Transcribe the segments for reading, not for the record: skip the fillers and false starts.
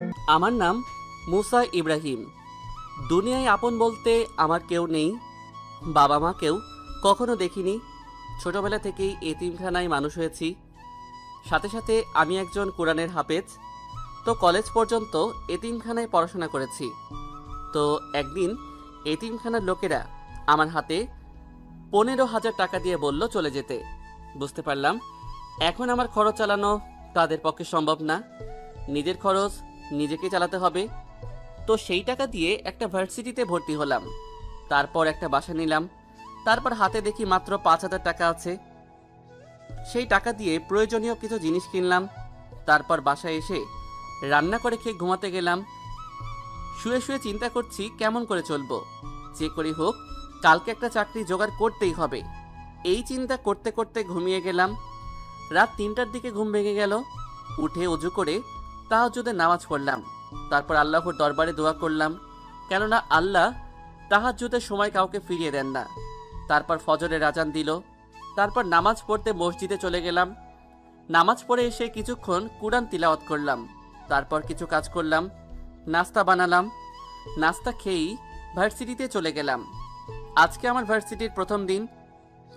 আমার নাম মুসা ইব্রাহিম। দুনিয়ায় আপন বলতে আমার কেউ নেই। বাবা মাকেও কখনো দেখিনি। ছোটবেলা থেকেই এতিমখানায় মানুষ হয়েছি। সাথে সাথে আমি একজন কোরআনের হাফেজ। তো কলেজ পর্যন্ত এতিমখানায় পড়াশোনা করেছি। তো একদিন এতিমখানার লোকেরা আমার হাতে 15,000 টাকা দিয়ে বলল চলে যেতে। বুঝতে পারলাম এখন আমার খরচ চালানো তাদের পক্ষে সম্ভব না। নিজের খরচ নিজেকে চালাতে হবে। তো সেই টাকা দিয়ে একটা ভার্সিটিতে ভর্তি হলাম। তারপর একটা বাসা নিলাম। তারপর হাতে দেখি মাত্র 5,000 টাকা আছে। সেই টাকা দিয়ে প্রয়োজনীয় কিছু জিনিস কিনলাম। তারপর বাসায় এসে রান্না করে খেয়ে ঘুমাতে গেলাম। শুয়ে শুয়ে চিন্তা করছি কেমন করে চলবো। যে করি হোক কালকে একটা চাকরি জোগাড় করতেই হবে। এই চিন্তা করতে করতে ঘুমিয়ে গেলাম। রাত 3টার দিকে ঘুম ভেঙে গেল। উঠে অজু করে তাহাজ্জুদের নামাজ পড়লাম। তারপর আল্লাহর দরবারে দোয়া করলাম, কেননা আল্লাহ তাহাজ্জুদের সময় কাউকে ফিরিয়ে দেন না। তারপর ফজরের আজান দিল। তারপর নামাজ পড়তে মসজিদে চলে গেলাম। নামাজ পড়ে এসে কিছুক্ষণ কুরআন তিলাওয়াত করলাম। তারপর কিছু কাজ করলাম, নাস্তা বানালাম। নাস্তা খেয়েই ভার্সিটিতে চলে গেলাম। আজকে আমার ভার্সিটির প্রথম দিন।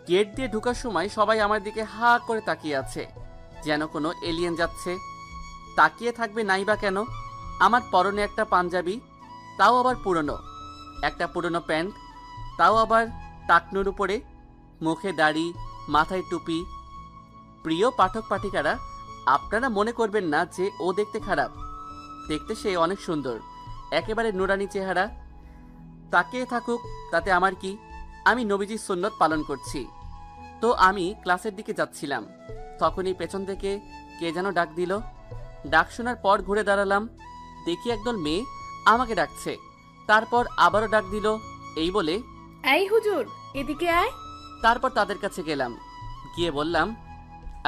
গেট দিয়ে ঢোকার সময় সবাই আমার দিকে হা করে তাকিয়ে আছে, যেন কোনো এলিয়েন যাচ্ছে। তাকিয়ে থাকবে নাই বা কেন? আমার পরনে একটা পাঞ্জাবি, তাও আবার পুরনো। একটা পুরনো প্যান্ট, তাও আবার টাকনুর উপরে। মুখে দাড়ি, মাথায় টুপি। প্রিয় পাঠক পাঠিকারা, আপনারা মনে করবেন না যে ও দেখতে খারাপ। দেখতে সে অনেক সুন্দর, একেবারে নুরানি চেহারা। তাকিয়ে থাকুক, তাতে আমার কি? আমি নবীজির সুন্নত পালন করছি। তো আমি ক্লাসের দিকে যাচ্ছিলাম, তখনই পেছন থেকে কে যেন ডাক দিল। ডাক শোনার পর ঘুরে দাঁড়ালাম। দেখি একদল মেয়ে আমাকে ডাকছে। তারপর আবারও ডাক দিল, এই বলে, এই হুজুর, এদিকে আয়। তারপর তাদের কাছে গেলাম। গিয়ে বললাম,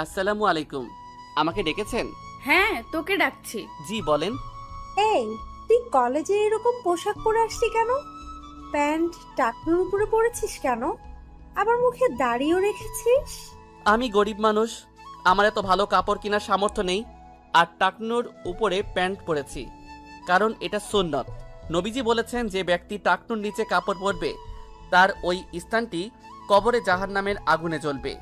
আসসালামু আলাইকুম। আমাকে ডেকেছেন? হ্যাঁ, তোকে ডাকছি। জি বলেন। এই, তুই কলেজে এরকম পোশাক পরে আসলি কেন? প্যান্ট টাকনুর উপরে পরেছিস কেন? আবার মুখে দাড়িও রেখেছিস? আমি গরিব মানুষ, আমার এত ভালো কাপড় কেনার সামর্থ্য নেই। আর টাকনুর উপরে প্যান্ট পরেছি, কারণ এটা সুন্নত। নবীজি বলেছেন যে ব্যক্তি টাকনুর নিচে কাপড় পরবে তার ওই স্থানটি কবরে জাহান্নামের আগুনে জ্বলবে।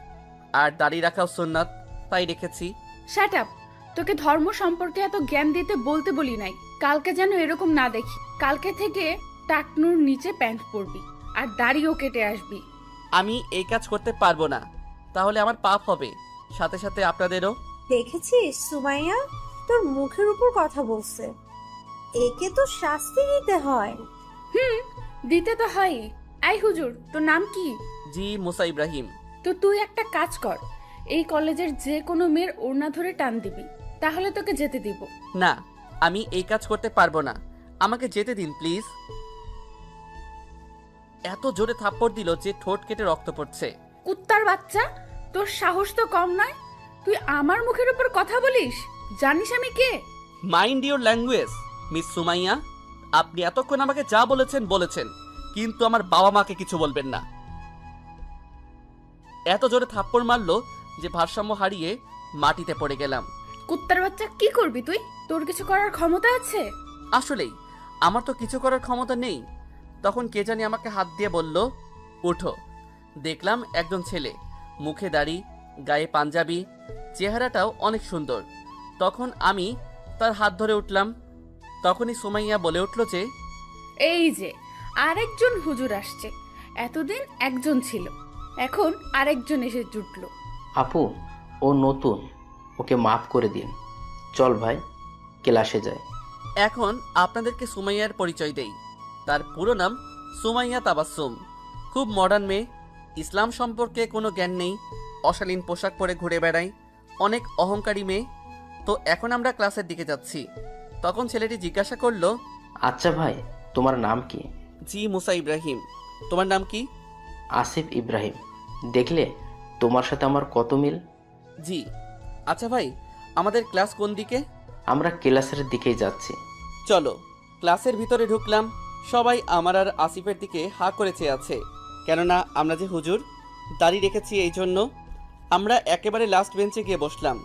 আর দাড়ি রাখাও সুন্নত, তাই রেখেছি। Shut up. তোকে ধর্ম সম্পর্কে এত জ্ঞান দিতে বলতে বলি নাই। কালকে যেন এরকম না দেখি। কালকে থেকে টাকনুর নিচে প্যান্ট পরবি আর দাড়িও কেটে আসবি। আমি এই কাজ করতে পারবো না, তাহলে আমার পাপ হবে, সাথে সাথে আপনাদেরও। দেখেছিস সুমাইয়া, তোর মুখের উপর কথা বলছে। একে তো শাস্তি দিতে হয়। দিতে তো হয়। এই হুজুর, তোর নাম কি? জি মুসা ইব্রাহিম। তো তুই একটা কাজ কর, এই কলেজের যে কোনো মেয়ের ওড়না ধরে টান দিবি, তাহলে তোকে যেতে দিব। না, আমি এই কাজ করতে পারবো না, আমাকে যেতে দিন প্লিজ। এত জোরে থাপ্পড় দিল যে ঠোঁট কেটে রক্ত পড়ছে। কুত্তার বাচ্চা, তোর সাহস তো কম নয়। তুই আমার মুখের উপর কথা বলিস? জানিস আমি কে? Mind your language miss Sumaiya. আপনি এতক্ষণ আমাকে যা বলেছেন বলেছেন, কিন্তু আমার বাবা মাকে কিছু বলবেন না। এত জোরে থাপ্পড় মারলো যে ভারসাম্য হারিয়ে মাটিতে পড়ে গেলাম। কুত্তার বাচ্চা, কি করবি তুই? তোর কিছু করার ক্ষমতা আছে? আসলেই আমার তো কিছু করার ক্ষমতা নেই। তখন কে জানি আমাকে হাত দিয়ে বলল, উঠো। দেখলাম একজন ছেলে, মুখে দাড়ি, গায়ে পাঞ্জাবি, চেহারাটাও অনেক সুন্দর। তখন আমি তার হাত ধরে উঠলাম। তখনই সুমাইয়া বলে উঠল যে, এই যে আরেকজন হুজুর আসছে। এতদিন একজন ছিল, এখন আরেকজন এসে জুটলো। আপু, ও নতুন, ওকে মাফ করে দিন। চল ভাই, ক্লাসে যায়। এখন আপনাদেরকে সুমাইয়ার পরিচয় দেই। তার পুরো নাম সুমাইয়া তাবাসসুম। খুব মডার্ন মেয়ে, ইসলাম সম্পর্কে কোনো জ্ঞান নেই, অশালীন পোশাক পরে ঘুরে বেড়ায়, অনেক অহংকারী মেয়ে। তো এখন আমরা ক্লাসের দিকে যাচ্ছি। তখন ছেলেটি জিজ্ঞাসা করলো, আচ্ছা ভাই, তোমার নাম কি? জি মুসা ইব্রাহিম। তোমার নাম কি? আসিফ ইব্রাহিম। দেখলে তোমার সাথে আমার কত মিল। জি। আচ্ছা ভাই, আমাদের ক্লাস কোন দিকে? আমরা ক্লাসের দিকেই যাচ্ছি। চলো। ক্লাসের ভিতরে ঢুকলাম। সবাই আমার আর আসিফের দিকে হা করে চেয়ে আছে, কেননা আমরা যে হুজুর, দাড়ি রেখেছি এই জন্য। আমরা একেবারে লাস্ট বেঞ্চে গিয়ে বসলাম,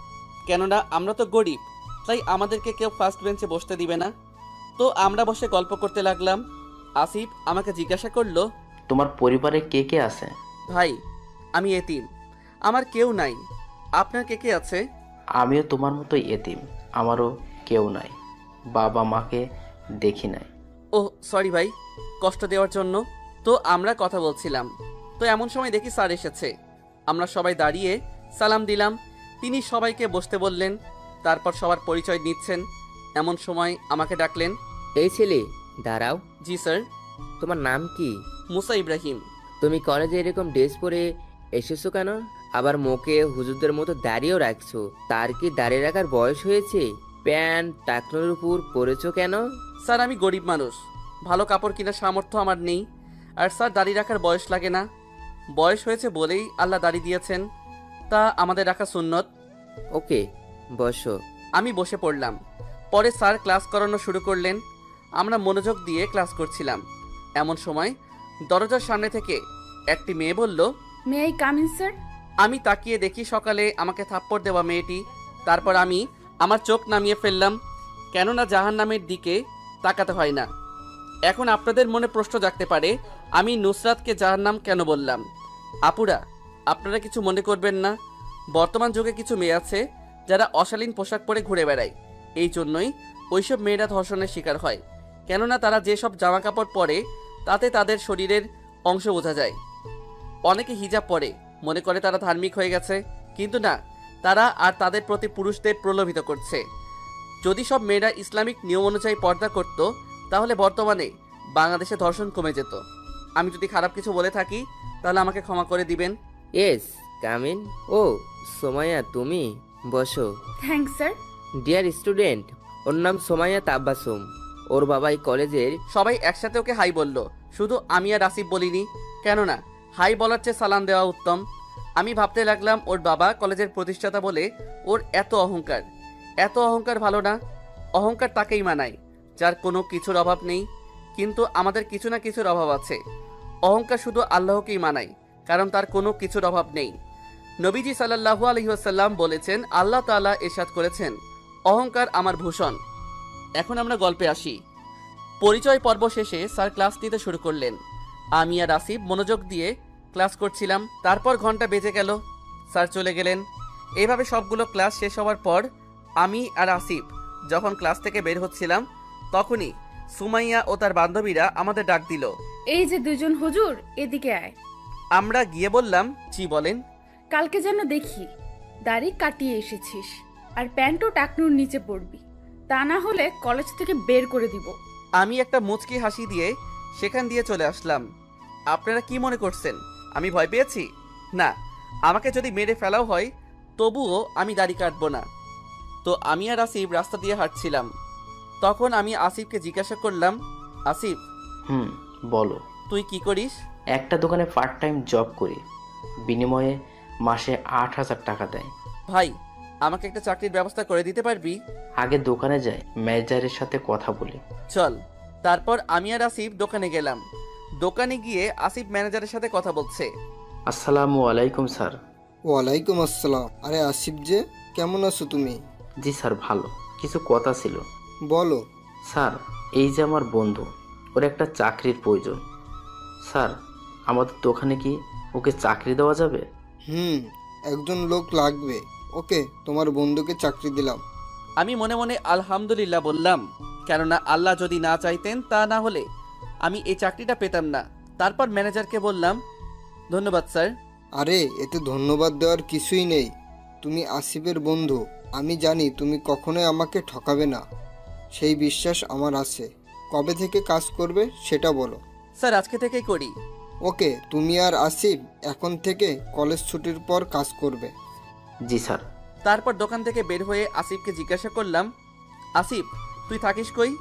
কেননা আমরা তো গরিব, তাই আমাদেরকে কেউ ফার্স্ট বেঞ্চে বসতে দিবে না। তো আমরা বসে গল্প করতে লাগলাম। আসিফ আমাকে জিজ্ঞাসা করলো, তোমার পরিবারে কে কে আছে? ভাই আমি এতিম, আমার কেউ নাই। আপনার কে কে আছে? আমিও তোমার মতোই এতিম, আমারও কেউ নাই, বাবা মাকে দেখি নাই। ও সরি ভাই, কষ্ট দেওয়ার জন্য। তো আমরা কথা বলছিলাম, তো এমন সময় দেখি স্যার এসেছে। আমরা সবাই দাঁড়িয়ে সালাম দিলাম। তিনি সবাইকে বসতে বললেন, তারপর সবার পরিচয় নিচ্ছেন। এমন সময় আমাকে ডাকলেন। এই ছেলে, দাঁড়াও। জি স্যার। তোমার নাম কি? মুসা ইব্রাহিম। তুমি কলেজে এরকম ড্রেস পরে এসেছো কেন? আবার মুখে হুজুরদের মতো দাড়িও রাখছো। তার কি দাড়ি রাখার বয়স হয়েছে? প্যান্ট টাকনোর উপর পরেছো কেন? স্যার আমি গরিব মানুষ, ভালো কাপড় কেনার সামর্থ্য আমার নেই। আর স্যার দাড়ি রাখার বয়স লাগে না, বয়স হয়েছে বলেই আল্লাহ দাড়ি দিয়েছেন, তা আমাদের রাখা সুন্নত। ওকে, বসো। আমি বসে পড়লাম। পরে স্যার ক্লাস করানো শুরু করলেন। আমরা মনোযোগ দিয়ে ক্লাস করছিলাম। এমন সময় দরজার সামনে থেকে একটি মেয়ে বলল, may I come in sir? আমি তাকিয়ে দেখি সকালে আমাকে থাপ্পড় দেওয়া মেয়েটি। তারপর আমি আমার চোখ নামিয়ে ফেললাম, কেননা জাহান্নামের দিকে তাকাতে হয় না। এখন আপনাদের মনে প্রশ্ন জাগতে পারে, আমি নুসরাতকে জাহান্নাম কেন বললাম। আপুরা, আপনারা কিছু মনে করবেন না। বর্তমান যুগে কিছু মেয়ে আছে যারা অশালীন পোশাক পরে ঘুরে বেড়ায়। এই জন্যই ওইসব মেয়েরা ধর্ষণের শিকার হয়, কেননা তারা যেসব জামা কাপড় পরে তাতে তাদের শরীরের অংশ বোঝা যায়। অনেকে হিজাব পরে, মনে করে তারা ধার্মিক হয়ে গেছে, কিন্তু না, তারা আর তাদের প্রতি পুরুষদের প্রলোভিত করছে। যদি সব মেয়েরা ইসলামিক নিয়ম অনুযায়ী পর্দা করত, তাহলে বর্তমানে বাংলাদেশে ধর্ষণ কমে যেত। আমি যদি খারাপ কিছু বলে থাকি তাহলে আমাকে ক্ষমা করে দিবেন। Yes come in. ও সোমায়া, তুমি বসো। Thanks sir. ডিয়ার স্টুডেন্ট, ওর নাম সোমায়া তাব্বাসুম। ওর বাবাই কলেজের। সবাই একসাথে ওকে হাই বলল, শুধু আমি আর আসিফ বলিনি। কেননা হাই বলার চেয়ে সালাম দেওয়া উত্তম। আমি ভাবতে লাগলাম, ওর বাবা কলেজের প্রতিষ্ঠাতা বলে ওর এত অহংকার। এত অহংকার ভালো না। অহংকার তাকেই মানায় যার কোনো কিছুর অভাব নেই, কিন্তু আমাদের কিছু না কিছুর অভাব আছে। অহংকার শুধু আল্লাহকেই মানায়, কারণ তার কোনো কিছুর অভাব নেই। নবীজি সাল্লাল্লাহু আলাইহি ওয়াসাল্লাম বলেছেন, আল্লাহ তাআলা ইরশাদ করেছেন, অহংকার আমার ভূষণ। এখন আমরা গল্পে আসি। পরিচয় পর্ব শেষে স্যার ক্লাস নিতে শুরু করলেন। আমি আর আসিফ মনোযোগ দিয়ে ক্লাস করছিলাম। তারপর ঘন্টা বেজে গেল, স্যার চলে গেলেন। এইভাবে সবগুলো ক্লাস শেষ হওয়ার পর আমি আর আসিফ যখন ক্লাস থেকে বের হচ্ছিলাম, তখনই সুমাইয়া ও তার বান্ধবীরা আমাদের ডাক দিল। এই যে দুজন হুজুর, এদিকে আয়। আমরা গিয়ে বললাম, জি বলেন। কালকে যেন দেখি দাড়ি কাটিয়ে এসেছিস, আর প্যান্টও টাকনুর নিচে পরবি, তা না হলে কলেজ থেকে বের করে দিব। আমি একটা মুচকি হাসি দিয়ে সেখান দিয়ে চলে আসলাম। আপনারা কি মনে করছেন আমি ভয় পেয়েছি? না, আমাকে যদি মেরে ফেলাও হয় তবুও আমি দাড়ি কাটবো না। তো আমি আর আসিফ রাস্তা দিয়ে হাঁটছিলাম। তখন আমি আসিফকে জিজ্ঞাসা করলাম, আসিফ বলো। তুই কি করিস? একটা দোকানে পার্ট টাইম জব করি, বিনিময়ে মাসে 8,000 টাকা দেয়। ভাই, আমাকে একটা চাকরির ব্যবস্থা করে দিতে পারবি? আগে দোকানে যাই, ম্যানেজারের সাথে কথা বলি। চল। তারপর আমি আর আসিফ দোকানে গেলাম। দোকানে গিয়ে আসিফ ম্যানেজারের সাথে কথা বলছে। আসসালামু আলাইকুম স্যার। ওয়ালাইকুম আসসালাম। আরে আসিফ যে, কেমন আছো তুমি? জি স্যার, ভালো। কিছু কথা ছিল। বলো। স্যার, এই যে আমার বন্ধু, ওর একটা চাকরির প্রয়োজন। স্যার, আমাদের দোকানে কি ওকে চাকরি দেওয়া যাবে? একজন লোক লাগবে। ওকে, তোমার বন্ধুকে চাকরি দিলাম। আমি মনে মনে আলহামদুলিল্লাহ বললাম, কেননা আল্লাহ যদি না চাইতেন তা না হলে আমি এই চাকরিটা পেতাম না। তারপর ম্যানেজারকে বললাম, ধন্যবাদ স্যার। আরে এতে ধন্যবাদ দেওয়ার কিছুই নেই। তুমি আসিফের বন্ধু, আমি জানি তুমি কখনোই আমাকে ঠকাবে না, সেই বিশ্বাস আমার আছে। কবে থেকে কাজ করবে সেটা বলো। স্যার আজকে থেকেই করি। ওকে, তুমি আর আসিফ এখন থেকে কলেজ ছুটির পর কাজ করবে। জি স্যার। তারপর দোকান থেকে বের হয়ে আসিফকে জিজ্ঞাসা করলাম, আসিফ তুই থাকিস কই?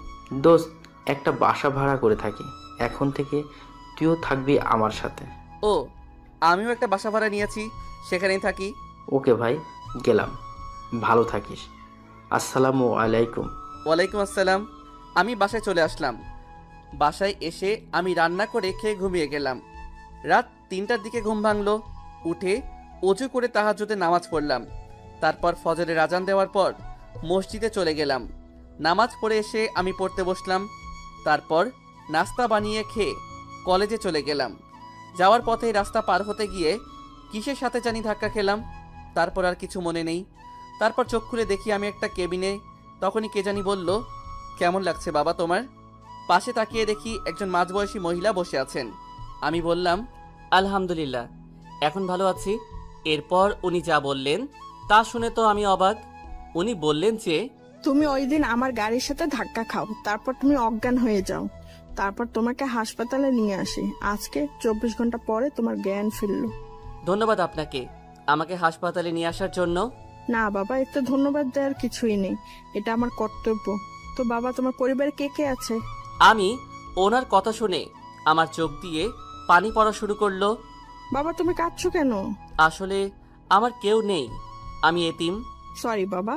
দোস্ত, একটা বাসা ভাড়া করে থাকি, এখন থেকে তুইও থাকবি আমার সাথে। ও, আমিও একটা বাসা ভাড়া নিয়েছি, সেখানেই থাকি। ওকে ভাই, গেলাম। ভালো থাকিস। আসসালামু আলাইকুম। ওয়ালাইকুম আসসালাম। আমি বাসায় চলে আসলাম। বাসায় এসে আমি রান্না করে খেয়ে ঘুমিয়ে গেলাম। রাত 3টার দিকে ঘুম ভাঙলো। উঠে অজু করে তাহাজ্জুদের নামাজ পড়লাম। তারপর ফজরের আজান দেওয়ার পর মসজিদে চলে গেলাম। নামাজ পড়ে এসে আমি পড়তে বসলাম। তারপর নাস্তা বানিয়ে খেয়ে কলেজে চলে গেলাম। যাওয়ার পথে রাস্তা পার হতে গিয়ে কিসের সাথে জানি ধাক্কা খেলাম। তারপর আর কিছু মনে নেই। তারপর চোখ খুলে দেখি আমি একটা কেবিনে। তখনই কে জানি বলল, কেমন লাগছে বাবা তোমার? পাশে তাকিয়ে দেখি একজন মাঝবয়সী মহিলা বসে আছেন। আমি বললাম, আলহামদুলিল্লাহ, এখন ভালো আছি। এরপর উনি যা বললেন তা শুনে তো আমি অবাক। উনি বললেন যে, তুমি ওই দিন আমার গাড়ির সাথে ধাক্কা খাও, তারপর তুমি অজ্ঞান হয়ে যাও, তারপর তোমাকে হাসপাতালে নিয়ে আসি। আজকে 24 ঘন্টা পরে তোমার জ্ঞান ফিরলো। ধন্যবাদ আপনাকে আমাকে হাসপাতালে নিয়ে আসার জন্য। না বাবা, এতে ধন্যবাদ দেওয়ার কিছুই নেই, এটা আমার কর্তব্য। তো বাবা, তোমার পরিবারে কে কে আছে? আমি ওনার কথা শুনে আমার চোখ দিয়ে পানি পড়া শুরু করলো। বাবা, তুমি কাঁদছো কেন? আসলে আমার কেউ নেই, আমি এতিম। সরি বাবা।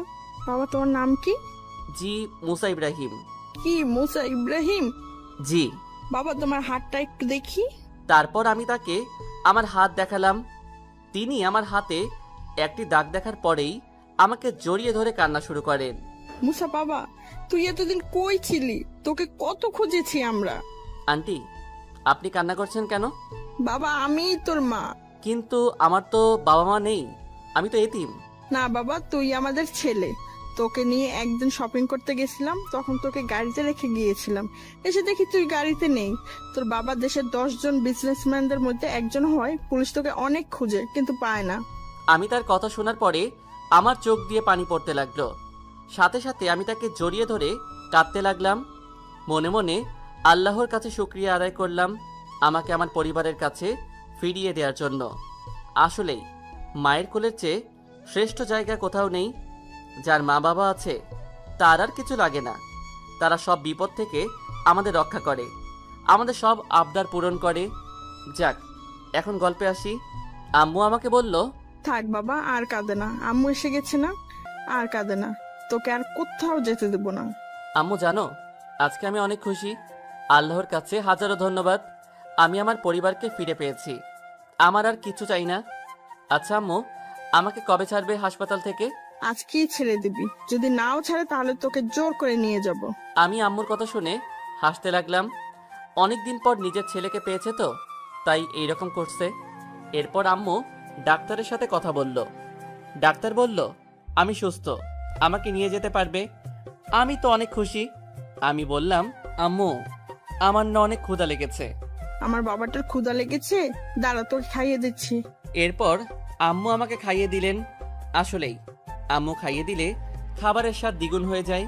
বাবা, তোমার নাম কি? জি, মুসা ইব্রাহিম। কি, মুসা ইব্রাহিম? জি। বাবা, তোমার হাতটা একটু দেখি। তারপর আমি তাকে আমার হাত দেখালাম। তিনি আমার হাতে একটি দাগ দেখার পরেই আমাকে জড়িয়ে ধরে কান্না শুরু করেন। মুসা বাবা, তুই এতদিন কই ছিলি? তোকে কত খুঁজেছি আমরা। আন্টি, আপনি কান্না করছেন কেন? বাবা, আমিই তোর মা। কিন্তু আমার তো বাবা মা নেই, আমি তো এতিম। না বাবা, তুই আমাদের ছেলে। তোকে নিয়ে একদিন শপিং করতে গেছিলাম, তখন তোকে গাড়িতে রেখে গিয়েছিলাম। এসে দেখি তুই গাড়িতে নেই। তোর বাবা দেশের 10 জন বিজনেসম্যানদের মধ্যে একজন হয়। পুলিশ তোকে অনেক খুঁজে কিন্তু পায় না। আমি তার কথা শোনার পরে আমার চোখ দিয়ে পানি পড়তে লাগলো। সাথে সাথে আমি তাকে জড়িয়ে ধরে কাঁদতে লাগলাম। মনে মনে আল্লাহর কাছে শুকরিয়া আদায় করলাম আমাকে আমার পরিবারের কাছে ফিরিয়ে দেওয়ার জন্য। আসলেই মায়ের কোলের চেয়ে শ্রেষ্ঠ জায়গা কোথাও নেই। যার মা বাবা আছে তার আর কিছু লাগে না। তারা সব বিপদ থেকে আমাদের রক্ষা করে, আমাদের সব আবদার পূরণ করে। যাক, এখন গল্পে আসি। আম্মু আমাকে বলল, থাক বাবা, আর কাঁদে না। আম্মু এসে গেছে না, আর কাঁদে না। তোকে আর কোথাও যেতে দেব না। আম্মু জানো, আজকে আমি অনেক খুশি। আল্লাহর কাছে হাজারো ধন্যবাদ, আমি আমার পরিবারকে ফিরে পেয়েছি। আমার আর কিছু চাই না। আচ্ছা আম্মু, আমাকে কবে ছাড়বে হাসপাতাল থেকে? আজকেই ছেড়ে দিবি। যদি নাও ছাড়ে তাহলে তোকে জোর করে নিয়ে যাব। আমি আম্মুর কথা শুনে হাসতে লাগলাম। অনেকদিন পর নিজের ছেলেকে পেয়েছে তো, তাই এইরকম করছে। এরপর আম্মু ডাক্তারের সাথে কথা বলল। ডাক্তার বলল আমি সুস্থ, আমাকে নিয়ে যেতে পারবে। আমি তো অনেক খুশি। আমি বললাম, আম্মু, আমার না অনেক ক্ষুধা লেগেছে। আমার বাবাটার ক্ষুধা লেগেছে, দাঁড়া তোকে খাইয়ে দিচ্ছি। এরপর আম্মু আমাকে খাইয়ে দিলেন। আসলেই আম্মু খাইয়ে দিলে খাবারের স্বাদ দ্বিগুণ হয়ে যায়।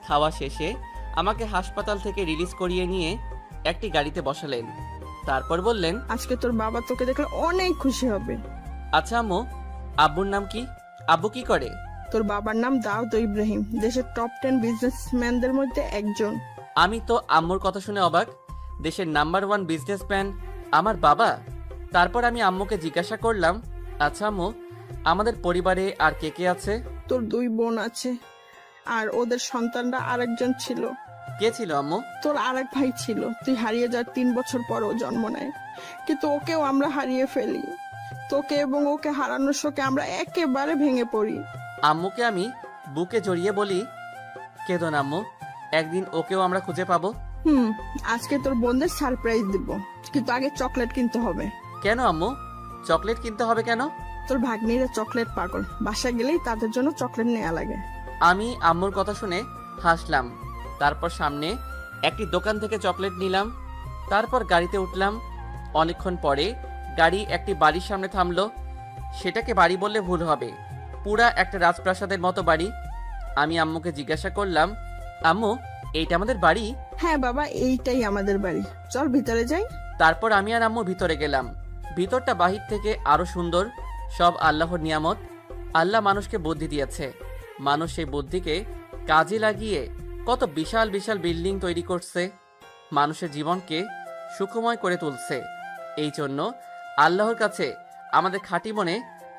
খাওয়া শেষে আমাকে হাসপাতাল থেকে রিলিজ করিয়ে নিয়ে একটি গাড়িতে বসালেন। তারপর বললেন, আজকে তোর বাবা তোকে দেখলে অনেক খুশি হবে। আচ্ছা আম্মু, আব্বুর নাম কি? আব্বু কি করে? তোর বাবার নাম দাউদ ইব্রাহিম, দেশের টপ 10 বিজনেসম্যানদের মধ্যে একজন। আমি তো আম্মুর কথা শুনে অবাক। দেশের নাম্বার 1 বিজনেসম্যান আমার বাবা? তারপর আমি আম্মুকে জিজ্ঞাসা করলাম, আচ্ছা আম্মু, আমাদের পরিবারে আর কে কে আছে? তোর 2 বোন আছে, আর ওদের সন্তানরা আরেকজন ছিল। কে ছিল আম্মু? তোর আরেক ভাই ছিল, তুই হারিয়ে যাওয়ার 3 বছর পর ও জন্ম নেয়। কিন্তু ওকেও আমরা হারিয়ে ফেলি। তোকে এবং ওকে হারানোর শোকে আমরা একেবারে ভেঙে পড়ি। আম্মুকে আমি বুকে জড়িয়ে বলি, কেঁদো না আম্মু, একদিন ওকেও আমরা খুঁজে পাবো। আজকে তোর বোনদের সারপ্রাইজ দিব, কিন্তু আগে চকলেট কিনতে হবে। কেন আম্মু, চকলেট কিনতে হবে কেন? তোর ভাগ্নিরা চকলেট পাগল, বাসা গেলেই তাদের জন্য চকলেট নেওয়া লাগে। আমি আম্মুর কথা শুনে হাসলাম। তারপর সামনে একটি দোকান থেকে চকলেট নিলাম। তারপর গাড়িতে উঠলাম। অনেকক্ষণ পরে গাড়ি একটি বাড়ির সামনে থামলো। সেটাকে বাড়ি বললে ভুল হবে, পুরা একটা রাজপ্রাসাদের মতো বাড়ি। আমি আম্মুকে জিজ্ঞাসা করলাম, আম্মু, এইটা আমাদের বাড়ি? হ্যাঁ বাবা, এইটাই আমাদের বাড়ি, চল ভিতরে যাই। তারপর আমি আর আম্মু ভিতরে গেলাম। ভিতরটা বাহির থেকে আরো সুন্দর। সব আল্লাহর নিয়ামত। আল্লাহ মানুষকে বুদ্ধি দিয়েছে, মানুষ সেই বুদ্ধিকে কাজে লাগিয়ে কত বিশাল বিশাল বিল্ডিং তৈরি করছে, মানুষের জীবনকে সুখময় করে তুলছে। এই জন্য আল্লাহর কাছে আমাদের খাঁটি মনে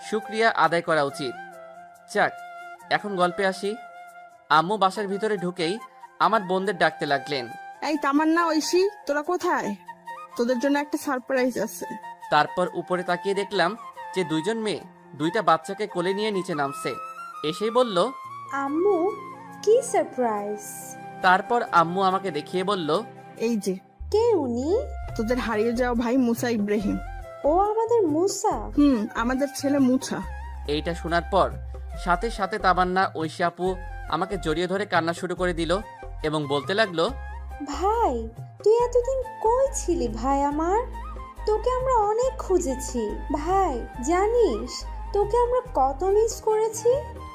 শুকরিয়া আদায় করা উচিত। যাক, এখন গল্পে আসি। আম্মু বাসার ভিতরে ঢুকেই আমার বোনদের ডাকতে লাগলেন। এই তামান্না, ঐশী, তোরা কোথায়? তোদের জন্য একটা সারপ্রাইজ আছে। তারপর উপরে তাকিয়ে দেখলাম যে 2জন মেয়ে 2টা বাচ্চাকে কোলে নিয়ে নিচে নামছে। এসেই বলল, আম্মু, কি সারপ্রাইজ! তারপর আম্মু আমাকে দেখিয়ে বলল, এই যে কে উনি? তোদের হারিয়ে যাওয়া ভাই মুসা ইব্রাহিম। ও আমাদের মুসা। আমাদের ছেলে মুছা। এইটা শোনার পর সাথে সাথে তামান্না ঐশী আপু আমাকে জড়িয়ে ধরে কান্না শুরু করে দিল এবং বলতে লাগলো, ভাই, তুই এতদিন কই ছিলি ভাই আমার? তোকে আমরা অনেক খুঁজেছি ভাই, জানিস তোকে আমরা কত মিস করেছি।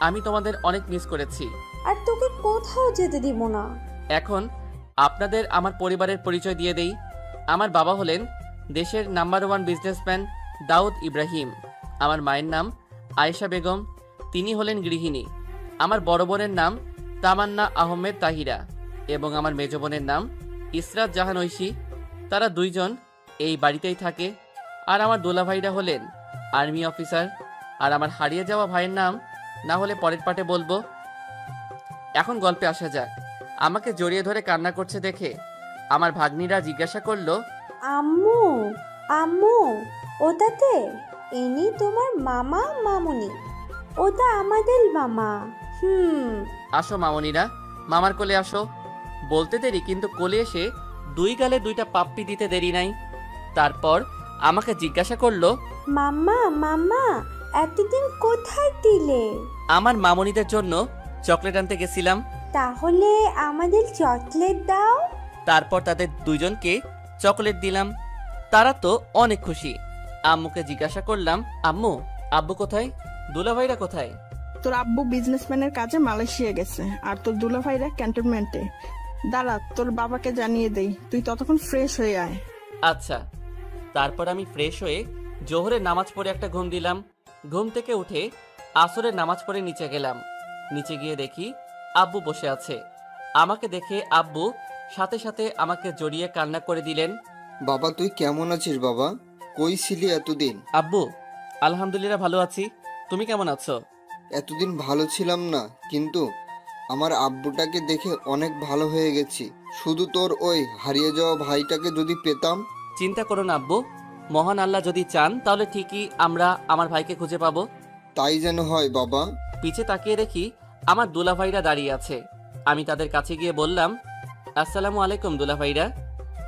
আমি তোমাদের অনেক মিস করেছি। আর তোকে কোথাও যেতে দিব না। এখন আপনাদের আমার পরিবারের পরিচয় দিয়ে দেই। আমার বাবা হলেন দেশের নাম্বার 1 বিজনেসম্যান দাউদ ইব্রাহিম। আমার মায়ের নাম আয়েশা বেগম, তিনি হলেন গৃহিণী। আমার বড় বোনের নাম তামান্না আহমেদ তাহিরা এবং আমার মেজ বোনের নাম ইসরাত জাহান ঐশী। তারা দুইজন এই বাড়িতেই থাকে। আর আমার দোলাভাইরা হলেন আর্মি অফিসার। আর আমার হারিয়ে যাওয়া ভাইয়ের নাম না হলে পরের পাটে বলবো। এখন গল্পে আসা যাক। আমাকে জড়িয়ে ধরে কান্না করছে দেখে আমার ভাগ্নিরা জিজ্ঞাসা করলো, আম্মু, আম্মু, ওটাতে ইনি তোমার মামা মামুনি, ওটা আমাদের মামা। আসো মামনিরা, মামার কোলে আসো। বলতে দেরি, কিন্তু কোলে এসে দুই গালে দুইটা পাপ্পি দিতে দেরি নাই। তারপর আমাকে জিজ্ঞাসা করলো, মাম্মা, মাম্মা, এতদিন কোথায় দিলে? আমার মামনিদের জন্য চকলেট আনতে গেছিলাম। তাহলে আমাদের চকলেট দাও। তারপর তাদের দুইজনকে চকলেট দিলাম। তারা তো অনেক খুশি। আম্মুকে জিজ্ঞাসা করলাম, আম্মু, আব্বু কোথায়? দুলাভাইরা কোথায়? তোর আব্বু বিজনেসম্যানের কাজে মালয়েশিয়া গেছে, আর তোর দুলাভাইরা ক্যান্টনমেন্টে। দাঁড়া, তোর বাবাকে জানিয়ে দেই, তুই ততক্ষণ ফ্রেশ হয়ে আয়। আচ্ছা। তারপর আমি ফ্রেশ হয়ে জোহরের নামাজ পড়ে একটা ঘুম দিলাম। ঘুম থেকে উঠে আসরের নামাজ পড়ে নিচে গেলাম। নিচে গিয়ে দেখি আব্বু বসে আছে। আমাকে দেখে আব্বু সাথে সাথে আমাকে জড়িয়ে কান্না করে দিলেন। বাবা, তুই কেমন আছিস বাবা? কই ছিলি এতদিন? আব্বু, আলহামদুলিল্লাহ ভালো আছি। তুমি কেমন আছো? এতদিন ভালো ছিলাম না, কিন্তু আমার আব্বুটাকে দেখে অনেক ভালো হয়ে গেছি। শুধু তোর ওই হারিয়ে যাওয়া ভাইটাকে যদি পেতাম। চিন্তা করো না আব্বু, মহান আল্লাহ যদি চান তাহলে ঠিকই আমরা আমার ভাইকে খুঁজে পাবো। তাই যেন হয় বাবা। পিছে তাকিয়ে দেখি আমার দুলাভাইরা দাঁড়িয়ে আছে। আমি তাদের কাছে গিয়ে বললাম, আসসালামু আলাইকুম দুলাভাইরা।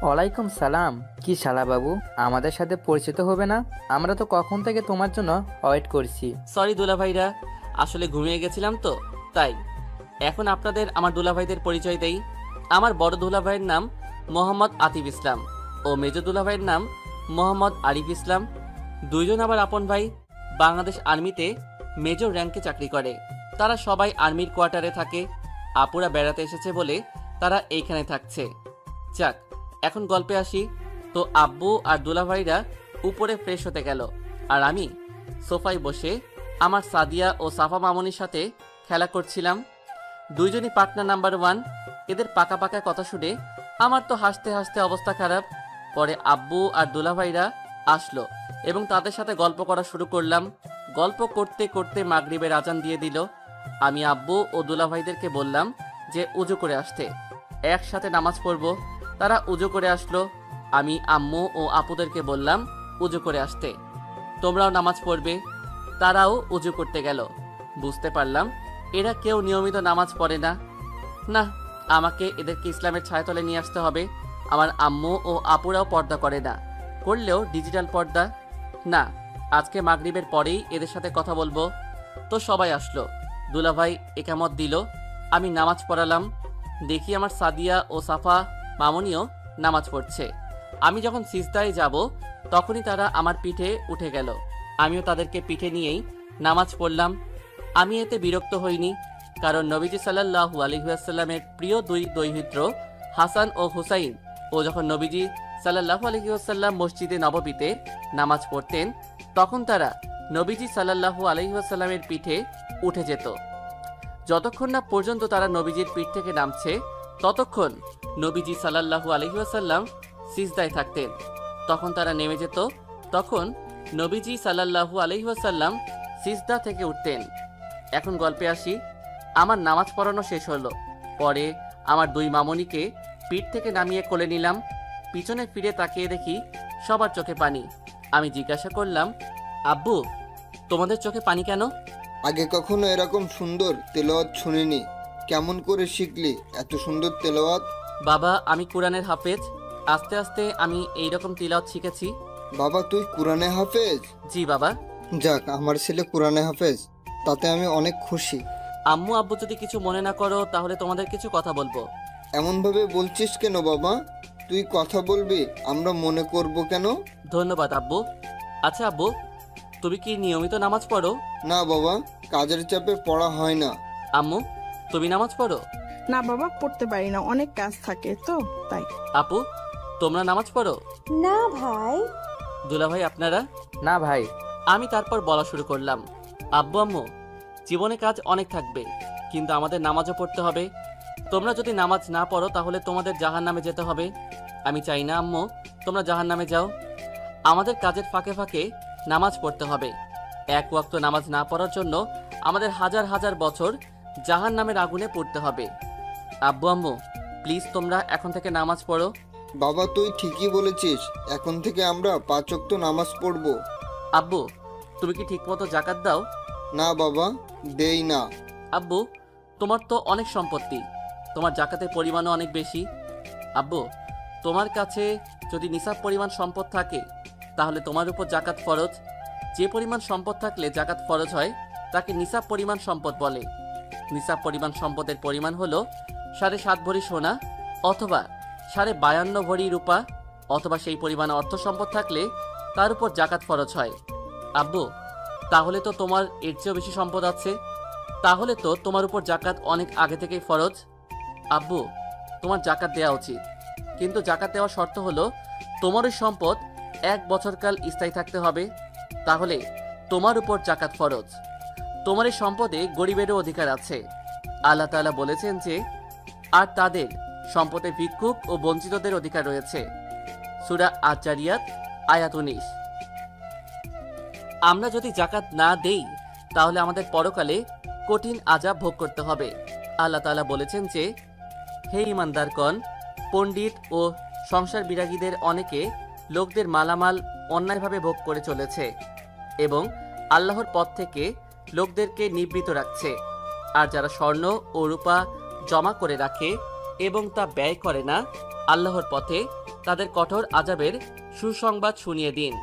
ওয়ালাইকুম সালাম। কি শালা বাবু, আমাদের সাথে পরিচিত হবে না? আমরা তো কখন থেকে তোমার জন্য ওয়েট করছি। সরি দুলাভাইরা, আসলে ঘুমিয়ে গেছিলাম তো তাই। এখন আপনাদের আমার দুলাভাইদের পরিচয় দেই। আমার বড় দুলাভাইয়ের নাম মোহাম্মদ আতিফ ইসলাম ও মেজ দুলাভাইয়ের নাম মোহাম্মদ আরিফ ইসলাম। দুইজন আবার আপন ভাই, বাংলাদেশ আর্মিতে মেজর র্যাঙ্কে চাকরি করে। তারা সবাই আর্মির কোয়ার্টারে থাকে। আপুরা বেড়াতে এসেছে বলে তারা এইখানে থাকছে। যাক, এখন গল্পে আসি। তো আব্বু আর দুলাভাইরা উপরে ফ্রেশ হতে গেল, আর আমি সোফায় বসে আমার সাদিয়া ও সাফা মামনির সাথে খেলা করছিলাম। দুইজনই পার্টনার নাম্বার 1। এদের পাকা পাকা কথা শুনে আমার তো হাসতে হাসতে অবস্থা খারাপ। পরে আব্বু আর দুলাভাইরা আসলো এবং তাদের সাথে গল্প করা শুরু করলাম। গল্প করতে করতে মাগরিবের আজান দিয়ে দিল। আমি আব্বু ও দুলাভাইদেরকে বললাম যে উজু করে আসতে, একসাথে নামাজ পড়ব। তারা উজু করে আসলো। আমি আম্মু ও আপুদেরকে বললাম উজু করে আসতে, তোমরাও নামাজ পড়বে। তারাও উজু করতে গেল। বুঝতে পারলাম এরা কেউ নিয়মিত নামাজ পড়ে না। না, আমাকে এদেরকে ইসলামের ছায়াতলে নিয়ে আসতে হবে। আমার আম্মু ও আপুরাও পর্দা করে না, করলেও ডিজিটাল পর্দা। না, আজকে মাগরিবের পরেই এদের সাথে কথা বলবো। তো সবাই আসলো। দুলাভাই একামত দিল। আমি নামাজ পড়ালাম। দেখি আমার সাদিয়া ও সাফা মামনিও নামাজ পড়ছে। আমি যখন সিজদায় যাব তখনই তারা আমার পিঠে উঠে গেল। আমিও তাদেরকে পিঠে নিয়েই নামাজ পড়লাম। আমি এতে বিরক্ত হইনি, কারণ নবীজি সাল্লাল্লাহু আলাইহি ওয়াসাল্লামের প্রিয় দুই দৌহিত্র হাসান ও হুসাইন ও যখন নবীজি সাল্লাল্লাহু আলাইহি ওয়াসাল্লাম মসজিদে নববীতে নামাজ পড়তেন তখন তারা নবীজি সাল্লাল্লাহু আলাইহি ওয়াসাল্লামের পিঠে উঠে যেত। যতক্ষণ না পর্যন্ত তারা নবীজির পিঠ থেকে নামছে ততক্ষণ নবীজি সাল্লাল্লাহু আলাইহি ওয়াসাল্লাম সিজদায় থাকতেন। তখন তারা নেমে যেত, তখন নবীজি সাল্লাল্লাহু আলাইহি ওয়াসাল্লাম সিজদা থেকে উঠতেন। এখন গল্পে আসি। আমার নামাজ পড়ানো শেষ হলো। পরে আমার দুই মামনিকে পিঠ থেকে নামিয়ে কোলে নিলাম। পিছনে ফিরে তাকিয়ে দেখি সবার চোখে পানি। আমি জিজ্ঞাসা করলাম, আব্বু, তোমাদের চোখে পানি কেন? আগে কখনো এরকম সুন্দর তেলাওয়াত শুনিনি। কেমন করে শিখলি এত সুন্দর তেলাওয়াত? বাবা, আমি কোরআনের হাফেজ। আস্তে আস্তে আমি এইরকম তিলাওয়াত শিখেছি। বাবা তুই কোরআনে হাফেজ? জি বাবা। যাক, আমার ছেলে কোরআনে হাফেজ, তাতে আমি অনেক খুশি। আম্মু আব্বু যদি কিছু মনে না করো তাহলে তোমাদের কিছু কথা বলবো। এমনভাবে বলছিস কেন বাবা? তুই কথা বলবি, আমরা মনে করব কেন? ধন্যবাদ আব্বু। আচ্ছা আব্বু, তুমি কি নিয়মিত নামাজ পড়ো? না বাবা, কাজের চাপে পড়া হয় না। আম্মু, তুমি নামাজ পড়ো? না বাবা, পড়তে পারি না, অনেক কাজ থাকে তো তাই। আপু, তোমরা নামাজ পড়ো? না ভাই। দুলাভাই, আপনারা? না ভাই। আমি তারপর বলা শুরু করলাম, আব্বু আম্মু, জীবনে কাজ অনেক থাকবে, কিন্তু আমাদের নামাজও পড়তে হবে। তোমরা যদি নামাজ না পড়ো তাহলে তোমাদের জাহান্নামে যেতে হবে। আমি চাই না আম্মু তোমরা জাহান্নামে যাও। আমাদের কাজের ফাঁকে ফাঁকে নামাজ পড়তে হবে। এক ওয়াক্ত নামাজ না পড়ার জন্য আমাদের হাজার হাজার বছর জাহান্নামের আগুনে পড়তে হবে। আব্বু আম্মু, প্লিজ তোমরা এখন থেকে নামাজ পড়ো। বাবা তুই ঠিকই বলেছিস, এখন থেকে আমরা 5 ওয়াক্ত নামাজ পড়ব। আব্বু, তুমি কি ঠিকমতো জাকাত দাও? না বাবা, দেই না। আব্বু, তোমার তো অনেক সম্পত্তি, তোমার জাকাতের পরিমাণও অনেক বেশি। আব্বু, তোমার কাছে যদি নিসাব পরিমাণ সম্পদ থাকে তাহলে তোমার উপর জাকাত ফরজ। যে পরিমাণ সম্পদ থাকলে জাকাত ফরজ হয় তাকে নিসাব পরিমাণ সম্পদ বলে। নিসাব পরিমাণ সম্পদের পরিমাণ হলো 7.5 ভরি সোনা অথবা 52.5 ভরি রূপা অথবা সেই পরিমাণ অর্থ সম্পদ থাকলে তার উপর জাকাত ফরজ হয়। আব্বু, তাহলে তো তোমার এর চেয়েও বেশি সম্পদ আছে, তাহলে তো তোমার উপর জাকাত অনেক আগে থেকেই ফরজ। আব্বু, তোমার জাকাত দেওয়া উচিত, কিন্তু জাকাত দেওয়ার শর্ত হলো তোমার ওই সম্পদ 1 বছরকাল স্থায়ী থাকতে হবে, তাহলে তোমার উপর জাকাত ফরজ। তোমার এই সম্পদে গরিবেরও অধিকার আছে। আল্লাহ তাআলা বলেছেন যে আর তাদের সম্পদে ভিক্ষুক ও বঞ্চিতদের অধিকার রয়েছে। সূরা আজ-জারিয়াত আয়াত 19। আমরা যদি জাকাত না দেই তাহলে আমাদের পরকালে কঠিন আযাব ভোগ করতে হবে। আল্লাহ তাআলা বলেছেন যে হে ঈমানদারগণ, পণ্ডিত ও সংসার বিরাগীদের অনেকে লোকদের মালামাল অন্যায়ভাবে ভোগ করে চলেছে এবং আল্লাহর পথ থেকে লোকদেরকে নিবৃত রাখছে। আর যারা স্বর্ণ ও রূপা জমা করে রাখে এবং তা ব্যয় করে না আল্লাহর পথে, তাদের কঠোর আযাবের সুসংবাদ শুনিয়ে দিন।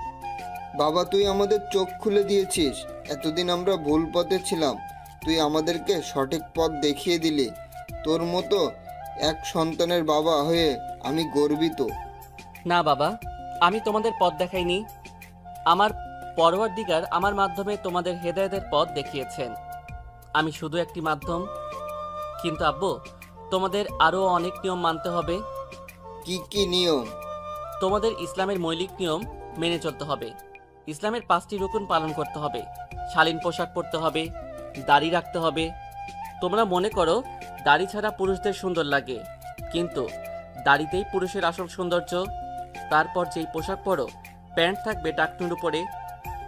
বাবা তুই আমাদের চোখ খুলে দিয়েছিস। এতদিন আমরা ভুল পথে ছিলাম, তুই আমাদেরকে সঠিক পথ দেখিয়ে দিলি। তোর মতো এক সন্তানের বাবা হয়ে আমি গর্বিত। না বাবা, আমি তোমাদের পথ দেখাইনি, আমার পরওয়ারদিগার আমার মাধ্যমে তোমাদের হেদায়েতের পথ দেখিয়েছেন। আমি শুধু একটি মাধ্যম। কিন্তু আব্বু, তোমাদের আরও অনেক নিয়ম মানতে হবে। কি কি নিয়ম? তোমাদের ইসলামের মৌলিক নিয়ম মেনে চলতে হবে। ইসলামের 5টি রুকুন পালন করতে হবে। শালীন পোশাক পরতে হবে, দাড়ি রাখতে হবে। তোমরা মনে করো দাড়ি ছাড়া পুরুষদের সুন্দর লাগে, কিন্তু দাড়িতেই পুরুষের আসল সৌন্দর্য। তারপর যেই পোশাক পরো, প্যান্ট থাকবে টাকটুর উপরে।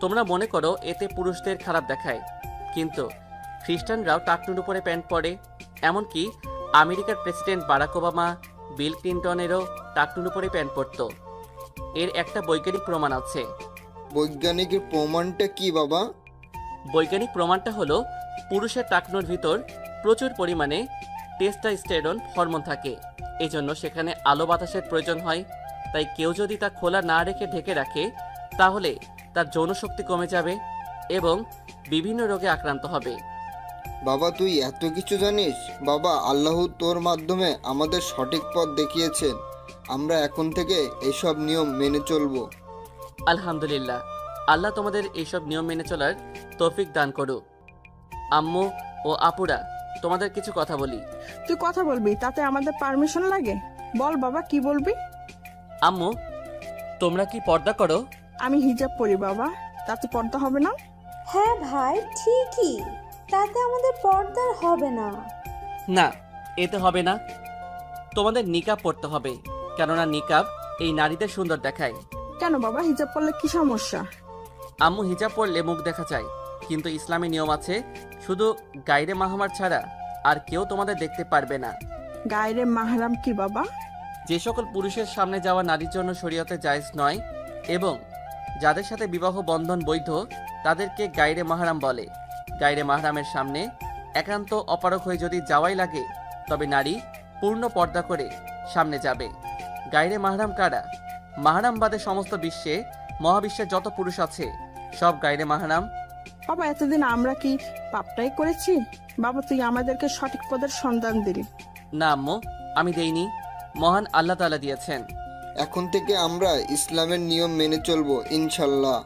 তোমরা মনে করো এতে পুরুষদের খারাপ দেখায়, কিন্তু খ্রিস্টানরাও টাকটুর উপরে প্যান্ট পরে। এমনকি আমেরিকার প্রেসিডেন্ট বারাক ওবামা, বিল ক্লিন্টনেরও টাকটুর উপরে প্যান্ট পরতো। এর একটা বৈজ্ঞানিক প্রমাণ আছে। বৈজ্ঞানিক প্রমাণটা কি বাবা? বৈজ্ঞানিক প্রমাণটা হলো পুরুষের টাকনুর ভিতর প্রচুর পরিমাণে টেস্টোস্টেরন হরমোন থাকে, এজন্য সেখানে আলো বাতাসের প্রয়োজন হয়। তাই কেউ যদি তা খোলা না রেখে ঢেকে রাখে তাহলে তার যৌনশক্তি কমে যাবে এবং বিভিন্ন রোগে আক্রান্ত হবে। বাবা তুই এত কিছু জানিস? বাবা, আল্লাহ তোর মাধ্যমে আমাদের সঠিক পথ দেখিয়েছেন। আমরা এখন থেকে এইসব নিয়ম মেনে চলবো। আলহামদুলিল্লাহ, আল্লাহ তোমাদের এইসব নিয়ম মেনে চলার তৌফিক দান করুক। আম্মু ও আপুরা, তোমাদের কিছু কথা বলি। তুই কথা বলবি, তাতে আমাদের পারমিশন লাগে? বল বাবা, কি বলবি? আম্মু, তোমরা কি পর্দা করো? আমি হিজাব পরি বাবা, তাতে পর্দা হবে না? হ্যাঁ ভাই, ঠিকই, তাতে আমাদের পর্দার হবে না। না, এতে হবে না। তোমাদের নিকাব পড়তে হবে, কেননা নিকাব এই নারীদের সুন্দর দেখায়। কেন বাবা, হিজাব পরলে কি সমস্যা? আম্মু, হিজাব পরলে মুখ দেখা যায়, কিন্তু ইসলামী নিয়ম আছে শুধু গায়রে মাহরাম ছাড়া আর কেউ তোমাদের দেখতে পারবে না। গায়রে মাহরাম কি বাবা? যে সকল পুরুষের সামনে যাওয়া নারীর জন্য শরীয়তে জায়েজ নয় এবং যাদের সাথে বিবাহ বন্ধন বৈধ তাদেরকে গায়রে মাহরাম বলে। গায়রে মাহরামের সামনে একান্ত অপারক হয়ে যদি যাওয়াই লাগে তবে নারী পূর্ণ পর্দা করে সামনে যাবে। গায়রে মাহরাম কারা? মাহরাম বাদে সমস্ত বিশ্বে মহাবিশ্বের যত পুরুষ আছে সব গায়রে মাহরাম। বাবা এতদিন আমরা কি পাপটাই করেছি? বাবা তুই আমাদেরকে সঠিক পদের সন্ধান দিলি। না আম্মু, আমি দেইনি, মহান আল্লাহ তাআলা দিয়েছেন। এখন থেকে আমরা ইসলামের নিয়ম মেনে চলবো ইনশাল্লাহ।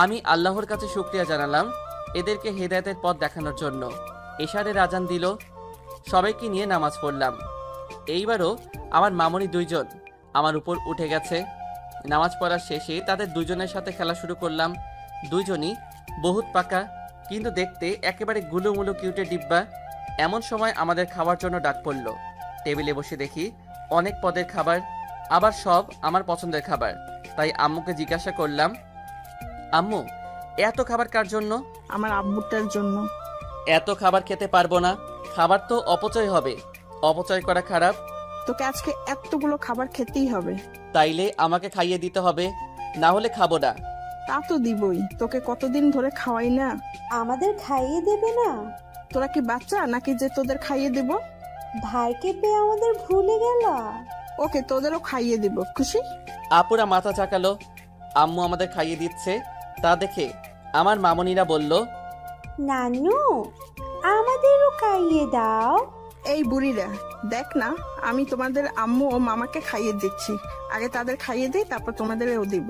আমি আল্লাহর কাছে শুকরিয়া জানালাম এদেরকে হেদায়েতের পথ দেখানোর জন্য। এশারের আজান দিল, সবাইকে নিয়ে নামাজ পড়লাম। এইবারও আমার মামনি দুইজন আমার উপর উঠে গেছে। নামাজ পড়ার শেষে তাদের দুজনের সাথে খেলা শুরু করলাম। দুইজনই বহুত পাকা, কিন্তু দেখতে একেবারে গুলোমুলো কিউটের ডিব্বা। এমন সময় আমাদের খাওয়ার জন্য ডাক পড়ল। টেবিলে বসে দেখি অনেক পদের খাবার, আবার সব আমার পছন্দের খাবার। তাই আম্মুকে জিজ্ঞাসা করলাম, আম্মু এত খাবার কার জন্য? আমার আব্বুটার জন্য। এত খাবার খেতে পারবো না, খাবার তো অপচয় হবে। অপচয় করা খারাপ। তোকে আজকে এতগুলো খাবার খেতেই হবে। তাইলে আমাকে খাইয়ে দিতে হবে, না হলে খাবো না। তা তো দিবই, তোকে কতদিন ধরে খাওয়াই না। আমাদের খাইয়ে দেবে না? তোরা কি বাচ্চা নাকি যে তোদের খাইয়ে দেব? ভাইকে পেয়ে আমাদের ভুলে গেলা? ওকে তোদেরও খাইয়ে দিব, খুশি? আপুরা মাথা চাকালো। আম্মু আমাদের খাইয়ে দিচ্ছে তা দেখে আমার মামনিরা বলল, নানু আমাদেরও খাইয়ে দাও। এই বুড়িরা, দেখ না আমি তোমাদের আম্মু ও মামাকে খাইয়ে দিচ্ছি। আগে তাদের খাইয়ে দিই, তারপর তোমাদেরও দিব।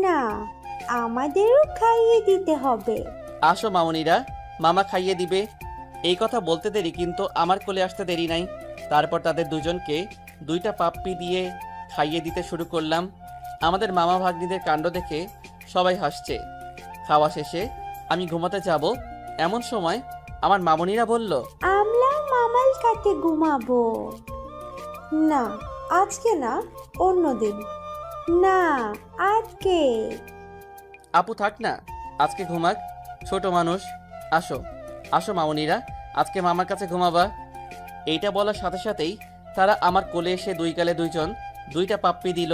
না, আমাদেরও খাইয়ে দিতে হবে। আসো মামনিরা, মামা খাইয়ে দিবে। এই কথা বলতে দেরি, কিন্তু আমার কোলে আসতে দেরি নাই। তারপর তাদের দুজনকে দুইটা পাপ্পি দিয়ে খাইয়ে দিতে শুরু করলাম। আমাদের মামা ভাগ্নিদের কাণ্ড দেখে সবাই হাসছে। খাওয়া শেষে আমি ঘুমাতে যাব, এমন সময় আমার মামনিরা বলল, আমরা মামাল কাটে ঘুমাবো। না আজকে না, অন্যদিন। না আজকে। আপু থাক না, আজকে ঘুমাক, ছোট মানুষ। আসো আসো মামনিরা, আজকে মামার কাছে ঘুমাবা। এইটা বলার সাথে সাথেই তারা আমার কোলে এসে দুই গালে দুইজন দুইটা পাপ্পি দিল।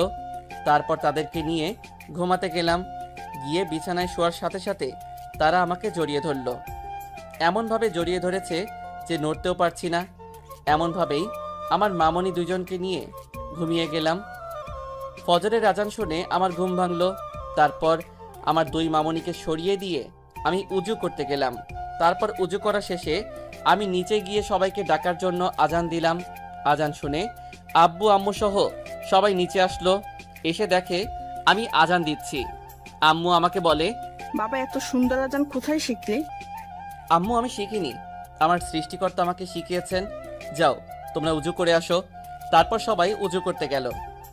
তারপর তাদেরকে নিয়ে ঘুমাতে গেলাম। গিয়ে বিছানায় শোয়ার সাথে সাথে তারা আমাকে জড়িয়ে ধরল। এমনভাবে জড়িয়ে ধরেছে যে নড়তেও পারছি না। এমনভাবেই আমার মামনি দুজনকে নিয়ে ঘুমিয়ে গেলাম। ফজরের আজান শুনে আমার ঘুম ভাঙল। তারপর আমার দুই মামনিকে সরিয়ে দিয়ে আমি উজু করতে গেলাম। তারপর উজু করা শেষে আমি নিচে গিয়ে সবাইকে ডাকার জন্য আজান দিলাম। আজান শুনে আব্বু আম্মু সহ সবাই নিচে আসলো। এসে দেখে আমি আজান দিচ্ছি। আম্মু আমাকে বলে, বাবা এত সুন্দর আজান কোথায় শিখলি? আম্মু আমি শিখিনি, আমার সৃষ্টিকর্তা আমাকে শিখিয়েছেন। যাও তোমরা উজু করে আসো। তারপর সবাই উজু করতে গেল।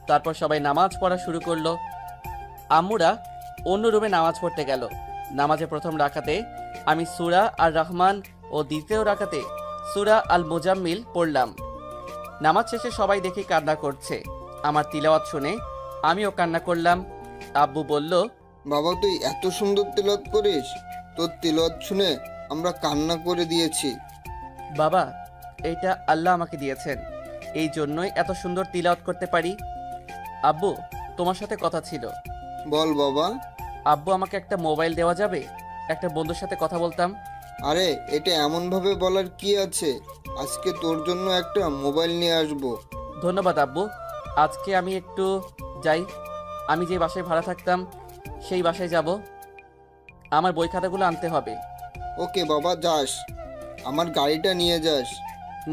তারপর সবাই নামাজ পড়া শুরু করলো। আম্মুরা অন্য রুমে নামাজ পড়তে গেল। নামাজে প্রথম রাকাতে আমি সূরা আর রহমান ও দ্বিতীয় রাকাতে সূরা আল মুজাম্মিল পড়লাম। নামাজ শেষে সবাই দেখি কান্না করছে। আমার তিলাওয়াত শুনে আমিও কান্না করলাম। আব্বু বলল, বাবা তুই এত সুন্দর তিলাওয়াত করিস, তোর তিলাওয়াত শুনে আমরা কান্না করে দিয়েছি। বাবা এইটা আল্লাহ আমাকে দিয়েছেন, এই জন্যই এত সুন্দর তিলাওয়াত করতে পারি। আব্বু তোমার সাথে কথা ছিল। বল বাবা। আব্বু আমাকে একটা মোবাইল দেওয়া যাবে? একটা বন্ধুর সাথে কথা বলতাম। আরে এটা এমনভাবে বলার কি আছে, আজকে তোর জন্য একটা মোবাইল নিয়ে আসবো। ধন্যবাদ আব্বু, আজকে আমি একটু যাই। আমি যে বাসায় ভাড়া থাকতাম সেই বাসায় যাব। আমার বই খাতাগুলো আনতে হবে। ওকে বাবা, যাস, আমার গাড়িটা নিয়ে যাস।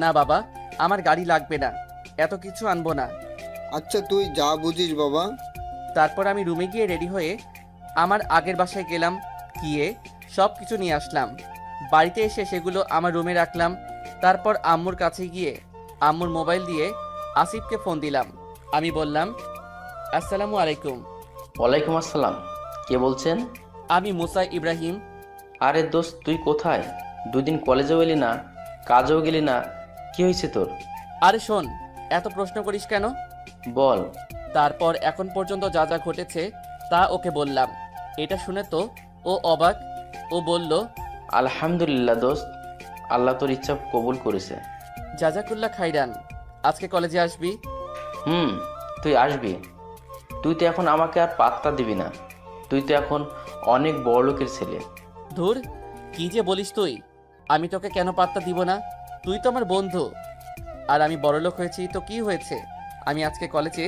না বাবা, আমার গাড়ি লাগবে না, এত কিছু আনবো না। আচ্ছা তুই যা বুঝিস বাবা। তারপর আমি রুমে গিয়ে রেডি হয়ে আমার আগের বাসায় গেলাম। গিয়ে সব কিছু নিয়ে আসলাম। বাড়িতে এসে সেগুলো আমার রুমে রাখলাম। তারপর আম্মুর কাছে গিয়ে আম্মুর মোবাইল দিয়ে আসিফকে ফোন দিলাম। আমি বললাম, আসসালামু আলাইকুম। ওয়ালাইকুম আসসালাম, কে বলছেন? আমি মুসা ইব্রাহিম। আরে দোস্ত তুই কোথায়? দুদিন কলেজেও এলি না, কাজেও গেলি না, কি হয়েছে তোর? আরে শোন, এত প্রশ্ন করিস কেন? বল। তারপর এখন পর্যন্ত যা যা ঘটেছে তা ওকে বললাম। এটা শুনে তো ও অবাক। ও বলল, আলহামদুলিল্লাহ দোস্ত, আল্লাহ তোর ইচ্ছা কবুল করেছে। জাজাকুল্লাহ খাইরান। আজকে কলেজে আসবি? তুই আসবি। তুই তো এখন আমাকে আর পাত্তা দিবি না, তুই তো এখন অনেক বড় লোকের ছেলে। ধুর, কি যে বলিস তুই? আমি তোকে কেন পাত্তা দিব না? তুই তো আমার বন্ধু। আর আমি বড়লোক হয়েছি তো কি হয়েছে? আমি আজকে কলেজে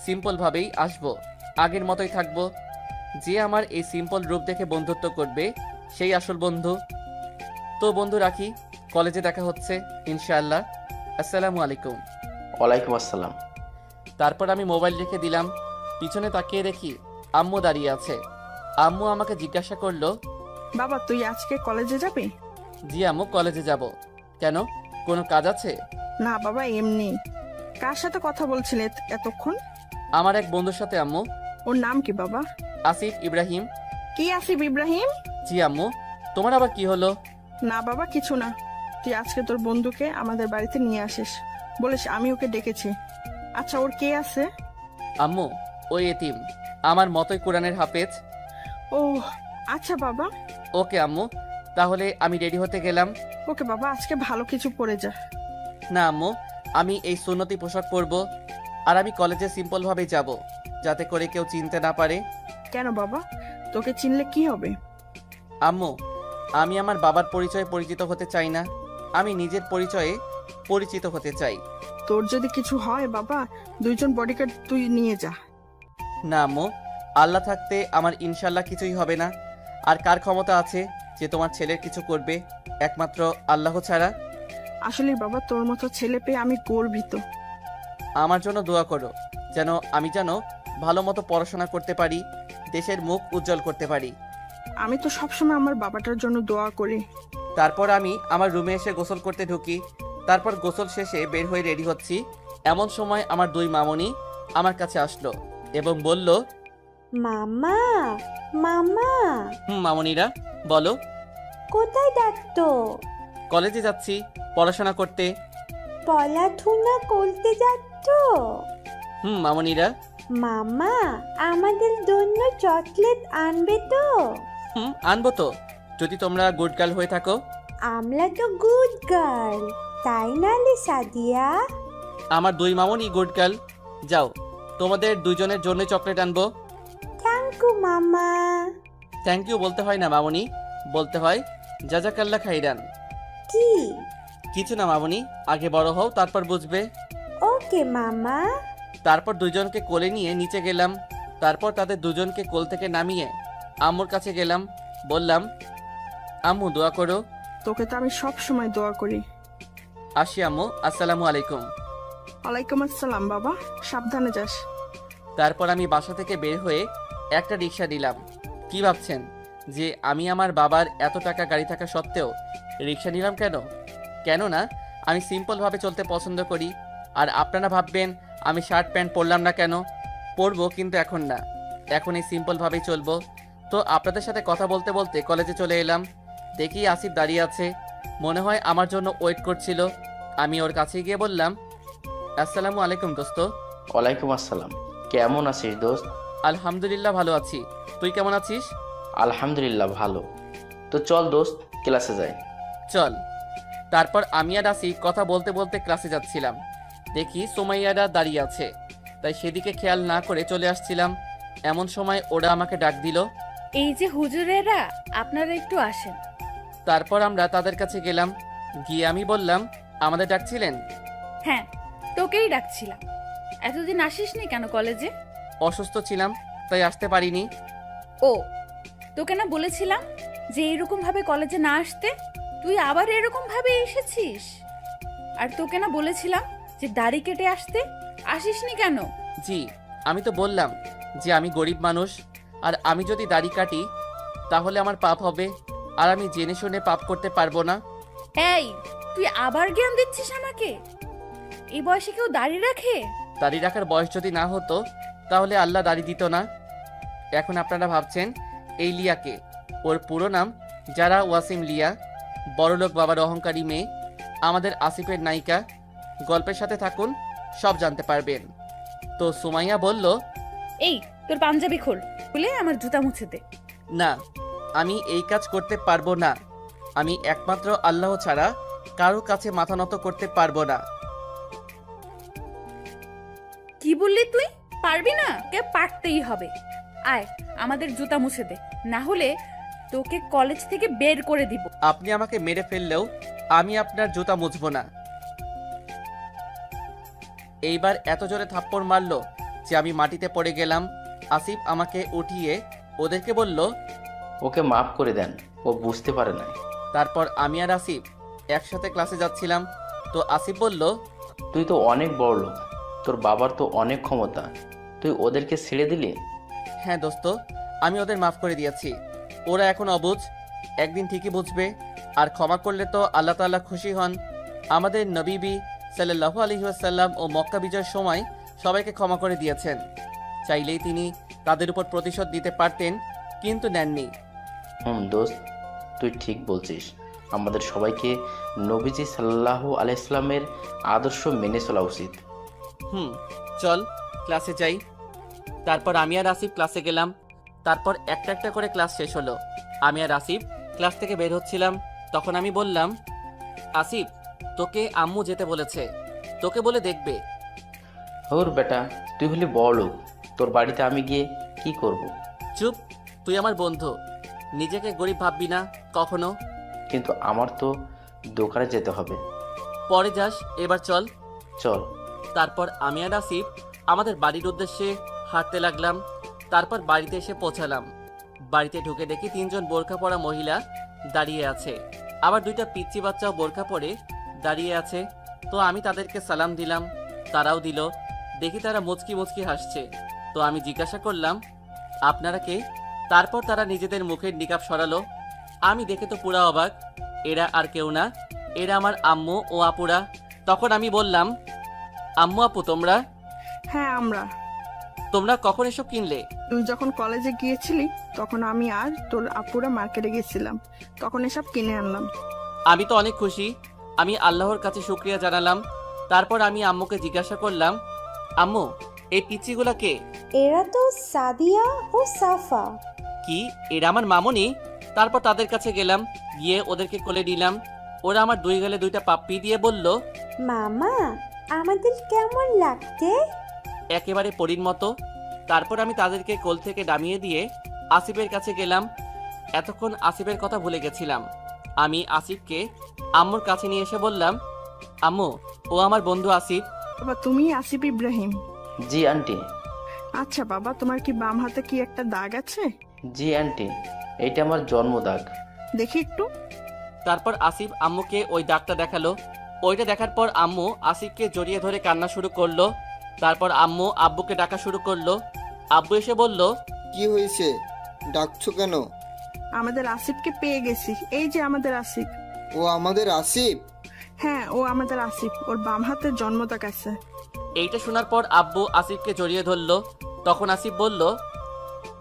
সিম্পলভাবেই আসবো, আগের মতোই থাকবো। যে আমার এই সিম্পল রূপ দেখে বন্ধুত্ব করবে সেই আসল বন্ধু। তো বন্ধু রাখি, কলেজে দেখা হচ্ছে ইনশাআল্লাহ। আসসালামু আলাইকুম। ওয়ালাইকুম আসসালাম। তারপর আমি মোবাইল রেখে দিলাম। পিছনে তাকিয়ে দেখি আম্মু দাঁড়িয়ে আছে। আম্মু আমাকে জিজ্ঞাসা করলো, বাবা তুই আজকে কলেজে যাবি? জি আম্মু, কলেজে যাব। কেন, কোনো কাজ আছে? না বাবা, এমনি। কার সাথে কথা বলছিলে এতক্ষণ? আমার এক বন্ধুর সাথে আম্মু। ওর নাম কি বাবা? আসিফ ইব্রাহিম। কি আসিফ ইব্রাহিম? জি আম্মু। তোমার আবার কি হলো? না বাবা, কিছু না। তুই আজকে তোর বন্ধুকে আমাদের বাড়িতে নিয়ে আসিস বলিস, আমি ওকে ডেকেছি। আচ্ছা, ওর কে আছে? আম্মু, ওই এতিম, আমার মতোই কোরআনের হাফেজ। ও আচ্ছা বাবা। ওকে আম্মু, তাহলে আমি রেডি হতে গেলাম। ওকে বাবা, আজকে ভালো কিছু পরে যা। না আম্মু, আমি এই সুন্নতি পোশাক পরবো। আর আমি কলেজে সিম্পলভাবেই যাব, যাতে করে কেউ চিনতে না পারে। কেন বাবা, তোকে চিনলে কি হবে? আম্মু, আমি আমার বাবার পরিচয়ে পরিচিত হতে চাই না। আমি নিজের পরিচয়ে পরিচিত হতে চাই। তোর যদি কিছু হয় বাবা, 2 জন বডিগার্ড তুই নিয়ে যা। না আম্মু, আল্লাহ থাকতে আমার ইনশাল্লাহ কিছুই হবে না। আর কার ক্ষমতা আছে যে তোমার ছেলের কিছু করবে? একমাত্র আল্লাহ ছাড়া। আসলে বাবা, তোর মতো ছেলে পেয়ে আমি গর্বিত। আমার জন্য দোয়া করো, আমি যেন ভালো মতো পড়াশোনা করতে পারি, দেশের মুখ উজ্জ্বল করতে পারি। আমি তো সবসময় আমার বাবাটার জন্য দোয়া করি। তারপর আমি আমার রুমে এসে গোসল করতে ঢুকি। তারপর গোসল শেষে বের হয়ে রেডি হচ্ছি। এমন সময় আমার 2 মামনি আমার কাছে আসলো এবং বলল, মামা, মামা, মামনিরা বলো। কোথায় যাচ্ছো? কলেজে যাচ্ছি পড়াশোনা করতে। পড়াশোনা করতে যাচ্ছো? মামনিরা। মামা, আমাদের জন্য চকলেট আনবে তো? আনবো তো, যদি তোমরা গুড গার্ল হয়ে থাকো। আমরা তো গুড গার্ল, তাই না রে সাদিয়া? আমার 2 মামনি গুড গার্ল। যাও, তোমাদের 2 জনের জন্য চকলেট আনবো। থ্যাংক ইউ মামা। থ্যাংক ইউ বলতে হয় না মামনি, বলতে হয় জাজাকাল্লাহ খাইরান। কি? কিছু না মামনি, আগে বড় হও, তারপর বুঝবে। ওকে মামা। তারপর 2 জনকে কোলে নিয়ে নিচে গেলাম। তারপর তাদের 2 জনকে কোল থেকে নামিয়ে আম্মুর কাছে গেলাম। বললাম, আম্মু দোয়া করো। তোকে তো আমি সব সময় দোয়া করি। আসি আম্মু, আসসালামু আলাইকুম। ওয়ালাইকুম আসসালাম বাবা, সাবধানে যাস। তারপর আমি বাসা থেকে বের হয়ে একটা রিক্সা নিলাম। কি ভাবছেন যে আমি আমার বাবার এত টাকা গাড়ি থাকা সত্ত্বেও রিক্সা নিলাম কেন? কেননা আমি সিম্পলভাবে চলতে পছন্দ করি। আর আপনারা ভাববেন আমি শার্ট প্যান্ট পরলাম না কেন? পরবো, কিন্তু এখন না, এখন এই সিম্পলভাবেই চলবো। তো আপনাদের সাথে কথা বলতে বলতে কলেজে চলে এলাম। দেখি আসিফ দাঁড়িয়ে আছে, মনে হয় আমার জন্য ওয়েট করছিল। আমি ওর কাছে গিয়ে বললাম, আসসালামু আলাইকুম দোস্ত। ওয়ালাইকুম আসসালাম। কেমন আছিস দোস্ত? আলহামদুলিল্লাহ ভালো আছি, তুই কেমন আছিস? আলহামদুলিল্লাহ ভালো। তো চল দোস্ত, ক্লাসে যাই। চল। তারপর আমি আর আসিফ কথা বলতে বলতে ক্লাসে যাচ্ছিলাম। দেখি সোমাইয়ারা দাঁড়িয়ে আছে, তাই সেদিকে খেয়াল না করে চলে আসছিলাম। এমন সময় ওরা আমাকে ডাক দিল। এই যে হুজুরেরা, আপনারা একটু আসেন। তারপর আমরা তাদের কাছে গেলাম। গিয়ে আমি বললাম, আমাদের ডাকছিলেন? হ্যাঁ, তোকেই ডাকছিলাম। এতদিন আসিসনি কেন কলেজে? অসুস্থ ছিলাম, তাই আসতে পারিনি। ও, তোকে না বলেছিলাম যে এরকম ভাবে কলেজে না আসতে? তুই আবার এরকম ভাবে এসেছিস। আর তোকে না বলেছিলাম যে দাড়ি কেটে আসতে? আসিসনি কেন? জি, আমি তো বললাম যে আমি গরিব মানুষ, আর আমি যদি দাড়ি কাটি তাহলে আমার পাপ হবে, আর আমি জেনে শুনে পাপ করতে পারবো না। এই, তুই আবার জ্ঞান দিচ্ছিস আমাকে? এই বয়সে কেউ দাড়ি রাখে? দাড়ি রাখার বয়স যদি না হতো তাহলে আল্লাহ দাড়ি দিত না। এখন আপনারা ভাবছেন এই লিয়াকে, ওর পুরো নাম যারা ওয়াসিম লিয়া, বড়লোক বাবার অহংকারী মেয়ে, আমাদের আসিফের নায়িকা। গল্পের সাথে থাকুন, সব জানতে পারবেন। তো সুমাইয়া বলল, এই, তোর পাঞ্জাবি খোল, খুলে আমার জুতা মুছে দে। না, আমি এই কাজ করতে পারবো না। আমি একমাত্র আল্লাহ ছাড়া কারো কাছে মাথা নত করতে পারবো না। কি বললি তুই? পারবি না? কে পারতেই হবে। আয়, আমাদের জুতা মুছে দে, না হলে তোকে কলেজ থেকে বের করে দিব। আপনি আমাকে মেরে ফেললেও আমি আপনার জুতা মুছবো না। এইবার এত জোরে থাপ্পড় মারলো যে আমি মাটিতে পড়ে গেলাম। আসিফ আমাকে উঠিয়ে ওদেরকে বলল, ওকে মাফ করে দেন, ও বুঝতে পারে না। তারপর আমি আর আসিফ একসাথে ক্লাসে যাচ্ছিলাম। তো আসিফ বলল, তুই তো অনেক বড় লোক, তোর বাবার তো অনেক ক্ষমতা, তুই ওদেরকে ছেড়ে দিলি? হ্যাঁ দোস্ত, আমি ওদের মাফ করে দিয়েছি। ওরা এখন অবুঝ, একদিন ঠিকই বুঝবে। আর ক্ষমা করলে তো আল্লাহ তাআলা খুশি হন। আমাদের নবী সাল্লাল্লাহু আলাইহি ওয়াসাল্লাম ও মক্কা বিজয়ের সময় সবাইকে ক্ষমা করে দিয়েছেন। চাইলেই তিনি তাদের উপর প্রতিশোধ দিতে পারতেন, কিন্তু নেননি। দোস্ত, তুই ঠিক বলছিস। আমাদের সবাইকে নবীজি সাল্লাল্লাহু আলাইহি সাল্লামের আদর্শ মেনে চলা উচিত। চল ক্লাসে যাই। তারপর আমি আর আসিফ ক্লাসে গেলাম। তারপর একটা একটা করে ক্লাস শেষ হলো। আমি আর আসিফ ক্লাস থেকে বের হচ্ছিলাম। তখন আমি বললাম, আসিফ, তোকে আম্মু যেতে বলেছে, তোকে বলে দেখবে। ওর বেটা, তুই হলি বড় লোক, তোর বাড়িতে আমি গিয়ে কি করব? চুপ, তুই আমার বন্ধু, নিজেকে গরিব ভাববি না কখনো। কিন্তু আমার তো দোকানে যেতে হবে। পরে যাস, এবার চল। চল। তারপর আমি আর আসিফ আমাদের বাড়ির উদ্দেশ্যে হাঁটতে লাগলাম। তারপর বাড়িতে এসে পৌঁছালাম। বাড়িতে ঢুকে দেখি 3 জন বোরকা পরা মহিলা দাঁড়িয়ে আছে। আবার 2টা পিচ্চি বাচ্চাও বোরকা পরে দাঁড়িয়ে আছে। তো আমি তাদেরকে সালাম দিলাম, তারাও দিল। দেখি তারা মুচকি মুচকি হাসছে। তো আমি জিজ্ঞাসা করলাম, আপনারা কে? তারপর তারা নিজেদের মুখের নিকাব সরালো। আমি দেখে তো পুরা অবাক। এরা আর কেউ না, এরা আমার আম্মু ও আপুরা। তখন আমি বললাম, আম্মু আপু তোমরা হ্যাঁ, তোমরা কখন এসব কিনলে? তুই যখন কলেজে গিয়েছিলি তখন আমি আর তোর আপুরা মার্কেটে গেছিলাম, তখন এসব কিনে আনলাম। আমি তো অনেক খুশি। আমি আল্লাহর কাছে শুকরিয়া জানালাম। তারপর আমি আম্মুকে জিজ্ঞাসা করলাম, আম্মু, এই পিচ্চিগুলা কে? এরা তো সাদিয়া ও সাফা। কি, এরা আমার মামুনি? তারপর তাদের কাছে গেলাম, গিয়ে ওদেরকে কোলে নিলাম। ওরা আমার 2 গালে 2টা পাপ্পি দিয়ে বলল, মামা, আমাদের কেমন লাগছে? একেবারে পরীর মতো। তারপর আমি তাদেরকে কোল থেকে নামিয়ে দিয়ে আসিফের কাছে গেলাম। এতক্ষণ আসিফের কথা ভুলে গেছিলাম। আমি আসিফকে আম্মুর কাছে নিয়ে এসে বললাম, আম্মু, ও আমার বন্ধু আসিফ। বাবা, তুমি আসিফ ইব্রাহিম? জি আন্টি। আচ্ছা বাবা, তোমার কি বাম হাতে কি একটা দাগ আছে? জি আন্টি, এইটা আমার জন্ম দাগ। দেখি একটু। তারপর আসিফ আম্মুকে ওই দাগটা দেখালো। ওইটা দেখার পর আম্মু আসিফকে জড়িয়ে ধরে কান্না শুরু করলো। তারপর আম্মু আব্বুকে ডাকা শুরু করলো। আব্বু এসে বলল, কি হয়েছে, ডাকছো কেন? আমাদের আসিফকে পেয়ে গেছি, এই যে আমাদের আসিফ। ও আমাদের আসিফ? হ্যাঁ, ও আমাদের আসিফ, ওর বাম হাতের জন্ম দাগ আছে। এইটা শোনার পর আব্বু আসিফকে জড়িয়ে ধরলো। তখন আসিফ বলল,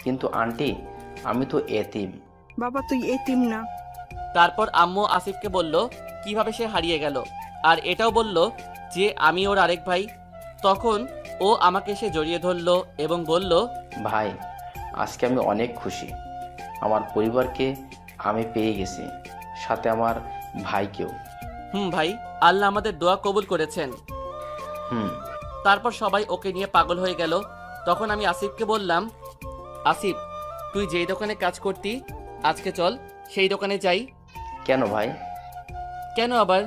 কিন্তু আন্টি, আমি তো এতিম। বাবা, তুই এতিম না। তারপর আম্মু আসিফকে বলল কিভাবে সে হারিয়ে গেল, আর এটাও বলল যে আমি ওর আরেক ভাই। তখন ও আমাকে সে জড়িয়ে ধরলো এবং বলল, ভাই, আজকে আমি অনেক খুশি। আমার পরিবারকে আমি পেয়ে গেছি, সাথে আমার ভাইকেও। ভাই, আল্লাহ আমাদের দোয়া কবুল করেছেন। তারপর সবাই ওকে নিয়ে পাগল হয়ে গেল। তখন আমি আসিফকে বললাম, আসিফ, তুই যেই দোকানে কাজ করতি, আজকে চল সেই দোকানে যাই। কেন ভাই? কেন আবার,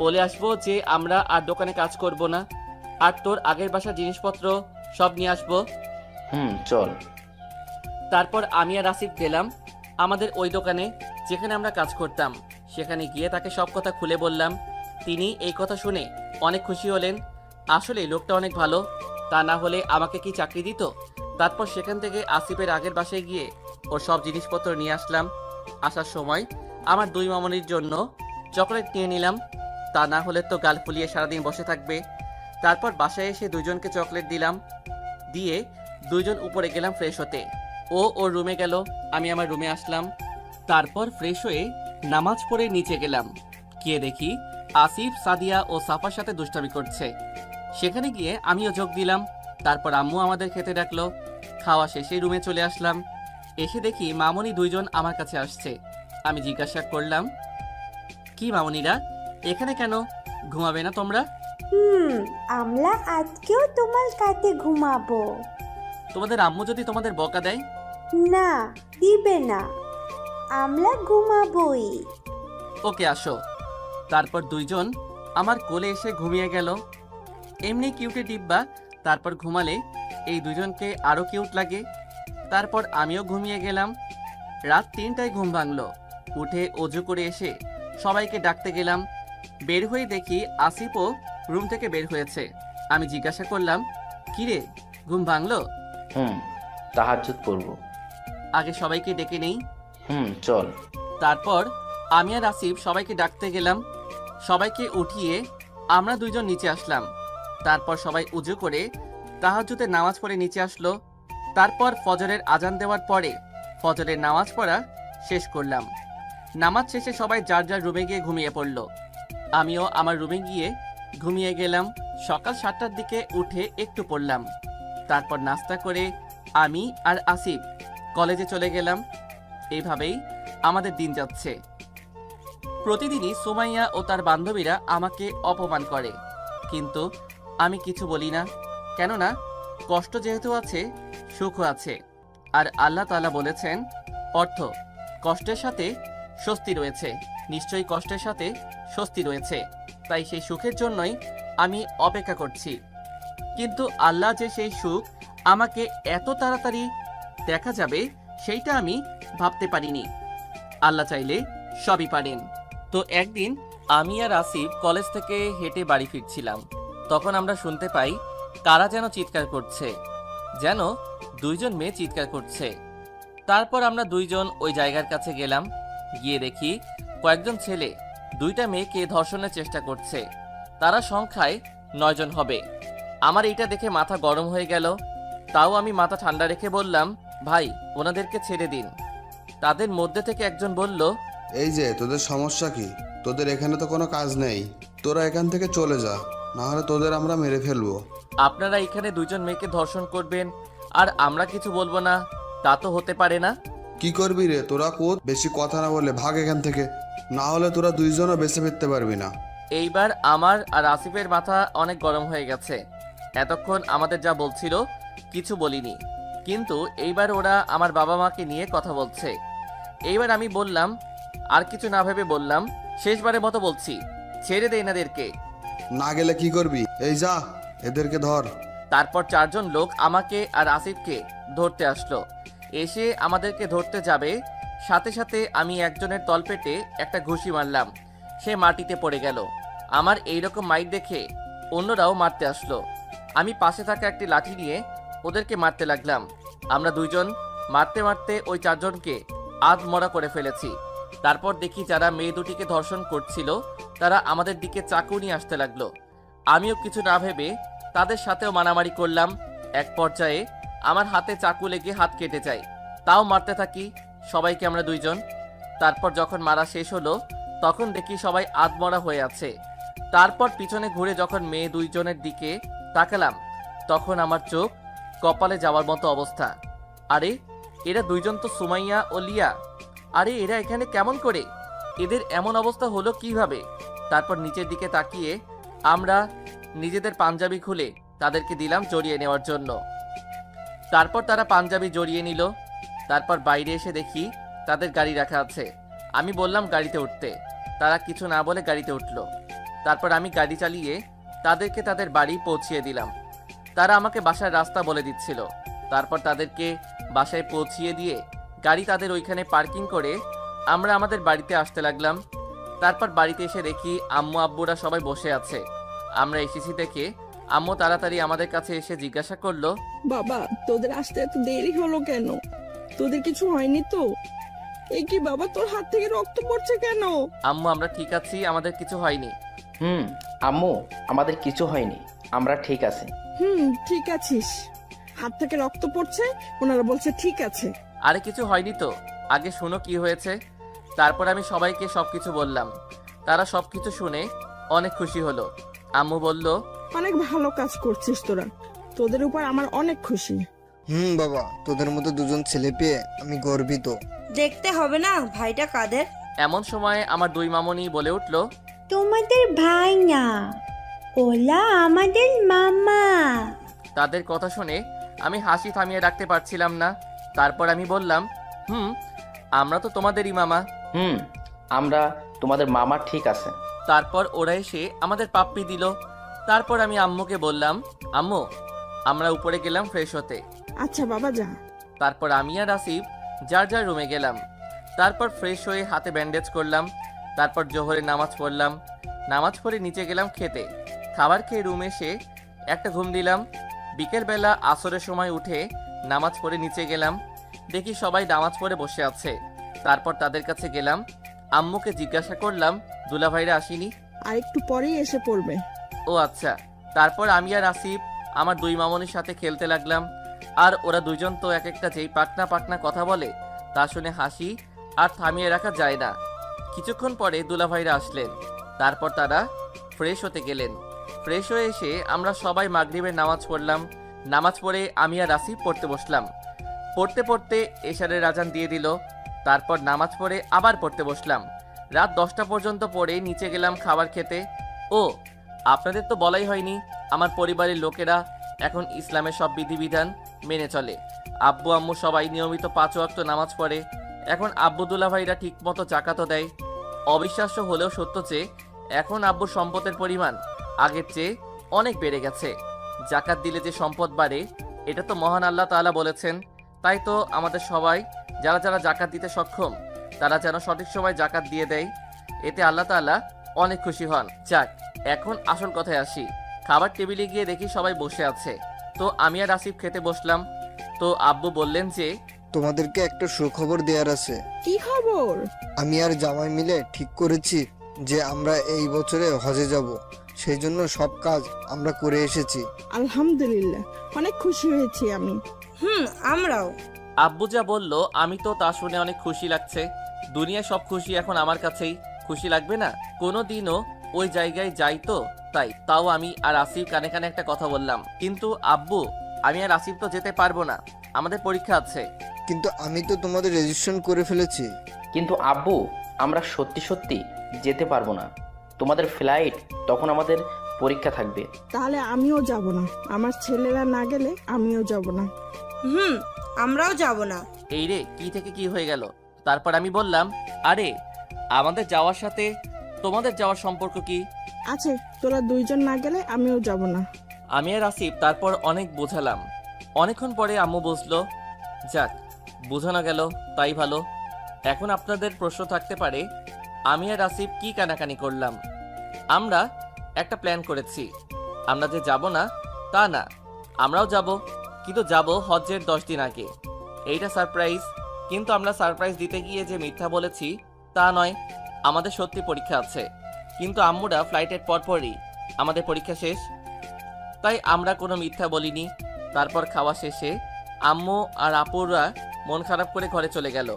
বলে আসবো যে আমরা আর দোকানে কাজ করব না, আর তোর আগের বাসার জিনিসপত্র সব নিয়ে আসবো। চল। তারপর আমি আর আসিফ গেলাম আমাদের ওই দোকানে যেখানে আমরা কাজ করতাম। সেখানে গিয়ে তাকে সব কথা খুলে বললাম। তিনি এই কথা শুনে অনেক খুশি হলেন। আসলে লোকটা অনেক ভালো, তা না হলে আমাকে কি চাকরি দিত? তারপর সেখান থেকে আসিফের আগের বাসায় গিয়ে ওর সব জিনিসপত্র নিয়ে আসলাম। আসার সময় আমার 2 মামনির জন্য চকলেট নিয়ে নিলাম, তা না হলে তো গাল ফুলিয়ে সারাদিন বসে থাকবে। তারপর বাসায় এসে 2 জনকে চকলেট দিলাম, দিয়ে 2 জন উপরে গেলাম ফ্রেশ হতে। ও ওর রুমে গেল, আমি আমার রুমে আসলাম। তারপর ফ্রেশ হয়ে নামাজ পড়ে নিচে গেলাম, গিয়ে দেখি আসিফ, সাদিয়া ও সাফার সাথে দুষ্টামি করছে। সেখানে গিয়ে আমিও যোগ দিলাম। তারপর আম্মু আমাদের খেতে ডাকলো। খাওয়া শেষে রুমে চলে আসলাম। এসে দেখি মামনি 2 জন আমার কাছে আসছে। আমি জিজ্ঞাসা করলাম, কি মামনিরা এখানে কেন, ঘুমাবে না তোমরা? আমরা আজকেও তোমার কাছে ঘুমাবো। তোমাদের আম্মু যদি তোমাদের বকা দেয়? না, দিবে না। আমরা ঘুমাবই। ওকে আসো। তারপর দুইজন আমার কোলে এসে ঘুমিয়ে গেল। এমনি কিউটে ডিব্বা, তারপর ঘুমালে এই দুজনকে আরও কিউট লাগে। তারপর আমিও ঘুমিয়ে গেলাম। রাত 3টায় ঘুম ভাঙলো। উঠে অজু করে এসে সবাইকে ডাকতে গেলাম। বের হয়ে দেখি আসিফও রুম থেকে বের হয়েছে। আমি জিজ্ঞাসা করলাম, কিরে, ঘুম ভাঙলো? তাহাজ্জুদ পড়ব। আগে সবাইকে ডেকে নেই। চল। তারপর আমি আর আসিফ সবাইকে ডাকতে গেলাম। সবাইকে উঠিয়ে আমরা দুইজন নিচে আসলাম। তারপর সবাই উজু করে তাহাজ্জুদের নামাজ পড়ে নিচে আসলো। তারপর ফজরের আজান দেওয়ার পরে ফজরের নামাজ পড়া শেষ করলাম। নামাজ শেষে সবাই যার যার রুমে গিয়ে ঘুমিয়ে পড়ল। আমিও আমার রুমে গিয়ে ঘুমিয়ে গেলাম। সকাল 7টার দিকে উঠে একটু পড়লাম। তারপর নাস্তা করে আমি আর আসিফ কলেজে চলে গেলাম। এইভাবেই আমাদের দিন যাচ্ছে। প্রতিদিনই সুমাইয়া ও তার বান্ধবীরা আমাকে অপমান করে, কিন্তু আমি কিছু বলি না। কেননা কষ্ট যেহেতু আছে, সুখও আছে। আর আল্লাহ তাআলা বলেছেন, অর্থ কষ্টের সাথে স্বস্তি রয়েছে, নিশ্চয়ই কষ্টের সাথে স্বস্তি রয়েছে। তাই সেই সুখের জন্যই আমি অপেক্ষা করছি। কিন্তু আল্লাহ যে সেই সুখ আমাকে এত তাড়াতাড়ি দেখা যাবে, সেইটা আমি ভাবতে পারিনি। আল্লাহ চাইলে সবই পারেন। তো একদিন আমি আর আসিফ কলেজ থেকে হেঁটে বাড়ি ফিরছিলাম। তখন আমরা শুনতে পাই কারা যেন চিৎকার করছে, যেন দুইজন মেয়ে চিৎকার করছে। তারপর আমরা দুইজন ওই জায়গার কাছে গেলাম। গিয়ে দেখি কয়েকজন ছেলে দুইটা মেয়েকে ধর্ষণের চেষ্টা করছে। তারা সংখ্যায় 9 জন হবে। আমার এইটা দেখে মাথা গরম হয়ে গেল। তাও আমি মাথা ঠান্ডা রেখে বললাম, ভাই, ওনাদেরকে ছেড়ে দিন। তাদের মধ্যে থেকে একজন বলল, এই যে তোদের সমস্যা কি? তোদের এখানে তো কোনো কাজ নেই, তোরা এখান থেকে চলে যা, না হলে তোদের আমরা মেরে ফেলবো। আপনারা এখানে দুইজন মেয়েকে ধর্ষণ করবেন আর আমরা কিছু বলবো না, তা তো হতে পারে না। কি করবি রে তোরা? কোত বেশি কথা না বলে ভাগ এখান থেকে, না হলে তোরা দুইজনও বেঁচে ফিরতে পারবি না। এইবার আমার আর আসিফের মাথা অনেক গরম হয়ে গেছে। এতক্ষণ আমাদের যা বলছিল কিছু বলিনি, কিন্তু এইবার ওরা আমার বাবা মাকে নিয়ে কথা বলছে। এইবার আমি বললাম, আর কিছু না ভেবে বললাম, শেষবারের মতো বলছি, ছেড়ে দে এনাদেরকে। না গেলে কি করবি? এই যা, এদেরকে ধর। তারপর 4 জন লোক আমাকে আর আসিফকে ধরতে আসলো। এসে আমাদেরকে ধরতে যাবে, সাথে সাথে আমি একজনের তলপেটে একটা ঘুষি মারলাম। সে মাটিতে পড়ে গেল। আমার এইরকম মাইর দেখে অন্যরাও মারতে আসলো। আমি পাশে থাকা একটি লাঠি নিয়ে ওদেরকে মারতে লাগলাম। আমরা দুইজন মারতে মারতে ওই 4 জনকে আধমরা করে ফেলেছি। তারপর দেখি যারা মেয়ে দুটিকে ধর্ষণ করছিল তারা আমাদের দিকে চাকু নিয়ে আসতে লাগলো। আমিও কিছু না ভেবে তাদের সাথেও মারামারি করলাম। এক পর্যায়ে আমার হাতে চাকু লেগে হাত কেটে যায়। তাও মারতে থাকি সবাইকে আমরা দুইজন। তারপর যখন মারা শেষ হলো তখন দেখি সবাই আধমরা হয়ে আছে। তারপর পিছনে ঘুরে যখন মেয়ে দুইজনের দিকে তাকালাম তখন আমার চোখ কপালে যাওয়ার মতো অবস্থা। আরে, এরা দুইজন তো সুমাইয়া ও লিয়া। আরে, এরা এখানে কেমন করে? এদের এমন অবস্থা হলো কিভাবে? তারপর নিচের দিকে তাকিয়ে আমরা নিজেদের পাঞ্জাবি খুলে তাদেরকে দিলাম জড়িয়ে নেওয়ার জন্য। তারপর তারা পাঞ্জাবি জড়িয়ে নিল। তারপর বাইরে এসে দেখি তাদের গাড়ি রাখা আছে। আমি বললাম গাড়িতে উঠতে, তারা কিছু না বলে গাড়িতে উঠল। তারপর আমি গাড়ি চালিয়ে তাদেরকে তাদের বাড়ি পৌঁছিয়ে দিলাম। তারা আমাকে বাসার রাস্তা বলে দিচ্ছিল। তারপর তাদেরকে বাসায় পৌঁছিয়ে দিয়ে গাড়ি তাদের ওইখানে পার্কিং করে আমরা আমাদের বাড়িতে আসতে লাগলাম। তারপর বাড়িতে এসে দেখি আম্মু আব্বুরা সবাই বসে আছে। আমরা এসেছি দেখে আম্মু তাড়াতাড়ি আমাদের কাছে এসে জিজ্ঞাসা করলো, বাবা, তোদের আসতে এত দেরি হলো কেন? তোদের কিছু হয়নি তো? এই কি বাবা, তোর হাত থেকে রক্ত পড়ছে কেন? আম্মু, আমরা ঠিক আছি, আমাদের কিছু হয়নি। আম্মু, আমাদের কিছু হয়নি, আমরা ঠিক আছি। ঠিক আছিস? হাত থেকে রক্ত পড়ছে, ওনারা বলছে ঠিক আছে। আরে কিছু হয়নি তো, আগে শোনো কি হয়েছে। তারপর আমি সবাইকে সবকিছু বললাম। তারা সবকিছু শুনে অনেক খুশি হলো। আম্মু বলল, অনেক ভালো কাজ করছিস তোরা, তোদের উপর আমার অনেক খুশি। বাবা, তোদের মতো দুজন ছেলে পেয়ে আমি গর্বিত। দেখতে হবে না ভাইটা কাদের? এমন সময় আমার দুই মামনি বলে উঠল, তোমাদের ভাই না, ওলা আমাদের মামা। তাদের কথা শুনে আমি হাসি থামিয়ে রাখতে পারছিলাম না। তারপর আমি বললাম, আমরা তো তোমাদেরই মামা। হুম, আমরা তোমাদের মামা, ঠিক আছে। তারপর ওরা এসে আমাদের পাপ্পি দিল। তারপর আমি আম্মুকে বললাম, আম্মু আমরা উপরে গেলাম ফ্রেশ হতে। আচ্ছা বাবা, যা। তারপর আমি আর আসিফ যার যার রুমে গেলাম। তারপর ফ্রেশ হয়ে হাতে ব্যান্ডেজ করলাম। তারপর জোহরের নামাজ পড়লাম। নামাজ পড়ে নিচে গেলাম খেতে। খাবার খেয়ে রুমে এসে একটা ঘুম দিলাম। বিকেলবেলা আসরের সময় উঠে নামাজ পড়ে নিচে গেলাম। দেখি সবাই নামাজ পড়ে বসে আছে। তারপর তাদের কাছে গেলাম। আম্মুকে জিজ্ঞাসা করলাম, দুলাভাইরা আসেনি? আর একটু পরেই এসে পড়বে। ও আচ্ছা। তারপর আমি আর আসিফ আমার দুই মামনির সাথে খেলতে লাগলাম। আর ওরা দুইজন তো এক একটা যেই পাকনা পাকনা কথা বলে তা শুনে হাসি আর থামিয়ে রাখা যায় না। কিছুক্ষণ পরে দুলাভাইরা আসলেন। তারপর তারা ফ্রেশ হতে গেলেন। ফ্রেশ হয়ে এসে আমরা সবাই মাগরিবের নামাজ পড়লাম। নামাজ পড়ে আমি আর আসিফ পড়তে বসলাম। পড়তে পড়তে এশারের আজান দিয়ে দিল। তারপর নামাজ পড়ে আবার পড়তে বসলাম। রাত 10টা পর্যন্ত পড়ে নিচে গেলাম খাবার খেতে। ও আপনাদের তো বলাই হয়নি, আমার পরিবারের লোকেরা এখন ইসলামের সব বিধিবিধান মেনে চলে। আব্বু আম্মু সবাই নিয়মিত 5 ওয়াক্ত নামাজ পড়ে। এখন আব্বু দুলাভাইরা ঠিক মতো জাকাতও দেয়। অবিশ্বাস্য হলেও সত্য যে এখন আব্বুর সম্পদের পরিমাণ আগের চেয়ে অনেক বেড়ে গেছে। জাকাত দিলে যে সম্পদ বাড়ে এটা তো মহান আল্লাহ তাআলা বলেছেন। তাই তো আমাদের সবাই যারা যারা জাকাত দিতে সক্ষম তারা যেন সঠিক সময় জাকাত দিয়ে দেয়। এতে আল্লাহ তাআলা অনেক খুশি হন। যাক, এখন আসল কথায় আসি। খাবার টেবিলে গিয়ে দেখি সবাই বসে আছে। তো আমি আর আসিফ খেতে বসলাম। তো আব্বু বললেন যে তোমাদেরকে একটা সুখবর দেওয়ার আছে। কি খবর? আমি আর জামাই মিলে ঠিক করেছি যে আমরা এই বছরে হজে যাব। সেই জন্য সব কাজ আমরা করে এসেছি। আলহামদুলিল্লাহ, অনেক খুশি হয়েছি আমি। আমরাও। আব্বু যা বলল আমি তো তা শুনে অনেক খুশি লাগছে। দুনিয়ার সব খুশি এখন আমার কাছেই। খুশি লাগবে না? কোনো দিনও ওই জায়গায় যাই তো তাই। তাও আমি আর আসিফ কানে কানে একটা কথা বললাম, কিন্তু আব্বু আমি আর আসিফ তো যেতে পারবো না, আমাদের পরীক্ষা আছে। কিন্তু আমি তো তোমাদের রেজিস্ট্রেশন করে ফেলেছি। কিন্তু আব্বু, আমরা সত্যি সত্যি যেতে পারবো না। তোমাদের ফ্লাইট তখন, আমাদের পরীক্ষা থাকবে। তাহলে আমিও যাব না। আমার ছেলেরা না গেলে আমিও যাব না। আমরাও যাব না। এই রে, কি থেকে কি হয়ে গেল? তারপর আমি বললাম, আরে আমাদের যাওয়ার সাথে তোমাদের যাওয়ার সম্পর্ক কি? আছে, তোরা দুইজন না গেলে আমিও যাব না। আমি আর আসিফ তারপর অনেক বোঝালাম। অনেকক্ষণ পরে আম্মু বুঝলো। যাক, বোঝানো গেল তাই ভালো। এখন আপনাদের প্রশ্ন থাকতে পারে আমি আর আসিফ কি কানাকানি করলাম। আমরা একটা প্ল্যান করেছি। আমরা যে যাব না তা না, আমরাও যাব, কিন্তু যাব হজ্জের 10 দিন আগে। এইটা সারপ্রাইজ। কিন্তু আমরা সারপ্রাইজ দিতে গিয়ে যে মিথ্যা বলেছি তা নয়, আমাদের সত্যি পরীক্ষা আছে। কিন্তু আম্মুরা ফ্লাইটের পরপরই আমাদের পরীক্ষা শেষ, তাই আমরা কোনো মিথ্যা বলিনি। তারপর খাওয়া শেষে আম্মু আর আপুরা মন খারাপ করে ঘরে চলে গেল।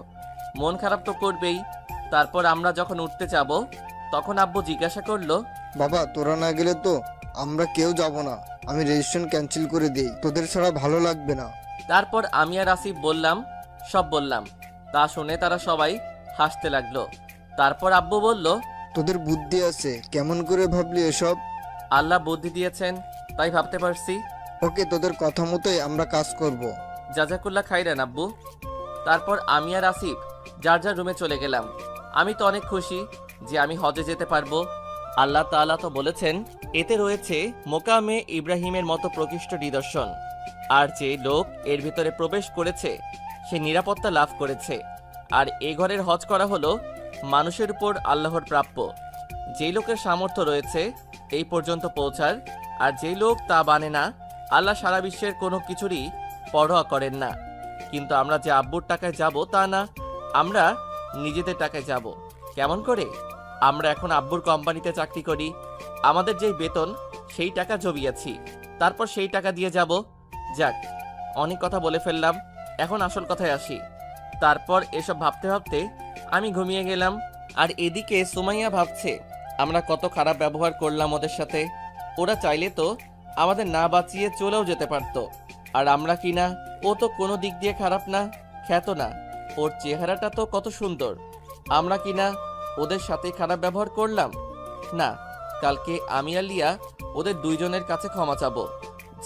মন খারাপ তো করবেই। তারপর আমরা যখন উঠতে যাব তখন আব্বু জিজ্ঞাসা করলো, বাবা তোরা না গেলে তো আমরা কেউ যাব না। আমি রেজিস্ট্রেশন ক্যান্সেল করে দেই, তোদের ছাড়া ভালো লাগবে না। তারপর আমি আর আসিফ বললাম, সব বললাম। তা শুনে তারা সবাই হাসতে লাগলো। তারপর আব্বু বলল, তোদের বুদ্ধি আছে, কেমন করে ভাবলি এসব? আল্লাহ বুদ্ধি দিয়েছেন তাই ভাবতে পারছি। ওকে, তোদের কথা মতোই আমরা কাজ করব। জাজাকুল্লাহ খাইরান আব্বু। তারপর আমি আর আসিফ যার যার রুমে চলে গেলাম। আমি তো অনেক খুশি যে আমি হজে যেতে পারবো। আল্লাহ তাআলা তো বলেছেন, এতে রয়েছে মোকামে ইব্রাহিমের মতো প্রকৃষ্ট নিদর্শন। আর যে লোক এর ভিতরে প্রবেশ করেছে সে নিরাপত্তা লাভ করেছে। আর এ ঘরের হজ করা হলো মানুষের উপর আল্লাহর প্রাপ্য। যেই লোকের সামর্থ্য রয়েছে এই পর্যন্ত পৌঁছার, আর যেই লোক তা মানে না, আল্লাহ সারা বিশ্বের কোনো কিছুরই পরোয়া করেন না। কিন্তু আমরা যে আব্বুর টাকায় যাব তা না, আমরা নিজেদের টাকায় যাব। কেমন করে? আমরা এখন আব্বুর কোম্পানিতে চাকরি করি। আমাদের যেই বেতন সেই টাকা জমিয়েছি, তারপর সেই টাকা দিয়ে যাব। যাক, অনেক কথা বলে ফেললাম, এখন আসল কথায় আসি। তারপর এসব ভাবতে ভাবতে আমি ঘুমিয়ে গেলাম। আর এদিকে সুমাইয়া ভাবছে আমরা কত খারাপ ব্যবহার করলাম ওদের সাথে। ওরা চাইলে তো আমাদের না বাঁচিয়ে চলেও যেতে পারতো। আর আমরা কি না, ও তো কোনো দিক দিয়ে খারাপ না, খ্যাত না, ওর চেহারাটা তো কত সুন্দর। আমরা কি না ওদের সাথে খারাপ ব্যবহার করলাম? না, কালকে আমি আর লিয়া ওদের দুইজনের কাছে ক্ষমা চাবো,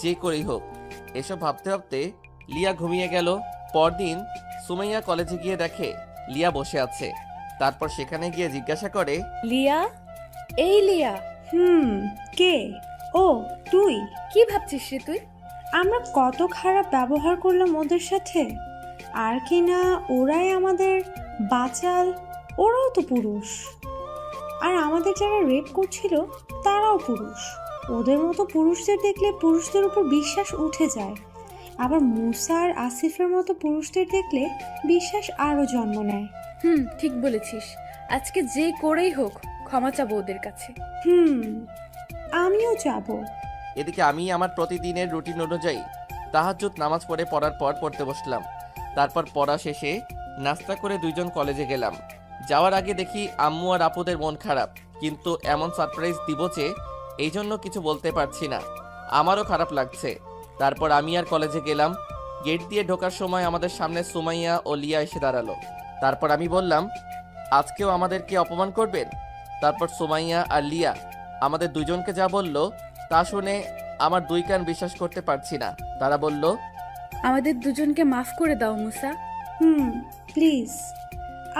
যে করেই হোক। এসব ভাবতে ভাবতে লিয়া ঘুমিয়ে গেল। পরদিন সুমাইয়া কলেজে গিয়ে দেখে লিয়া বসে আছে। তারপর সেখানে গিয়ে জিজ্ঞাসা করে, লিয়া, এই লিয়া, কে? ও তুই? কি ভাবছিস রে তুই? আমরা কত খারাপ ব্যবহার করলাম ওদের সাথে, আর কি না ওরাই আমাদের বাঁচাল। ওরাও তো পুরুষ, আর আমাদের যারা রেপ করছিল তারাও পুরুষ। ওদের মতো পুরুষদের দেখলে পুরুষদের উপর বিশ্বাস উঠে যায়, আবার মুসা আর আসিফের মতো পুরুষদের দেখলে বিশ্বাস আরও জন্ম নেয়। ঠিক বলেছিস। আজকে যে করেই হোক ক্ষমা চাবো ওদের কাছে। আমিও যাবো। এদিকে আমি আমার প্রতিদিনের রুটিন অনুযায়ী তাহাজ্জুদ নামাজ পড়ার পর পড়তে বসলাম। তারপর পড়া শেষে নাস্তা করে দুইজন কলেজে গেলাম। যাওয়ার আগে দেখি আম্মু আর আপুদের মন খারাপ, কিন্তু এমন সারপ্রাইজ দিব যে এই জন্য কিছু বলতে পারছি না। আমারও খারাপ লাগছে। তারপর আমি আর কলেজে গেলাম। গেট দিয়ে ঢোকার সময় আমাদের সামনে সুমাইয়া ও লিয়া এসে দাঁড়ালো। তারপর আমি বললাম, আজকেও আমাদেরকে অপমান করবেন? তারপর সুমাইয়া আর লিয়া আমাদের দুজনকে যা বলল তা শুনে আমার দুই কান বিশ্বাস করতে পারছি না। তারা বলল, আমাদের দুজনকে মাফ করে দাও মুসা। প্লিজ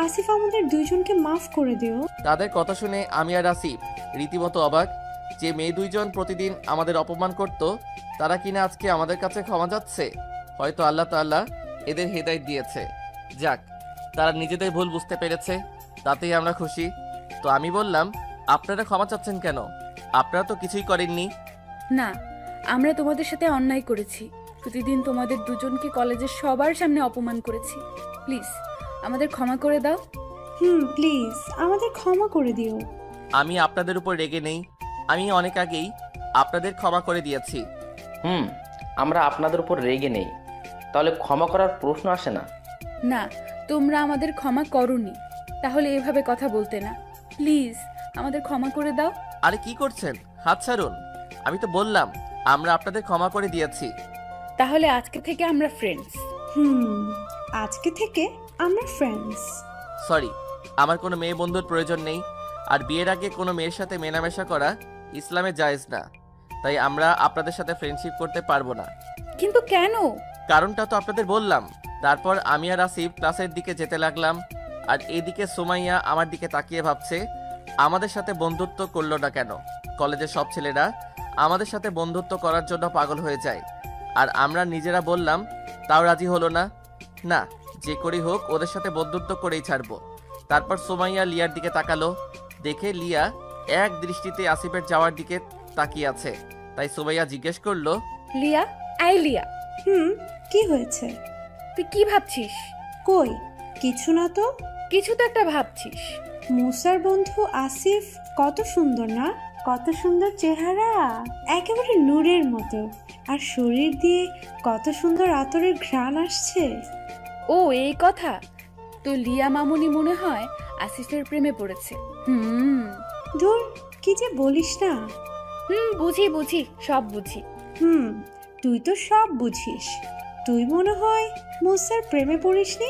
আসিফ, আমাদের দুইজনকে মাফ করে দিও। তাদের কথা শুনে আমি আর আসিফ রীতিমতো অবাক, যে মেয়ে দুইজন প্রতিদিন আমাদের অপমান করত তারা কিনা আজকে আমাদের কাছে ক্ষমা যাচ্ছে। হয়তো আল্লাহ তাআলা এদের হেদায়েত দিয়েছে। যাক, তারা নিজেদের ভুল বুঝতে পেরেছে, তাতেই আমরা খুশি। তো আমি বললাম, আপনারা ক্ষমা চাচ্ছেন কেন? আপনারা তো কিছুই করেননি। না, আমরা তোমাদের সাথে অন্যায় করেছি। প্রতিদিন তোমাদের দুজনকে কলেজের সবার সামনে অপমান করেছি। প্লিজ আমাদের ক্ষমা করে দাও। প্লিজ আমাদের ক্ষমা করে দিও। আমি আপনাদের উপর রেগে নেই। আমি অনেক আগেই আপনাদের ক্ষমা করে দিয়েছি। আমরা আপনাদের উপর রেগে নেই, তাহলে ক্ষমা করার প্রশ্ন আসে না। না, তোমরা আমাদের ক্ষমা করোনি, তাহলে এভাবে কথা বলতে না। প্লিজ আমাদের ক্ষমা করে দাও। আরে কি করছেন? হাত ছাড়ুন। আমি তো বললাম আমরা আপনাদের ক্ষমা করে দিয়েছি। তাহলে আজকে থেকে আমরা ফ্রেন্ডস। আজকে থেকে আমরা ফ্রেন্ডস। সরি, আমার কোনো মেয়ে বন্ধুর প্রয়োজন নেই। আর বিয়ের আগে কোনো মেয়ের সাথে মেলামেশা করা ইসলামে জায়েজ না। তাই আমরা আপনাদের সাথে ফ্রেন্ডশিপ করতে পারবো না। কিন্তু কেন? কারণটা তো আপনাদের বললাম। তারপর আমি আর আসিফ ক্লাসের দিকে যেতে লাগলাম, আর এদিকে সুমাইয়া আমার দিকে তাকিয়ে ভাবছে আমাদের সাথে বন্ধুত্ব করলো না কেন। কলেজের সব ছেলেরা আমাদের সাথে বন্ধুত্ব করার জন্য পাগল হয়ে যায়, আর আমরা নিজেরা বললাম, তাও রাজি হলো না। না, যে করেই হোক ওদের সাথে বন্ধুত্ব করেই ছাড়বো। তারপর সুমাইয়া লিয়ার দিকে তাকালো, দেখে লিয়া এক দৃষ্টিতে আসিফের যাওয়ার দিকে তাকিয়ে আছে। তাই সুমাইয়া জিজ্ঞেস করলো, লিয়া, আই লিয়া। কি হয়েছে? তুই কি ভাবছিস? কই কিছু না তো। কিছু তো একটা ভাবছিস। মুসার বন্ধু আসিফ কত সুন্দর না? কত সুন্দর চেহারা, একেবারে নূরের মতো। আর শরীর দিয়ে কত সুন্দর আতরের ঘ্রাণ আসছে। ও এই কথা। তো লিয়া মামুনি মনে হয় আসিফের প্রেমে পড়েছে। ধুর, কি যে বলিস না। বুঝি, সব বুঝি। তুই তো সব বুঝিস। তুই মনে হয় মুসার প্রেমে পড়িসনি।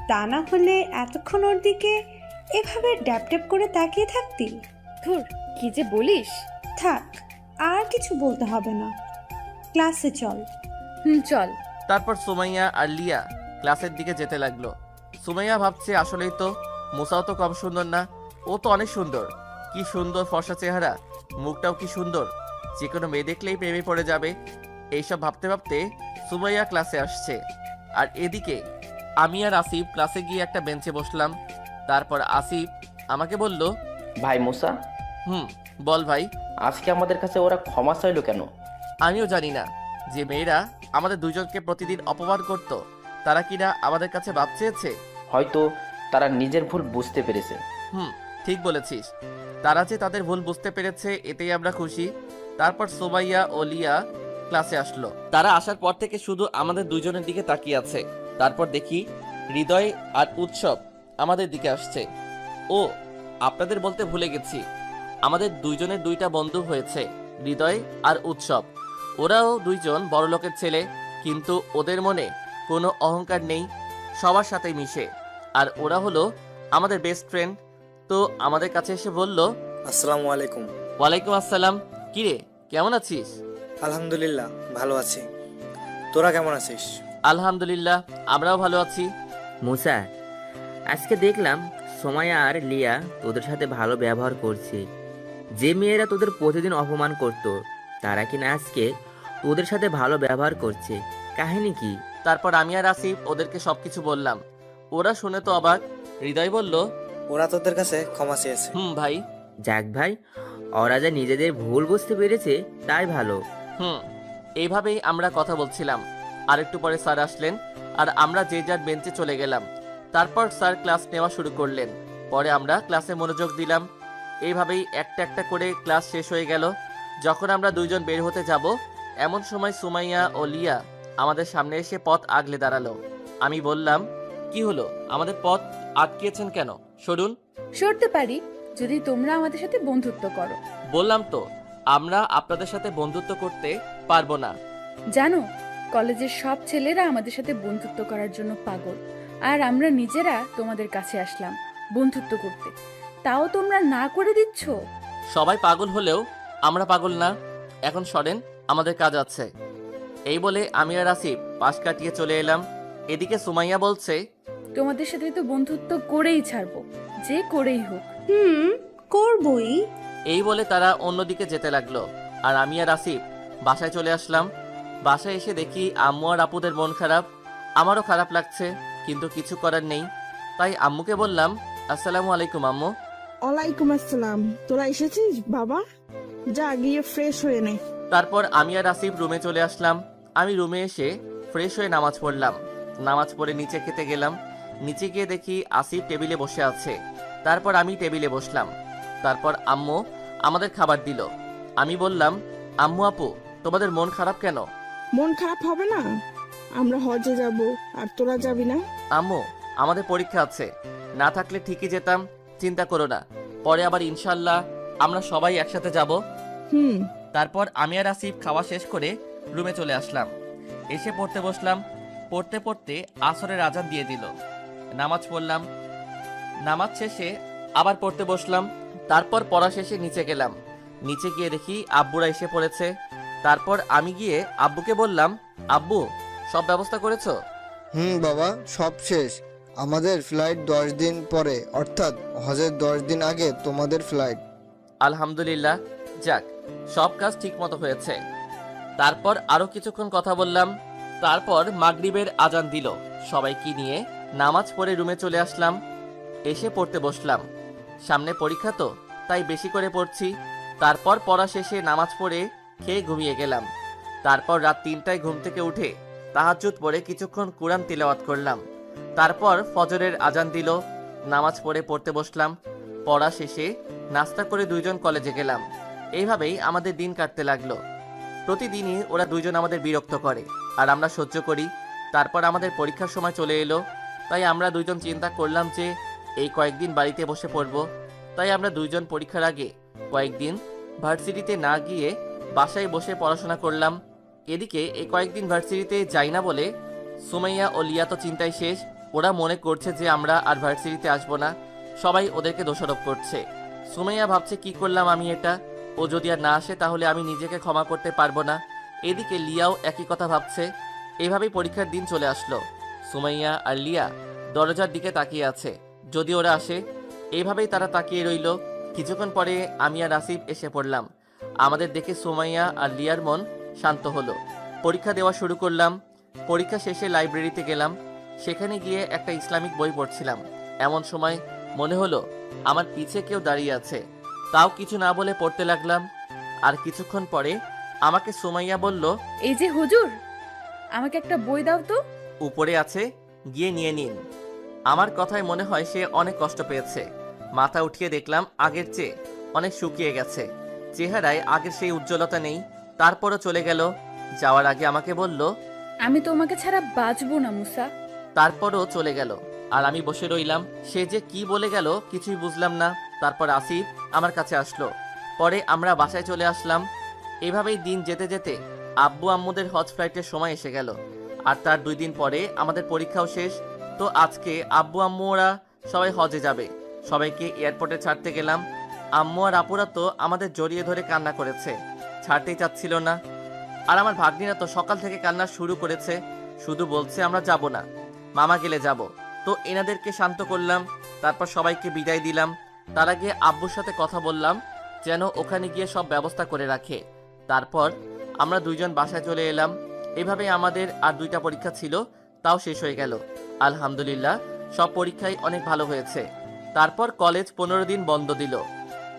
তা না হলে এতক্ষণ ওর দিকে এভাবে ড্যাপ ড্যাপ করে তাকিয়ে থাকতি? ধুর, কি যে বলিস। থাক, আর কিছু বলতে হবে না, ক্লাসে চল। চল। তারপর সুমাইয়া আর লিয়া ক্লাসের দিকে যেতে লাগলো। সুমাইয়া ভাবছে আসলেই তো মুসাও তো কম সুন্দর না, ও তো অনেক সুন্দর। কি সুন্দর ফর্সা চেহারা, মুখটাও কি সুন্দর, যে কোনো মেয়ে দেখলেই প্রেমে পড়ে যাবে। এইসব ভাবতে ভাবতে সুমাইয়া ক্লাসে আসছে, আর এদিকে আমি আর আসিফ ক্লাসে গিয়ে একটা বেঞ্চে বসলাম। তারপর আসিফ আমাকে বলল, ভাই মুসা। বল ভাই। আজকে আমাদের কাছে ওরা ক্ষমা চাইলো কেন? আমিও জানি না। যে মেয়েরা আমাদের দুজনকে প্রতিদিন অপমান করত তারা কিনা আমাদের কাছে বাপ চেয়েছে। হয়তো তারা নিজের ভুল বুঝতে পেরেছে। ঠিক বলেছিস। তারা যে তাদের ভুল বুঝতে পেরেছে এতেই আমরা খুশি। তারপর সুমাইয়া ও লিয়া ক্লাসে আসলো। তারা আসার পর থেকে শুধু আমাদের দুজনের দিকে তাকিয়ে আছে। তারপর দেখি হৃদয় আর উৎসব আমাদের দিকে আসছে। ও, আপনাদের বলতে ভুলে গেছি, আমাদের দুইজনের দুইটা বন্ধু হয়েছে, হৃদয় আর উৎসব। ওরাও দুইজন বড়লোকের ছেলে, কিন্তু ওদের মনে কোনো অহংকার নেই, সবার সাথে মিশে। আর ওরা হলো আমাদের বেস্ট ফ্রেন্ড। তো আমাদের কাছে এসে বলল, আসসালামু আলাইকুম। ওয়ালাইকুম আসসালাম। কিরে, কেমন আছিস? আলহামদুলিল্লাহ ভালো আছি, তোরা কেমন আছিস? আলহামদুলিল্লাহ, আমরাও ভালো আছি। মুসা, আজকে দেখলাম সোমায়া আর লিয়া তোদের সাথে ভালো ব্যবহার করছে। যে মেয়েরা তোদের প্রতিদিন অপমান করত, তারা কিনা আজকে তোদের সাথে ভালো ব্যবহার করছে। কাহিনী কি? তারপর আমি আর আসিফ ওদেরকে সবকিছু বললাম। ওরা শুনে তো অবাক। হৃদয় বলল, ওরা তোদের কাছে ক্ষমা চেয়েছে। ভাই। যাক ভাই, ওরা যা নিজেদের ভুল বুঝতে পেরেছে তাই ভালো। এইভাবেই আমরা কথা বলছিলাম। আর একটু পরে স্যার আসলেন আর আমরা যে যার বেঞ্চে চলে গেলাম। তারপর স্যার ক্লাস নেওয়া শুরু করলেন। পরে আমরা ক্লাসে মনোযোগ দিলাম। এইভাবেই একটা একটা করে ক্লাস শেষ হয়ে গেল। যখন আমরা দুইজন বের হতে যাব, এমন সময় সুমাইয়া ও লিয়া আমাদের সামনে এসে পথ আগলে দাঁড়ালো। আমি বললাম, কি হলো, আমাদের পথ আটকিয়েছেন কেন? সরুন। সরতে পারি যদি তোমরা আমাদের সাথে বন্ধুত্ব করো। বললাম তো, আমরা আপনাদের সাথে বন্ধুত্ব করতে পারবো না। জানো, কলেজের সব ছেলেরা আমাদের সাথে বন্ধুত্ব করার জন্য পাগল, আর আমরা নিজেরা তোমাদের কাছে আসলাম বন্ধুত্ব করতে, তাও তোমরা না করে দিচ্ছ। সবাই পাগল হলেও আমরা পাগল না। এখন সরেন, আমাদের কাজ আছে। এই বলে আমি আর আসিফ পাশ কাটিয়ে চলে এলাম। এদিকে সুমাইয়া বলছে, তোমাদের সাথে তো বন্ধুত্ব করেই ছাড়বো, যে করেই হোক। করবই। এই বলে তারা অন্যদিকে যেতে লাগলো। আর আমি আর আসিফ বাসায় চলে আসলাম। বাসায় এসে দেখি আম্মু আর আপুদের মন খারাপ। আমারও খারাপ লাগছে, কিন্তু কিছু করার নেই। তাই আম্মুকে বললাম, আসসালামু আলাইকুম আম্মু। ওয়ালাইকুম আসসালাম। তোরা এসেছিস বাবা? যা গিয়ে ফ্রেশ হয়ে নে। তারপর আমি আর আসিফ রুমে চলে আসলাম। আমি রুমে এসে ফ্রেশ হয়ে নামাজ পড়লাম। নামাজ পড়ে নিচে খেতে গেলাম। নিচে গিয়ে দেখি আসিফ টেবিলে বসে আছে। তারপর আমি টেবিলে বসলাম। তারপর আম্মু আমাদের খাবার দিল। আমি বললাম, আম্মু আপু, তোমাদের মন খারাপ কেন? মন খারাপ হবে না? আমরা হজে যাব, আর তোরা যাবি না? আম্মু, আমাদের পরীক্ষা আছে, না থাকলে ঠিকই যেতাম, চিন্তা করো না। পরে আবার ইনশাল্লাহ আমরা সবাই একসাথে যাব। তারপর আমি আর আসিফ খাওয়া শেষ করে রুমে চলে আসলাম। এসে পড়তে বসলাম। পড়তে পড়তে আসরের আজান দিয়ে দিল। নামাজ পড়লাম। নামাজ শেষে আবার পড়তে বসলাম। তারপর পড়া শেষে নিচে গেলাম। নিচে গিয়ে দেখি আব্বুরা এসে পড়েছে। তারপর আমি গিয়ে আব্বুকে বললাম, আব্বু, সব ব্যবস্থা করেছো? বাবা, সব শেষ। আমাদের ফ্লাইট 10 দিন পরে, অর্থাৎ হজের 10 দিন আগে তোমাদের ফ্লাইট। আলহামদুলিল্লাহ, যাক, সব কাজ ঠিক মতো হয়েছে। তারপর আরো কিছুক্ষণ কথা বললাম। তারপর মাগরিবের আজান দিল। সবাইকে নিয়ে নামাজ পড়ে রুমে চলে আসলাম। এসে পড়তে বসলাম। সামনে পরীক্ষা তো, তাই বেশি করে পড়ছি। তারপর পড়া শেষে নামাজ পড়ে খেয়ে ঘুমিয়ে গেলাম। তারপর রাত 3টায় ঘুম থেকে উঠে তাহাজ্জুদ পড়ে কিছুক্ষণ কুরআন তিলাওয়াত করলাম। তারপর ফজরের আজান দিল। নামাজ পড়ে পড়তে বসলাম। পড়া শেষে নাস্তা করে দুইজন কলেজে গেলাম। এইভাবেই আমাদের দিন কাটতে লাগলো। প্রতিদিনই ওরা দুইজন আমাদের বিরক্ত করে, আর আমরা সহ্য করি। তারপর আমাদের পরীক্ষার সময় চলে এলো। তাই আমরা দুইজন চিন্তা করলাম যে এই কয়েকদিন বাড়িতে বসে পড়ব। তাই আমরা দুইজন পরীক্ষার আগে কয়েকদিন ভার্সিটিতে না গিয়ে বাসায় বসে পড়াশোনা করলাম। এদিকে এই কয়েকদিন ভার্সিটিতে যাই না বলে সুমাইয়া ও লিয়া তো চিন্তায় শেষ। ওরা মনে করছে যে আমরা আর ভার্সিটিতে আসবো না। সবাই ওদেরকে দোষারোপ করছে। সুমাইয়া ভাবছে, কি করলাম আমি এটা? ও যদি আর না আসে তাহলে আমি নিজেকে ক্ষমা করতে পারবো না। এদিকে লিয়াও একই কথা ভাবছে। এভাবেই পরীক্ষার দিন চলে আসলো। সুমাইয়া আর লিয়া দরজার দিকে তাকিয়ে আছে, যদি ওরা আসে। এইভাবেই তারা তাকিয়ে রইল। কিছুক্ষণ পরে আমি আর আসিফ এসে পড়লাম। আমাদের দেখে সুমাইয়া আর লিয়ার মন শান্ত হলো। পরীক্ষা দেওয়া শুরু করলাম। পরীক্ষা শেষে লাইব্রেরিতে গেলাম। সেখানে গিয়ে একটা ইসলামিক বই পড়ছিলাম। এমন সময় মনে হলো আমার পিছে কেউ দাঁড়িয়ে আছে। তাও কিছু না বলে পড়তে লাগলাম। আর কিছুক্ষণ পরে আমাকে সুমাইয়া বলল, এই যে হুজুর, আমাকে একটা বই দাও তো। উপরে আছে, গিয়ে নিয়ে নিন। আমার কথায় মনে হয় সে অনেক কষ্ট পেয়েছে। মাথা উঠিয়ে দেখলাম আগের চেয়ে অনেক শুকিয়ে গেছে। চেহারায় আগের সেই উজ্জ্বলতা নেই। তারপরও চলে গেল। যাওয়ার আগে আমাকে বলল, আমি তোমাকে ছাড়া বাঁচবো না মুসা। তারপরও চলে গেল। আর আমি বসে রইলাম। সে যে কি বলে গেল কিছুই বুঝলাম না। তারপর আসিফ আমার কাছে আসলো। পরে আমরা বাসায় চলে আসলাম। এভাবেই দিন যেতে যেতে আব্বু আম্মুদের হজ ফ্লাইটের সময় এসে গেল। আর তার 2 দিন পরে আমাদের পরীক্ষাও শেষ। তো আজকে আব্বু আম্মু ওরা সবাই হজে যাবে। সবাইকে এয়ারপোর্টে ছাড়তে গেলাম। আম্মু আর আপুরা তো আমাদের জড়িয়ে ধরে কান্না করেছে, ছাড়তেই চাচ্ছিল না। আর আমার ভাগ্নিরা তো সকাল থেকে কান্না শুরু করেছে, শুধু বলছে আমরা যাব না, মামা গেলে যাব। তো এনাদেরকে শান্ত করলাম, তারপর সবাইকে বিদায় দিলাম। তার আগে আব্বুর সাথে কথা বললাম যেন ওখানে গিয়ে সব ব্যবস্থা করে রাখে। তারপর আমরা দুইজন বাসায় চলে এলাম। এভাবে আমাদের আর 2টা পরীক্ষা ছিল, তাও শেষ হয়ে গেল। আলহামদুলিল্লাহ সব পরীক্ষাই অনেক ভালো হয়েছে। তারপর কলেজ 15 দিন বন্ধ দিল।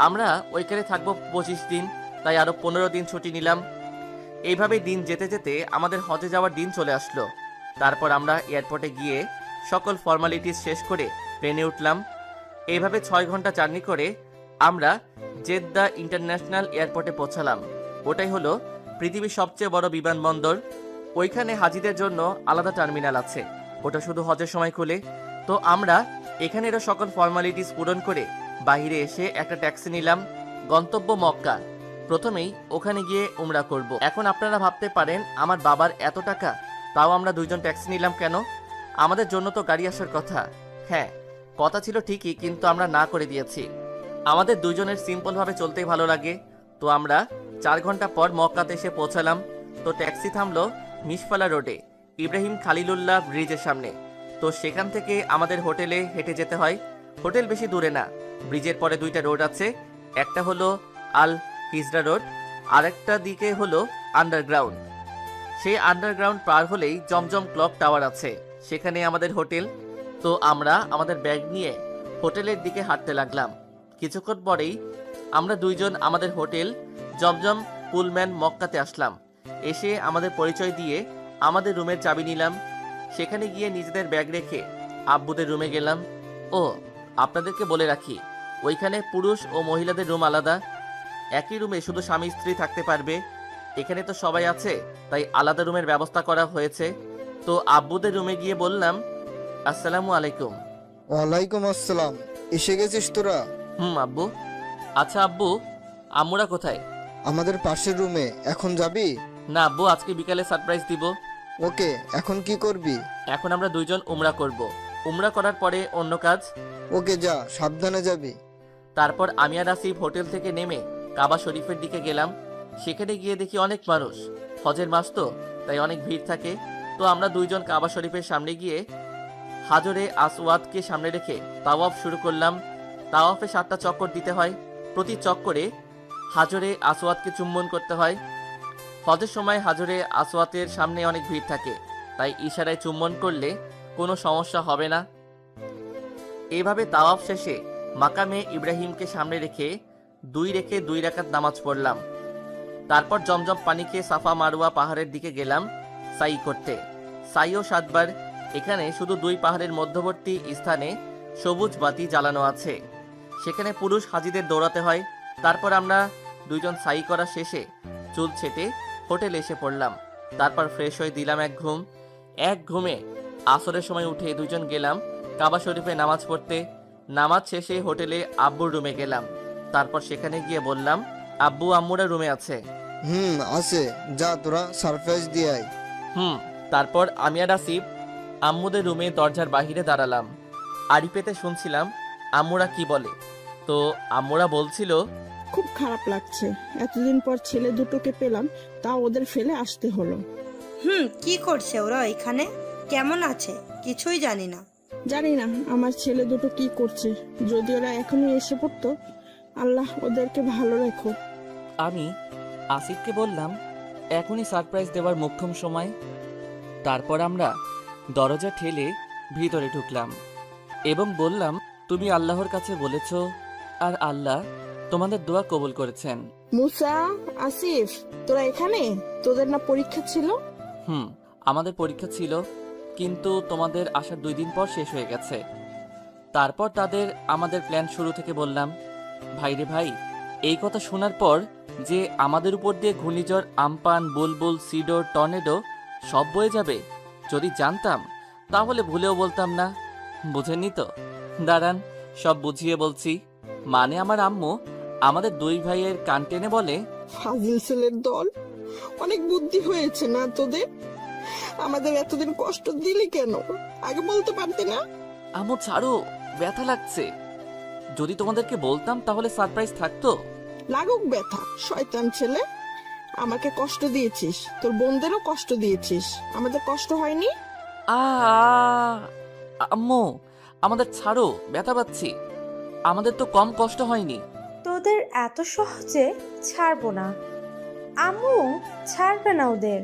আমরা ওইখানে থাকবো 25 দিন, তাই আরো 15 দিন ছুটি নিলাম। এইভাবে দিন যেতে যেতে আমাদের হজে যাওয়ার দিন চলে আসলো। তারপর আমরা এয়ারপোর্টে গিয়ে সকল ফর্মালিটিস শেষ করে ট্রেনে উঠলাম। এইভাবে 6 ঘন্টা জার্নি করে আমরা জেদ্দা ইন্টারন্যাশনাল এয়ারপোর্টে পৌঁছালাম। ওটাই হলো পৃথিবীর সবচেয়ে বড় বিমানবন্দর। ওইখানে হাজিদের জন্য আলাদা টার্মিনাল আছে, ওটা শুধু হজের সময় খুলে। তো আমরা এখানেরও সকল ফর্মালিটিস পূরণ করে বাইরে এসে একটা ট্যাক্সি নিলাম। গন্তব্য মক্কা। প্রথমেই ওখানে গিয়ে উমরা করব। এখন আপনারা ভাবতে পারেন আমার বাবার এত টাকা, তাও আমরা 2জন ট্যাক্সি নিলাম কেন? আমাদের জন্য তো গাড়ি আসার কথা। হ্যাঁ, কথা ছিল ঠিকই, কিন্তু আমরা না করে দিয়েছি। আমাদের 2জনের সিম্পলভাবে চলতেই ভালো লাগে। তো আমরা 4 ঘন্টা পর মক্কাতে এসে পৌঁছালাম। তো ট্যাক্সি থামলো মিশফালা রোডে, ইব্রাহিম খালিলুল্লাহ ব্রিজের সামনে। তো সেখান থেকে আমাদের হোটেলে হেঁটে যেতে হয়। হোটেল বেশি দূরে না, ব্রিজের পরে 2টা রোড আছে। একটা হলো আল হিজরা রোড, আরেকটা দিকে হলো আন্ডারগ্রাউন্ড। সেই আন্ডারগ্রাউন্ড পার হলেই জমজম ক্লক টাওয়ার আছে, সেখানে আমাদের হোটেল। তো আমরা আমাদের ব্যাগ নিয়ে হোটেলের দিকে হাঁটতে লাগলাম। কিছুক্ষণ পরেই আমরা 2জন আমাদের হোটেল জমজম পুলম্যান মক্কাতে আসলাম। এসে আমাদের পরিচয় দিয়ে আমাদের রুমের চাবি নিলাম। সেখানে গিয়ে নিজেদের ব্যাগ রেখে আব্বুদের রুমে গেলাম। ও আপনাদেরকে বলে রাখি, ওইখানে পুরুষ ও মহিলাদের রুম আলাদা। একই রুমে শুধু স্বামী স্ত্রী থাকতে পারবে। এখানে তো সবাই আছে, তাই আলাদা রুমের ব্যবস্থা করা হয়েছে। তো আব্বুদের রুমে গিয়ে বললাম, আসসালামু আলাইকুম। ওয়ালাইকুম আসসালাম। এসে গেছিস তোরা? আব্বু। আচ্ছা আব্বু, আম্মুরা কোথায়? আমাদের পাশের রুমে। এখন যাবি? না আব্বু, আজকে বিকালে সারপ্রাইজ দিব। ওকে, এখন কি করবি? এখন আমরা 2জন উমরা করব। উমরা করার পরে অন্য কাজ। ওকে, যা, সাবধানে যাবি। তারপর আমি আর আসিফ হোটেল থেকে নেমে কাবা শরীফের দিকে গেলাম। সেখানে গিয়ে দেখি অনেক মানুষ, হজের মাস তো, তাই অনেক ভিড় থাকে। তো আমরা 2জন কাবা শরীফের সামনে গিয়ে হাজরে আসওয়াদকে সামনে রেখে তাওয়াফ শুরু করলাম। তাওয়াফে 7টা চক্কর দিতে হয়। প্রতি চক্করে হাজরে আসওয়াদকে চুম্বন করতে হয়। হজের সময় হাজরে আসওয়াদের সামনে অনেক ভিড় থাকে, তাই ইশারায় চুম্বন করলে কোনো সমস্যা হবে না। এইভাবে তাওয়াফ শেষে মাকামে ইব্রাহিমকে সামনে রেখে 2 রাকাত নামাজ পড়লাম। তারপর জমজম পানি খেয়ে সাফা মারওয়া পাহাড়ের দিকে গেলাম সাই করতে। সাইও 7 বার। এখানে শুধু 2 পাহাড়ের মধ্যবর্তী স্থানে সবুজ বাতি জ্বালানো আছে, সেখানে পুরুষ হাজিদের দৌড়াতে হয়। তারপর আমরা 2জন সাই করা শেষে চুল ছেটে হোটেলে এসে পড়লাম। তারপর ফ্রেশ হয়ে দিলাম এক ঘুমে আসরের সময় উঠে 2জন গেলাম কাবা শরীফে নামাজ পড়তে। নামাজ শেষে হোটেলে আব্বুর রুমে গেলাম। তারপর সেখানে গিয়ে বললাম, আব্বু আম্মুরা রুমে আছে। আছে, যা তোরা সারপ্রাইজ দিয়ে আয়। তারপর আমি আর আসিফ আম্মুদের রুমে দরজার বাহিরে দাঁড়ালাম। আড়ি পেতে শুনছিলাম আম্মুরা কি বলে। তো আম্মুরা বলছিল, খুব খারাপ লাগছে, এতদিন পর ছেলে দুটোকে পেলাম, তা ওদের ফেলে আসতে হলো। কি করছে ওরা এখানে? কেমন আছে? কিছুই জানি না। জানি না আমার ছেলে দুটো কি করছে। যদি ওরা এখনই এসে পড়তো, আল্লাহ ওদেরকে ভালো রেখো। আমি আসিফকে বললাম, এখনই সারপ্রাইজ দেওয়ার মোক্ষম সময়। তারপর আমরা দরজা ঠেলে ভিতরে ঢুকলাম এবং বললাম, তুমি আল্লাহর কাছে বলেছ আর আল্লাহ তোমাদের দোয়া কবুল করেছেন। মুসা, আসিফ, তোরা এখানে? তোদের না পরীক্ষা ছিল? আমাদের পরীক্ষা ছিল, কিন্তু তোমাদের আসার 2 দিন পর শেষ হয়ে গেছে। তারপর তাদের আমাদের প্ল্যান শুরু থেকে বললাম, ভাইরে ভাই, এই কথা শোনার পর যে আমাদের উপর দিয়ে ঘূর্ণিঝড় আমপান, বুলবুল, সিডর, টর্নেডো সব বয়ে যাবে, যদি জানতাম তাহলে ভুলেও বলতাম না। বুঝেননি তো? দাঁড়ান, সব বুঝিয়ে বলছি। মানে আমার আম্মু আমাদের 2 ভাইয়ের কান টেনে বলে, ফাজিল ছেলের দল, অনেক বুদ্ধি হয়েছে না তোদের? আমাদের এতদিন কষ্ট দিলি কেন? আগে বলতে পারতি না? আম্মু ছাড়ো, ব্যথা লাগছে। যদি তোমাদেরকে বলতাম তাহলে সারপ্রাইজ থাকতো। লাগুক ব্যথা, শয়তান ছেলে। আমাকে কষ্ট দিয়েছিস, তোর বোনদেরও কষ্ট দিয়েছিস, আমাদের কষ্ট হয়নি? আম্মু, আমাদের ছাড়ো, ব্যথা পাচ্ছি। আমাদের তো কম কষ্ট হয়নি। তোদের এত সহজে ছাড়বো না। আম্মু ছাড়বে না ওদের।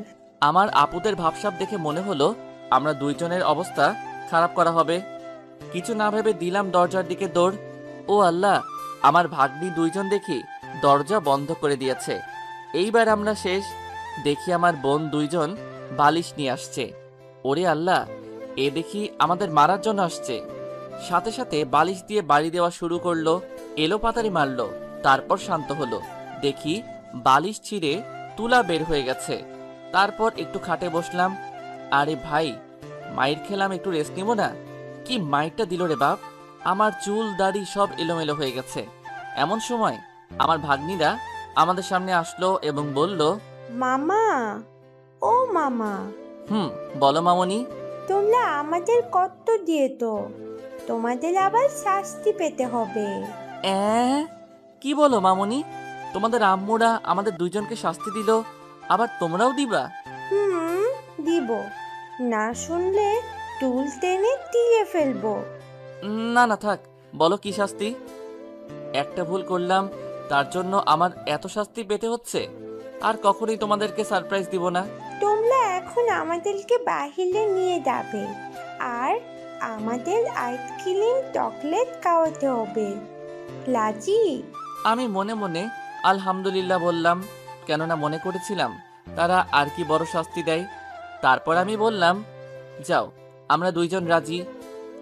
আমার আপুদের ভাবসাব দেখে মনে হলো আমরা দুইজনের অবস্থা খারাপ করা হবে। কিছু না ভেবে দিলাম দরজার দিকে দৌড়। ও আল্লাহ, আমার ভাগ্নি দুইজন দেখি দরজা বন্ধ করে দিয়েছে। এইবার আমরা শেষ। দেখি আমার বোন দুইজন বালিশ নিয়ে আসছে। ওরে আল্লাহ, এ দেখি আমাদের মারার জন্য আসছে। সাথে সাথে বালিশ দিয়ে বাড়ি দেওয়া শুরু করলো, এলো পাতারি মারলো। তারপর শান্ত হলো, দেখি বালিশ ছিঁড়ে তুলা বের হয়ে গেছে। তারপর একটু খাটে বসলাম। আরে ভাই, মাইর খেলাম, একটু রেস্ট নিব না? কি মাইরটা দিল রে বাপ! আমার চুল দাড়ি সব এলোমেলো হয়ে গেছে। এমন সময় আমার ভাগ্নিরা আমাদের সামনে আসলো এবং বলল, মামা, ও মামা, বলো মামনি। তোমরা আমাদের কত দিয়ে তো, তোমাদের আবার শাস্তি পেতে হবে। কি বলো মামনি? তোমাদের আম্মুরা আমাদের দুইজনকে শাস্তি দিল, আবার তোমরাও দিবা? দিব। না শুনলে টুল টেনে দিয়ে ফেলবো। না না থাক, বলো কি শাস্তি? একটা ভুল করলাম, তার জন্য আমার এত শাস্তি পেতে হচ্ছে? আর কখনোই তোমাদেরকে সারপ্রাইজ দিব না। তোমরা এখন আমাদেরকে বাহিরে নিয়ে যাবে আর আমাদের আইসক্রিম চকলেট খাওয়াতে হবে। লাজি? আমি মনে মনে আলহামদুলিল্লাহ বললাম, কেননা মনে করেছিলাম তারা আর কি বড় শাস্তি দেয়। তারপর আমি বললাম, যাও, আমরা দুইজন রাজি।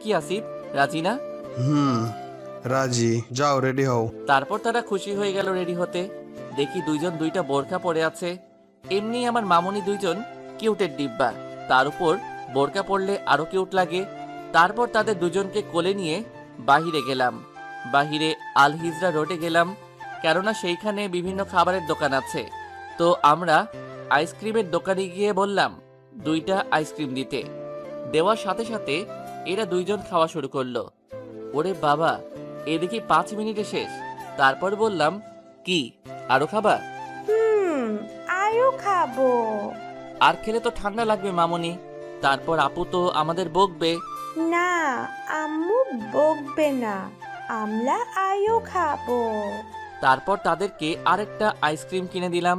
কি আসিফ, রাজি না? রাজি, যাও রেডি হও। তারপর তারা খুশি হয়ে গেল রেডি হতে। দেখি দুইজন দুইটা বোরকা পরে আছে। এমনি আমার মামুনি দুইজন কিউটের ডিব্বা, তার উপর বোরকা পরলে আরো কিউট লাগে। তারপর তাদের দুজনকে কোলে নিয়ে বাহিরে গেলাম। বাহিরে আল হিজরা রোডে গেলাম, কেননা সেইখানে বিভিন্ন খাবারের দোকান আছে। তো আমরা আইসক্রিমের দোকানে গিয়ে বললাম 2টা আইসক্রিম দিতে। দেওয়ার সাথে সাথে এরা দুইজন খাওয়া শুরু করলো। ওরে বাবা, এ দেখি 5 মিনিটে শেষ। তারপর বললাম, কি আরো খাবা? আরো খাবো। আর খেলে তো ঠান্ডা লাগবে মামনি। তারপর আপু তো আমাদের বকবে। না, আম্মু বকবে না, আমরা আরো খাবো। তারপর তাদেরকে আরেকটা আইসক্রিম কিনে দিলাম।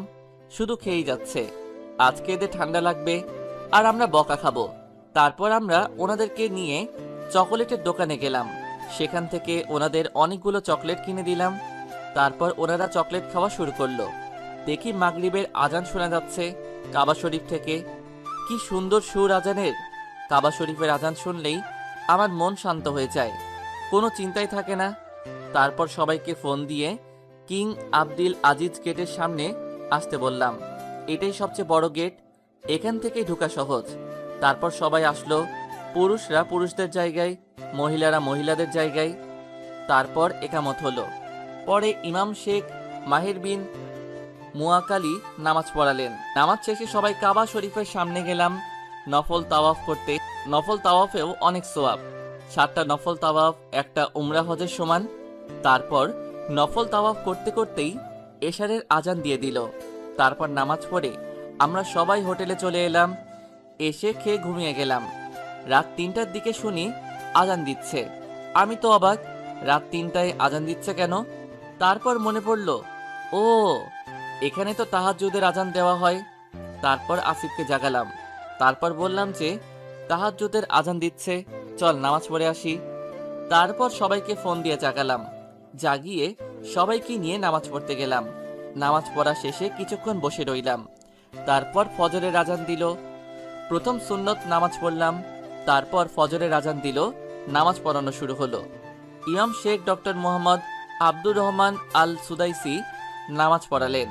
শুধু খেয়েই যাচ্ছে। আজকে এদের ঠান্ডা লাগবে আর আমরা বকা খাবো। তারপর আমরা ওনাদেরকে নিয়ে চকোলেটের দোকানে গেলাম। সেখান থেকে ওনাদের অনেকগুলো চকলেট কিনে দিলাম। তারপর ওনারা চকলেট খাওয়া শুরু করলো। দেখি মাগরিবের আজান শোনা যাচ্ছে কাবা শরীফ থেকে। কি সুন্দর সুর আজানের! কাবা শরীফের আজান শুনলেই আমার মন শান্ত হয়ে যায়, কোনো চিন্তাই থাকে না। তারপর সবাইকে ফোন দিয়ে কিং আব্দুল আজিজ গেটের সামনে আসতে বললাম। এটাই সবচেয়ে বড় গেট, এখান থেকেই ঢোকা সহজ। তারপর সবাই আসলো, পুরুষরা পুরুষদের জায়গায়, মহিলারা মহিলাদের জায়গায়। তারপর একামত হলো। পরে ইমাম শেখ মাহির বিন মুয়াকালি নামাজ পড়ালেন। নামাজ শেষে সবাই কাবা শরীফের সামনে গেলাম নফল তাওয়াফ করতে। নফল তাওয়াফেও অনেক সোয়াব। 7টা নফল তাওয়াফ একটা উমরা হজের সমান। তারপর নফল তাওয়াফ করতে করতেই এশারের আজান দিয়ে দিল। তারপর নামাজ পড়ে আমরা সবাই হোটেলে চলে এলাম। এসে খেয়ে ঘুমিয়ে গেলাম। রাত 3টার দিকে শুনি আজান দিচ্ছে। আমি তো অবাক, রাত 3টায় আজান দিচ্ছে কেন? তারপর মনে পড়ল, ও এখানে তো তাহাজ্জুদের আজান দেওয়া হয়। তারপর আসিফকে জাগালাম। তারপর বললাম যে তাহাজ্জুদের আজান দিচ্ছে, চল নামাজ পড়ে আসি। তারপর সবাইকে ফোন দিয়ে জাগালাম। জাগিয়ে সবাইকে নিয়ে নামাজ পড়তে গেলাম। নামাজ পড়া শেষে কিছুক্ষণ বসে রইলাম। তারপর ফজরের আজান দিল। প্রথম সুন্নত নামাজ পড়লাম। তারপর ফজরের আজান দিল, নামাজ পড়ানো শুরু হলো। ইমাম শেখ ডক্টর মোহাম্মদ আব্দুর রহমান আল সুদাইসি নামাজ পড়ালেন।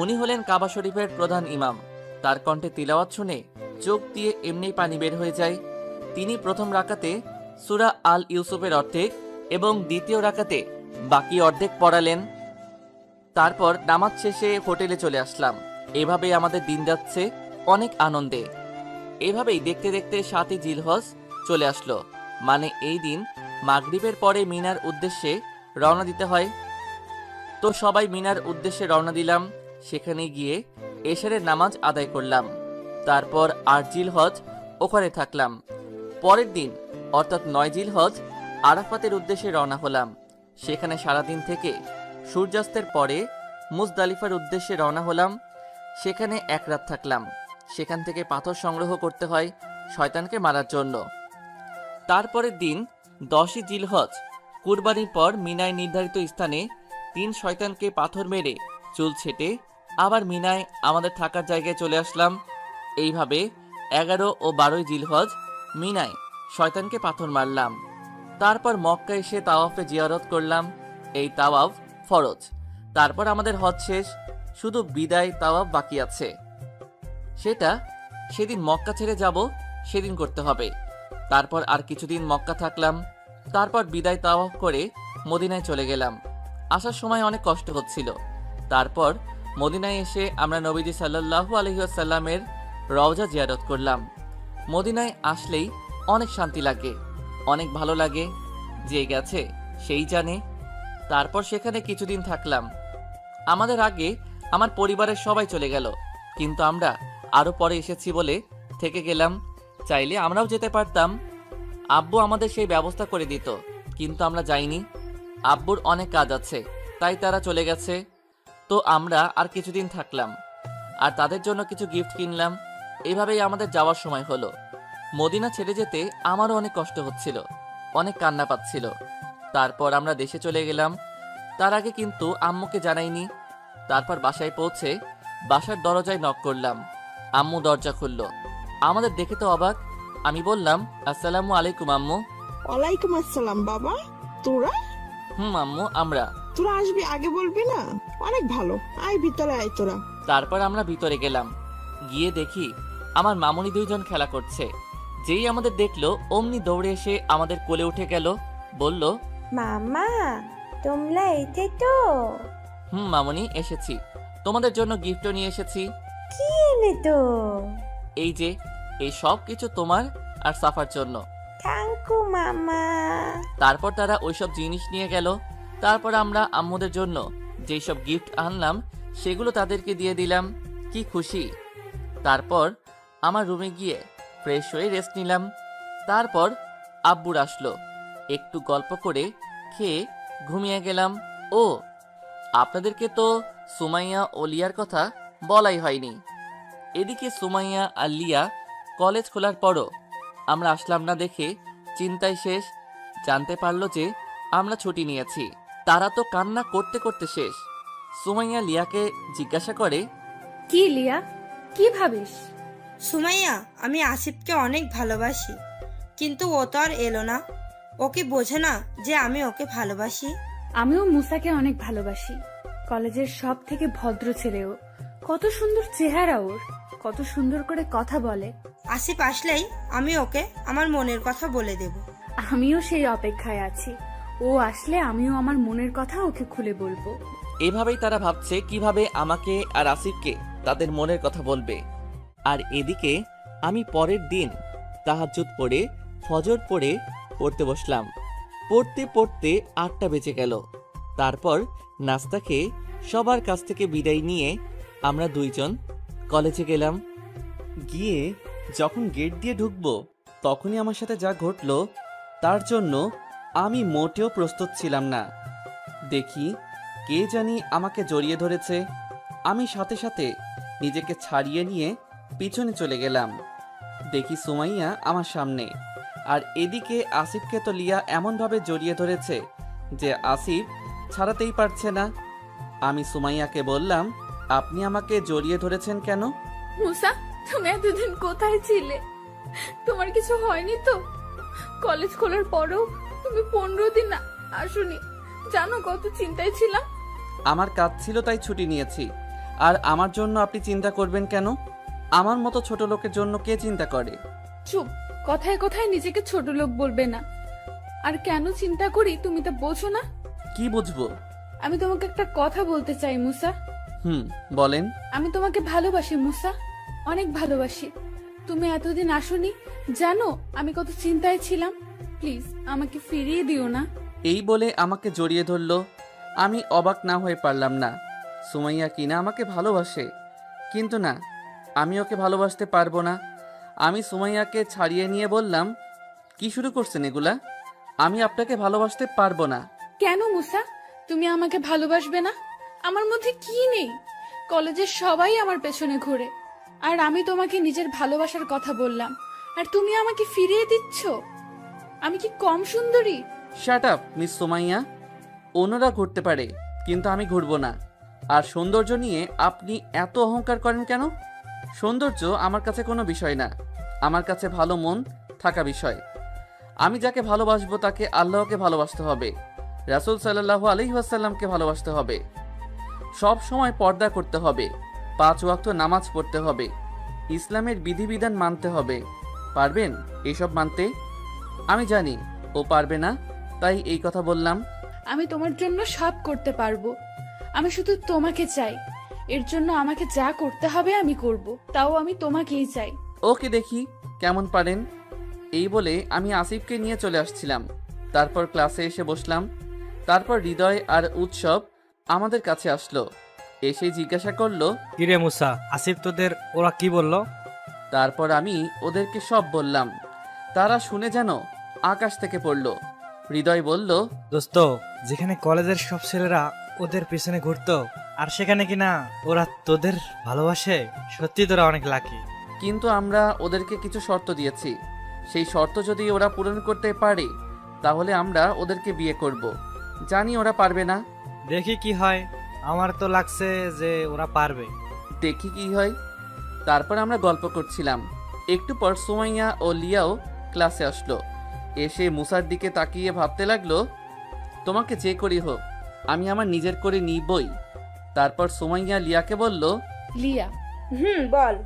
উনি হলেন কাবা শরীফের প্রধান ইমাম। তার কণ্ঠে তিলাওয়াত শুনে চোখ দিয়ে এমনি পানি বের হয়ে যায়। তিনি প্রথম রাকাতে সূরা আল ইউসুফের অর্ধেক এবং দ্বিতীয় রাকাতে বাকি অর্ধেক পড়ালেন। তারপর নামাজ শেষে হোটেলে চলে আসলাম। এভাবেই আমাদের দিন যাচ্ছে অনেক আনন্দে। এভাবেই দেখতে দেখতে 7ই জিলহজ চলে আসলো। মানে এই দিন মাগরিবের পরে মিনার উদ্দেশ্যে রওনা দিতে হয়। তো সবাই মিনার উদ্দেশ্যে রওনা দিলাম। সেখানে গিয়ে এশারের নামাজ আদায় করলাম। তারপর 8 জিলহজ ওখানে থাকলাম। পরের দিন অর্থাৎ 9 জিলহজ আরাফাতের উদ্দেশ্যে রওনা হলাম। সেখানে সারাদিন থেকে সূর্যাস্তের পরে মুজদালিফার উদ্দেশ্যে রওনা হলাম। সেখানে এক রাত থাকলাম। সেখান থেকে পাথর সংগ্রহ করতে হয় শয়তানকে মারার জন্য। তারপরের দিন 10ই জিলহজ কুরবানির পর মিনায় নির্ধারিত স্থানে 3 শয়তানকে পাথর মেরে চুল ছেটে আবার মিনায় আমাদের থাকার জায়গায় চলে আসলাম। এইভাবে 11 ও 12ই জিলহজ মিনায় শয়তানকে পাথর মারলাম। তারপর মক্কা এসে তাওয়াফে জিয়ারত করলাম। এই তাওয়াফ ফরজ। তারপর আমাদের হজ শেষ, শুধু বিদায় তাওয়াফ বাকি আছে। সেটা সেদিন মক্কা ছেড়ে যাব, সেদিন করতে হবে। তারপর আর কিছুদিন মক্কা থাকলাম। তারপর বিদায় তাওয়াফ করে মদিনায় চলে গেলাম। আসার সময় অনেক কষ্ট হচ্ছিল। তারপর মদিনায় এসে আমরা নবীজি সাল্লাল্লাহু আলাইহি ওয়াসাল্লামের রওজা জিয়ারত করলাম। মদিনায় আসলেই অনেক শান্তি লাগে, অনেক ভালো লাগে। যে গেছে সেই জানে। তারপর সেখানে কিছুদিন থাকলাম। আমাদের আগে আমার পরিবারের সবাই চলে গেল, কিন্তু আমরা আরো পরে এসেছি বলে থেকে গেলাম। চাইলে আমরাও যেতে পারতাম। আব্বু আমাদের সেই ব্যবস্থা করে দিত, কিন্তু আমরা যাইনি। আব্বুর অনেক কাজ আছে, তাই তারা চলে গেছে। তো আমরা আর কিছুদিন থাকলাম, আর তাদের জন্য কিছু গিফট কিনলাম। এইভাবেই আমাদের যাওয়ার সময় হলো। মদিনা ছেড়ে যেতে আমারও অনেক কষ্ট হচ্ছিল, অনেক কান্না পাচ্ছিল। তারপর আমরা দেশে চলে গেলাম। তার আগে কিন্তু আম্মুকে জানাইনি। তারপর বাসায় পৌঁছে বাসার দরজায় নক করলাম। আম্মু দরজা খুলল। আমাদের দেখে তো অবাক। আমি বললাম, আসসালামু আলাইকুম আম্মু। ওয়ালাইকুম আসসালাম বাবা। তোরা আম্মু আমরা। তোরা আসবি আগে বলবি না? অনেক ভালো, আয় ভিতরে আয় তোরা। তারপর আমরা ভিতরে গেলাম। গিয়ে দেখি আমার মামুনি 2 জন খেলা করছে। যেই আমাদের দেখলো অমনি দৌড়ে এসে আমাদের কোলে উঠে গেল। বলল, মামা তোমরা এতে তো? মামুনি এসেছি, তোমাদের জন্য গিফটও নিয়ে এসেছি। কি এনে তো? এই যে, এই সব কিছু তোমার আর সাফার জন্য। থ্যাংকু মামা। তারপর তারা ওইসব জিনিস নিয়ে গেল। তারপর আমরা আম্মুদের জন্য যেই সব গিফট আনলাম সেগুলো তাদেরকে দিয়ে দিলাম। কি খুশি। তারপর আমার রুমে গিয়ে ফ্রেশ হয়ে রেস্ট নিলাম। তারপর আব্বুর আসলো। একটু গল্প করে খেয়ে ঘুমিয়ে গেলাম। ও, আপনাদেরকে তো সুমাইয়া ও লিয়ার কথা বলাই হয়নি। এদিকে সুমাইয়া আর লিয়া কলেজ খোলার পরও আমরা আসলাম না দেখে চিন্তায় শেষ। জানতে পারলো যে আমরা ছুটি নিয়েছি। তারা তো কান্না করতে করতে শেষ। সুমাইয়া লিয়াকে জিজ্ঞাসা করে, কি লিয়া, কি ভাবিস? সুমাইয়া, আমি আসিফকে অনেক ভালোবাসি, কিন্তু ও তো আর এলো না। ওকে বোঝে না যে আমি ওকে ভালোবাসি। আমিও মুসাকে অনেক ভালোবাসি। কলেজের সব থেকে ভদ্র ছেলে ও। কত সুন্দর চেহারা ওর, কত সুন্দর করে কথা বলে। আসিফ আসলেই আমি ওকে আমার মনের কথা বলে দেব। আমিও সেই অপেক্ষায় আছি। ও আসলে আমিও আমার মনের কথা ওকে খুলে বলবো। এভাবেই তারা ভাবছে কিভাবে আমাকে আর আসিফকে তাদের মনের কথা বলবে। আর এদিকে আমি পরের দিন তাহাজ্জুদ পড়ে ফজর পড়তে বসলাম। পড়তে পড়তে 8টা বেজে গেল। তারপর নাস্তা খেয়ে সবার কাছ থেকে বিদায় নিয়ে আমরা 2 জন কলেজে গেলাম। গিয়ে যখন গেট দিয়ে ঢুকবো তখনই আমার সাথে যা ঘটলো তার জন্য আমি মোটেও প্রস্তুত ছিলাম না। দেখি কে জানি আমাকে জড়িয়ে ধরেছে। আমি সাথে সাথে নিজেকে ছাড়িয়ে নিয়ে পিছনে চলে গেলাম। দেখি সুমাইয়া আমার সামনে, আর এদিকে আসিফকে তো লিয়া এমনভাবে জড়িয়ে ধরেছে যে আসিফ ছাড়াতেই পারছে না। আমি সুমাইয়াকে বললাম, আপনি আমাকে জড়িয়ে ধরেছেন কেন? মুসা, তুমি এতদিন কোথায় ছিলে? তোমার কিছু হয়নি তো? কলেজ খোলার পরেও তুমি 15 দিন আসোনি। জানো কত চিন্তায় ছিলাম। আমার কাজ ছিল তাই ছুটি নিয়েছি। আর আমার জন্য আপনি চিন্তা করবেন কেন? আমার মতো ছোট লোকের জন্য কে চিন্তা করে? চুপ, কথায় কথায় নিজেকে ছোট লোক বলবে না। আর কেন চিন্তা করি তুমি তা বোঝো না? কি বুঝবো? আমি তোমাকে একটা কথা বলতে চাই মুসা। বলেন। আমি তোমাকে ভালোবাসি মুসা, অনেক ভালোবাসি। তুমি এতদিন আসোনি, জানো আমি কত চিন্তায় ছিলাম। প্লিজ আমাকে ফিরিয়ে দিও না। এই বলে আমাকে জড়িয়ে ধরলো। আমি অবাক না হয়ে পারলাম না। সুমাইয়া কিনা আমাকে ভালোবাসে, কিন্তু না, আমি ওকে ভালোবাসতে পারবো না। আমি সুমাইয়াকে ছাড়িয়ে নিয়ে বললাম, কি শুরু করছেন এগুলা? আমি আপনাকে ভালোবাসতে পারবো না। কেন মুসা, তুমি আমাকে ভালোবাসবে না? আমার মধ্যে কি নেই? কলেজের সবাই আমার পেছনে ঘুরে, আর আমি তোমাকে নিজের ভালোবাসার কথা বললাম, আর তুমি আমাকে ফিরিয়ে দিচ্ছ। আমি কি কম সুন্দরী? Shut up miss Somaiya. অন্যরা ঘুরতে পারে, কিন্তু আমি ঘুরবো না। আর সৌন্দর্য নিয়ে আপনি এত অহংকার করেন কেন? সৌন্দর্য আমার কাছে কোনো বিষয় না, আমার কাছে ভালো মন থাকা বিষয়। আমি যাকে ভালোবাসবো তাকে আল্লাহকে ভালোবাসতে হবে, রাসূল সাল্লাল্লাহু আলাইহি ওয়াসাল্লামকে ভালোবাসতে হবে, সব সময় পর্দা করতে হবে, 5 ওয়াক্ত নামাজ পড়তে হবে, ইসলামের বিধিবিধান মানতে হবে। পারবেন এসব মানতে? আমি জানি ও পারবে না, তাই এই কথা বললাম। আমি তোমার জন্য সব করতে পারবো। আমি শুধু তোমাকে চাই। এর জন্য আমাকে যা করতে হবে আমি করব, তাও আমি তোমাকেই চাই। ওকে, দেখি কেমন পারেন। এই বলে আমি আসিফকে নিয়ে চলে আসছিলাম। তারপর ক্লাসে এসে বসলাম। তারপর হৃদয় আর উৎসব আমাদের কাছে আসলো। এসে জিজ্ঞাসা করলো, কিরে মুসা, আসিফ তোদের ওরা কি বললো? তারপর আমি ওদেরকে সব বললাম। তারা শুনে যেন আকাশ থেকে পড়লো। হৃদয় বলল, দোস্ত, যেখানে কলেজের সব ছেলেরা ওদের পিছনে ঘুরতো, আর সেখানে কিনা ওরা তোদের ভালোবাসে, সত্যি তোরা অনেক লাকি। কিন্তু আমরা ওদেরকে কিছু শর্ত দিয়েছি। সেই শর্ত যদি ওরা পূরণ করতে পারে তাহলে আমরা ওদেরকে বিয়ে করব। জানি ওরা পারবে না। দেখি কি হয়। আমার তো লাগছে যে ওরা পারবে। দেখি কি হয়। তারপর আমরা গল্প করছিলাম। একটু পর সুমাইয়া ও লিয়াও ক্লাসে আসলো। এসে মুসার দিকে তাকিয়ে ভাবতে লাগলো, তোমাকে যে করি হোক আমি আমার নিজের করে নিবই। তারপর সুমাইয়া লিয়াকে বলল, লিয়া, বল।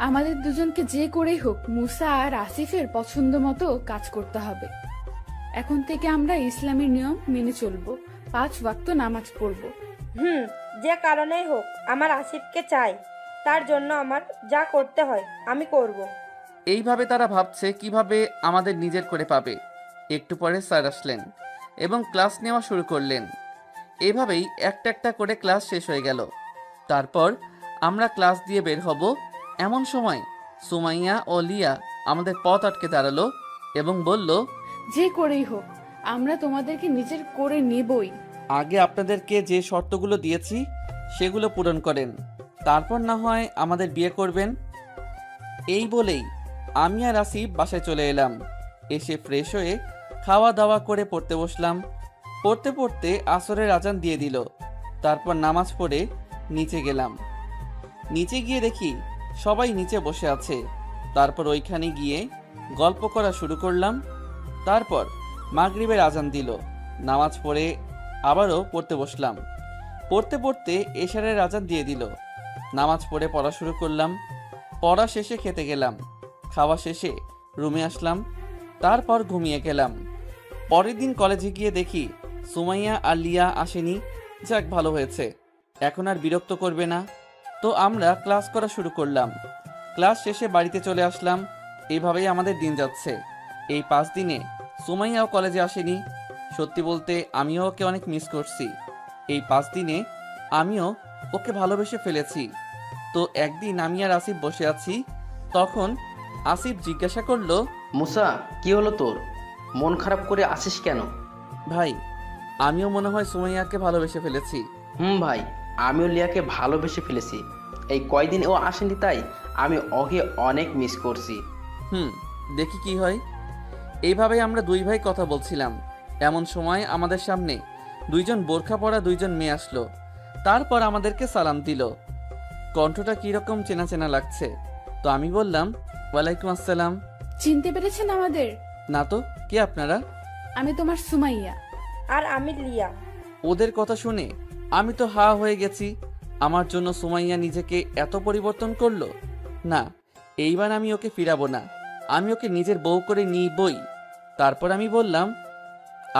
আমাদের দুজনকে যে করেই হোক মুসা আর আসিফের পছন্দ মতো কাজ করতে হবে। এখন থেকে আমরা ইসলামের নিয়ম মেনে চলবো, 5 ওয়াক্ত নামাজ পড়বো। যে কারণেই হোক আমার আসিফকে চাই, তার জন্য আমার যা করতে হয় আমি করব। এইভাবে তারা ভাবছে কিভাবে আমাদের নিজের করে পাবে। একটু পরে স্যার আসলেন এবং ক্লাস নেওয়া শুরু করলেন। এভাবেই একটা একটা করে ক্লাস শেষ হয়ে গেল। তারপর আমরা ক্লাস দিয়ে বের হব। এমন সময় সুমাইয়া ও লিয়া আমাদের পথ আটকে দাঁড়ালো এবং বলল, যে করেই হোক আমরা তোমাদেরকে নিজের করে নেবই। আগে আপনাদেরকে যে শর্তগুলো দিয়েছি সেগুলো পূরণ করেন, তারপর না হয় আমাদের বিয়ে করবেন। এই বলেই আমি আর আসিফ বাসায় চলে এলাম। এসে ফ্রেশ হয়ে খাওয়া দাওয়া করে পড়তে বসলাম। পড়তে পড়তে আসরের আজান দিয়ে দিল। তারপর নামাজ পড়ে নিচে গেলাম। নিচে গিয়ে দেখি সবাই নিচে বসে আছে। তারপর ওইখানে গিয়ে গল্প করা শুরু করলাম। তারপর মাগরিবের আজান দিল। নামাজ পড়ে আবারও পড়তে বসলাম। পড়তে পড়তে এশারের আজান দিয়ে দিল। নামাজ পড়ে পড়া শুরু করলাম। পড়া শেষে খেতে গেলাম। খাওয়া শেষে রুমে আসলাম। তারপর ঘুমিয়ে গেলাম। পরের দিন কলেজে গিয়ে দেখি সুমাইয়া আর লিয়া আসেনি। যাক, ভালো হয়েছে, এখন আর বিরক্ত করবে না। তো আমরা ক্লাস করা শুরু করলাম। ক্লাস শেষে বাড়িতে চলে আসলাম। এইভাবেই আমাদের দিন যাচ্ছে। এই 5 দিনে সুমাইয়াও কলেজে আসেনি। সত্যি বলতে আমিও ওকে অনেক মিস করছি। এই 5 দিনে আমিও ওকে ভালোবেসে ফেলেছি। তো একদিন আমি আর আসিফ বসে আছি, তখন আসিফ জিজ্ঞাসা করলো, মুসা, কি হলো তোর? মন খারাপ করে আসিস কেন? ভাই, আমিও মনে হয় সুমাইয়াকে ভালোবেসে ফেলেছি। ভাই, আমিও লিয়াকে ভালোবেসে ফেলেছি। এই কয়দিন ও আসেনি তাই আমি ওকে অনেক মিস করছি। দেখি কি হয়। এইভাবে আমরা 2 ভাই কথা বলছিলাম। এমন সময় আমাদের সামনে 2জন বোরখা পরা 2জন মেয়ে আসলো। তারপর আমাদেরকে সালাম দিল। কণ্ঠটা কিরকম চেনা চেনা লাগছে। তো আমি বললাম, ওয়ালাইকুম আসসালাম। চিনতে পেরেছেন আমাদের? না তো, কে আপনারা? আমি তোমার সুমাইয়া। আর আমি লিয়া। ওদের কথা শুনে আমি তো হা হয়ে গেছি। আমার জন্য সুমাইয়া নিজেকে এত পরিবর্তন করলো। না, এইবার আমি ওকে ফিরাবো না। আমি ওকে নিজের বউ করে নিবই। তারপর আমি বললাম,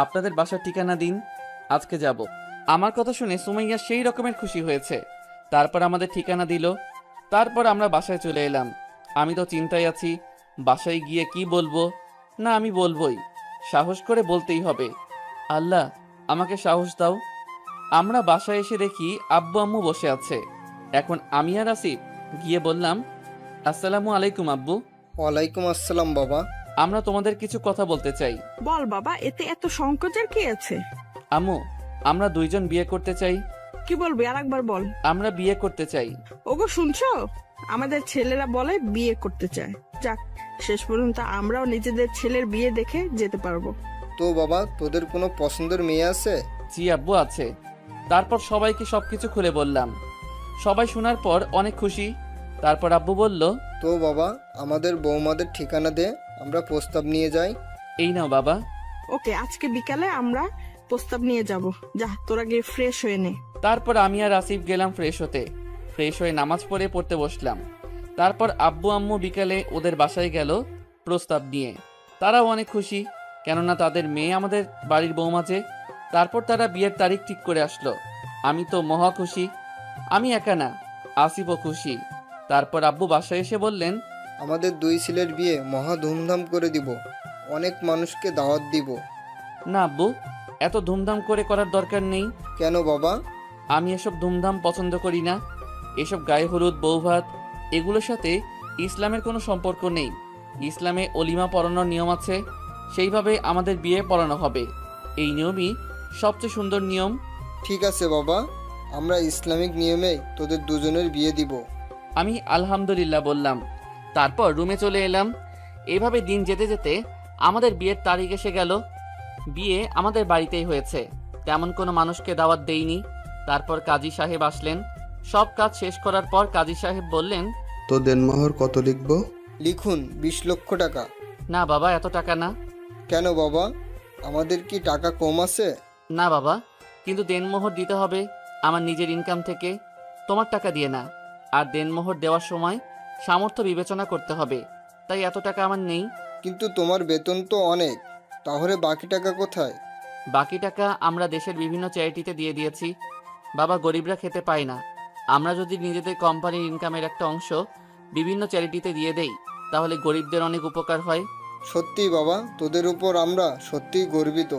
আপনাদের বাসার ঠিকানা দিন, আজকে যাব। আমার কথা শুনে সুমাইয়া সেই রকমের খুশি হয়েছে। তারপর আমাদের ঠিকানা দিল। তারপর আমরা বাসায় চলে এলাম। আমি তো চিন্তায় আছি, বাসায় গিয়ে কি বলবো। না, আমি বলবোই, সাহস করে বলতেই হবে। আল্লাহ আমাকে সাহস দাও। আমরা বাসায় এসে দেখি আব্বু আম্মু বসে আছে। এখন আমি আর আসিফ গিয়ে বললাম, আসসালামু আলাইকুম আব্বু। ওয়ালাইকুম আসসালাম বাবা। আমরা তোমাদের কিছু কথা বলতে চাই। বল বাবা, এতে এত সংকোচের কি আছে? আম্মু, আমরা দুইজন বিয়ে করতে চাই। কি বলবি আরেকবার বল। আমরা বিয়ে করতে চাই। ওগো শুনছো, আমাদের ছেলেরা বলে বিয়ে করতে চায়। যাক, শেষ পর্যন্ত আমরাও নিজেদের ছেলের বিয়ে দেখে যেতে পারবো। তো বাবা, তোদের কোনো পছন্দের মেয়ে আছে? জি আব্বু, আছে। তারপর সবাইকে সবকিছু খুলে বললাম। সবাই শোনার পর অনেক খুশি। তারপর আব্বু বলল, তো বাবা, আমাদের বৌমাদের ঠিকানা দে, আমরা প্রস্তাব নিয়ে যাই। এই নাও বাবা। ওকে, আজকে বিকালে আমরা প্রস্তাব নিয়ে যাব। যা, তোরা গিয়ে ফ্রেশ হয়ে নে। তারপর আমি আর আসিফ গেলাম ফ্রেশ হতে। ফ্রেশ হয়ে নামাজ পড়তে বসলাম। তারপর আব্বু আম্মু বিকালে ওদের বাসায় গেল প্রস্তাব নিয়ে। তারাও অনেক খুশি, কেননা তাদের মেয়ে আমাদের বাড়ির বৌমাঝে। তারপর তারা বিয়ের তারিখ ঠিক করে আসলো। আমি তো মহা খুশি। আমি একা না, আসিফও খুশি। তারপর আব্বু বাসায় এসে বললেন, আমাদের দুই ছেলের বিয়ে মহা ধুমধাম করে দিব, অনেক মানুষকে দাওয়াত দিব। না আব্বু, এত ধুমধাম করে করার দরকার নেই। কেন বাবা? আমি এসব ধুমধাম পছন্দ করি না। এসব গায়ে হলুদ, বৌভাত, এগুলোর সাথে ইসলামের কোনো সম্পর্ক নেই। ইসলামে অলিমা পড়ানোর নিয়ম আছে, সেইভাবে আমাদের বিয়ে পড়ানো হবে। এই নিয়মই সবচেয়ে সুন্দর নিয়ম। ঠিক আছে বাবা, আমরা ইসলামিক নিয়মে তোদের দুজনের বিয়ে দিব। আমি আলহামদুলিল্লাহ বললাম। তারপর রুমে চলে এলাম। এভাবে দিন যেতে যেতে আমাদের বিয়ের তারিখ এসে গেল। বিয়ে আমাদের বাড়িতেই হয়েছে, তেমন কোনো মানুষকে দাওয়াত দেইনি। তারপর কাজী সাহেব আসলেন। সব কাজ শেষ করার পর কাজী সাহেব বললেন, তো দেনমোহর কত লিখবো? লিখুন 20 লক্ষ টাকা। না বাবা, এত টাকা না। কেন বাবা, আমাদের কি টাকা কম আছে? না বাবা, কিন্তু দেনমোহর দিতে হবে আমার নিজের ইনকাম থেকে, তোমার টাকা দিয়ে না। আর দেনমোহর দেওয়ার সময় সামর্থ্য বিবেচনা করতে হবে, তাই এত টাকা আমার নেই। কিন্তু তোমার বেতন তো অনেক, তাহলে বাকি টাকা কোথায়? বাকি টাকা আমরা দেশের বিভিন্ন চ্যারিটিতে দিয়ে দিয়েছি। বাবা, গরিবরা খেতে পায় না। আমরা যদি নিজেদের কোম্পানির ইনকামের একটা অংশ বিভিন্ন চ্যারিটিতে দিয়ে দেই, তাহলে গরিবদের অনেক উপকার হয়। সত্যি বাবা, তোদের উপর আমরা সত্যিই গর্বিত।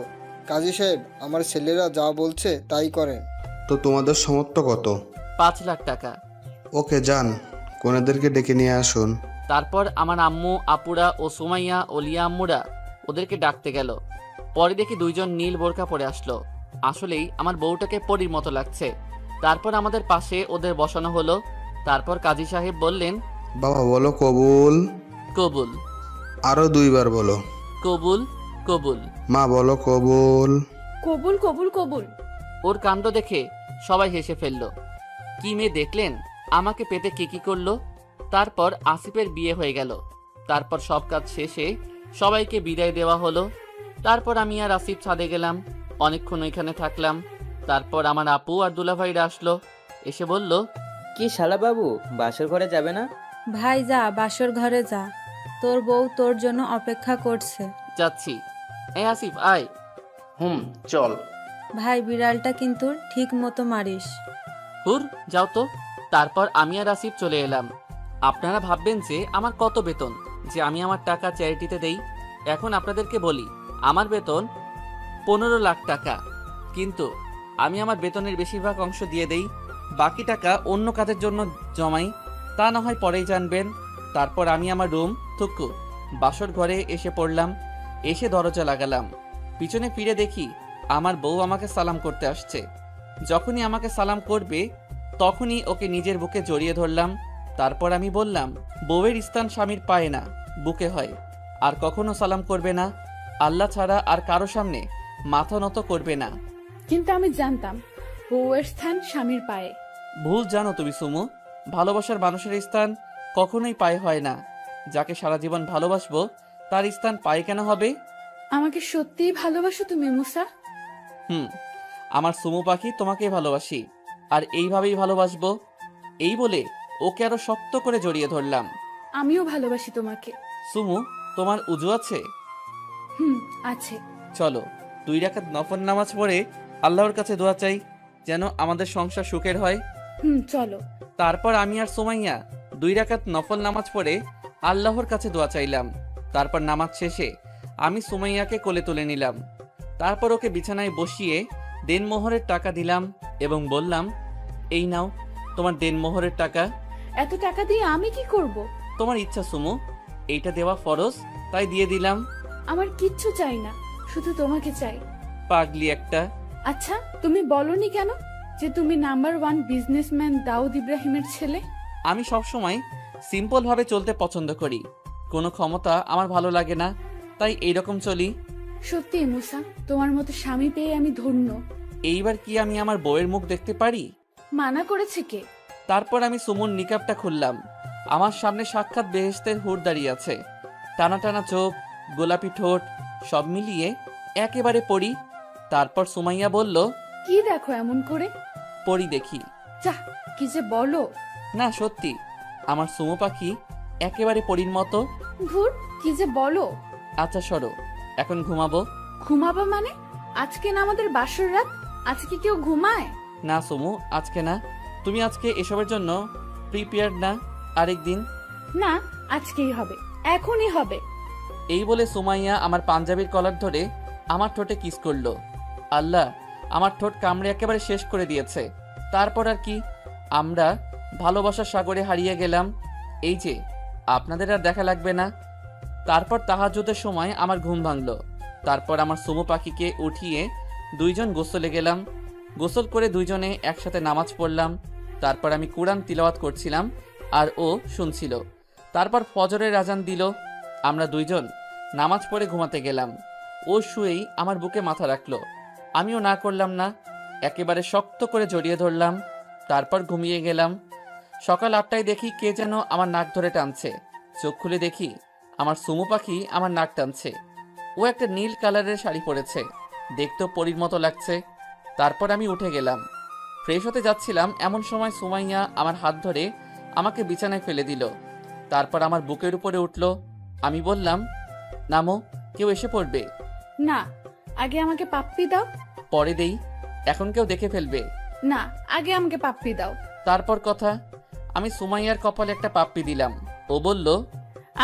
কাজী সাহেব, আমার ছেলেরা যা বলছে তাই করেন। তো তোমাদের সামর্থ্য কত? 5 লাখ টাকা। ওকে, যান, কোনেদেরকে ডেকে নিয়ে আসুন। তারপর আমার আম্মু, আপুরা ও সুমাইয়া ও লিয়া আম্মুরা ওদেরকে ডাকতে গেল। পরে দেখি দুইজন নীল বোরকা পরে আসলো। আসলেই আমার বউটাকে পরীর মতো লাগছে। তারপর আমাদের পাশে ওদের বসানো হলো। তারপর কাজী সাহেব বললেন, বাবা বলো কবুল। কবুল। আরো 2 বার বলো। কবুল কবুল। মা বলো কবুল। কবুল কবুল কবুল। ওর কাণ্ড দেখে সবাই হেসে ফেলল। কি মেয়ে দেখলেন, আমাকে পেতে কি করলো। তারপর আসিফের বিয়ে হয়ে গেল। তারপর সব কাজ শেষে সবাইকে বিদায় দেওয়া হলো। তারপর আমি আর আসিফ ছাদে গেলাম, অনেকক্ষণ ওইখানে থাকলাম। তারপর আমার আপু আর দুলাভাইরা আসলো, এসে বলল, কি শালা বাবু, বাসর ঘরে যাবে না? ভাই যা, বাসর ঘরে যা, তোর বউ তোর জন্য অপেক্ষা করছে। যাচ্ছি। এই আসিফ, আয়। চল। ভাই, বিড়ালটা কিন্তু ঠিক মতো মারিস। হুর, যাও তো। তারপর আমি আর আসিফ চলে এলাম। আপনারা ভাববেন যে আমার কত বেতন, যে আমি আমার টাকা চ্যারিটিতে দেই। এখন আপনাদেরকে বলি, আমার বেতন 15 লাখ টাকা। কিন্তু আমি আমার বেতনের বেশিরভাগ অংশ দিয়ে দেই, বাকি টাকা অন্য কাজের জন্য জমাই। তা না হয় পরেই জানবেন। তারপর আমি আমার রুম থুকু বাসর ঘরে এসে পড়লাম। এসে দরজা লাগালাম। পিছনে ফিরে দেখি আমার বউ আমাকে সালাম করতে আসছে। যখনই আমাকে সালাম করবে তখনই ওকে নিজের বুকে জড়িয়ে ধরলাম। তারপর আমি বললাম, বউয়ের স্থান স্বামীর পায়ে না, বুকে হয়। আর কখনো সালাম করবে না, আল্লাহ ছাড়া আর কারো সামনে মাথা নত করবে না। কিন্তু আমি জানতাম বউয়ের স্থান স্বামীর পায়ে। ভুল জানো তুমি সুমু। ভালোবাসার মানুষের স্থান কখনোই পায়ে হয় না। যাকে সারা জীবন ভালোবাসবো তার স্থান পায়ে কেন হবে? আমাকে সত্যিই ভালোবাসো তুমি মুসা? আমার সুমু পাখি, তোমাকেই ভালোবাসি, আর এইভাবেই ভালোবাসবো। এই বলে ওকে আরো শক্ত করে জড়িয়ে ধরলাম। আমিও ভালোবাসি তোমাকে। সুমু, তোমার উজু আছে? আছে। চলো 2 রাকাত নফল নামাজ পড়ে আল্লাহর কাছে দোয়া চাই, যেন আমাদের সংসার সুখের হয়। চলো। তারপর আমি আর সুমাইয়া 2 রাকাত নফল নামাজ পড়ে আল্লাহর কাছে দোয়া চাইলাম। তারপর নামাজ শেষে আমি সুমাইয়াকে কোলে তুলে নিলাম। তারপর ওকে বিছানায় বসিয়ে দেনমোহরের টাকা দিলাম এবং বললাম, এই নাও তোমার দেনমোহরের টাকা। এত টাকা দিয়ে আমি কি করব? তোমার ইচ্ছা সুমু, এইটা দেওয়া ফরজ, তাই দিয়ে দিলাম। আমার কিচ্ছু চাই না, শুধু তোমাকে চাই। পাগলি একটা। আচ্ছা, তুমি বলনি কেন যে তুমি নাম্বার 1 বিজনেসম্যান দাউদ ইব্রাহিমের ছেলে? আমি সবসময় সিম্পল ভাবে চলতে পছন্দ করি, কোনো ক্ষমতা আমার ভালো লাগে না, তাই এইরকম চলি। সত্যি মুসা, তোমার মতো স্বামী পেয়ে আমি ধন্য। এইবার কি আমি আমার বউয়ের মুখ দেখতে পারি? মানা করেছে কে? তারপর আমি সুমুর নিকাবটা খুললাম। আমার সামনে সাক্ষাৎ বেহেশতের হুর দাঁড়িয়ে আছে, টানা টানা চোখ, গোলাপি ঠোঁট, সব মিলিয়ে একেবারে পরি। তারপর সুমাইয়া বলল, কি দেখো এমন করে? পরি দেখি। যাহ, কি যে বলো। না সত্যি, আমার সুমো পাখি একেবারে পরির মতো। ধুর, কি যে বলো। আচ্ছা সরো, এখন ঘুমাবো। ঘুমাবা মানে? আজকে না আমাদের বাসর রাত, আজকে কেউ ঘুমায়? না সুমু, আজকে না। তুমি আজকে এসবের জন্য প্রিপেয়ার্ড না, আরেকদিন। না, আজকেই হবে, এখনই হবে। এই বলে সুমাইয়া আমার পাঞ্জাবির কলার ধরে আমার ঠোঁটে কিস করলো। আল্লাহ, আমার ঠোঁট কামড়ে একেবারে শেষ করে দিয়েছে। তারপর আর কি, আমরা ভালোবাসার সাগরে হারিয়ে গেলাম। এই যে, আপনাদের আর দেখা লাগবে না। তারপর তাহাজ্জুদের সময় আমার ঘুম ভাঙলো। তারপর আমার সুমু পাখিকে উঠিয়ে দুইজন গোসলে গেলাম। গোসল করে দুইজনে একসাথে নামাজ পড়লাম। তারপর আমি কুরআন তিলাওয়াত করছিলাম আর ও শুনছিল। তারপর ফজরের আজান দিল। আমরা দুইজন নামাজ পড়ে ঘুমাতে গেলাম। ও শুয়েই আমার বুকে মাথা রাখলো, আমিও না করলাম না, একেবারে শক্ত করে জড়িয়ে ধরলাম। তারপর ঘুমিয়ে গেলাম। সকাল 8টায় দেখি কে যেন আমার নাক ধরে টানছে। চোখ খুলে দেখি আমার সুমু পাখি আমার নাক টানছে। ও একটা নীল কালারের শাড়ি পরেছে, দেখতেও পরীর মতো লাগছে। তারপর আমি উঠে গেলাম, ফ্রেশ হতে যাচ্ছিলাম, এমন সময় সুমাইয়া আমার হাত ধরে আমাকে বিছানায় ফেলে দিল। তারপর আমার বুকের উপরে উঠল। আমি বললাম, নামো, কেউ এসে পড়বে। না, আগে আমাকে পাপ্পি দাও। পরে দেই, এখন কেউ দেখে ফেলবে। না, আগে আমাকে পাপ্পি দাও। তারপর কথা, আমি সুমাইয়ার কপালে একটা পাপ্পি দিলাম। ও বলল,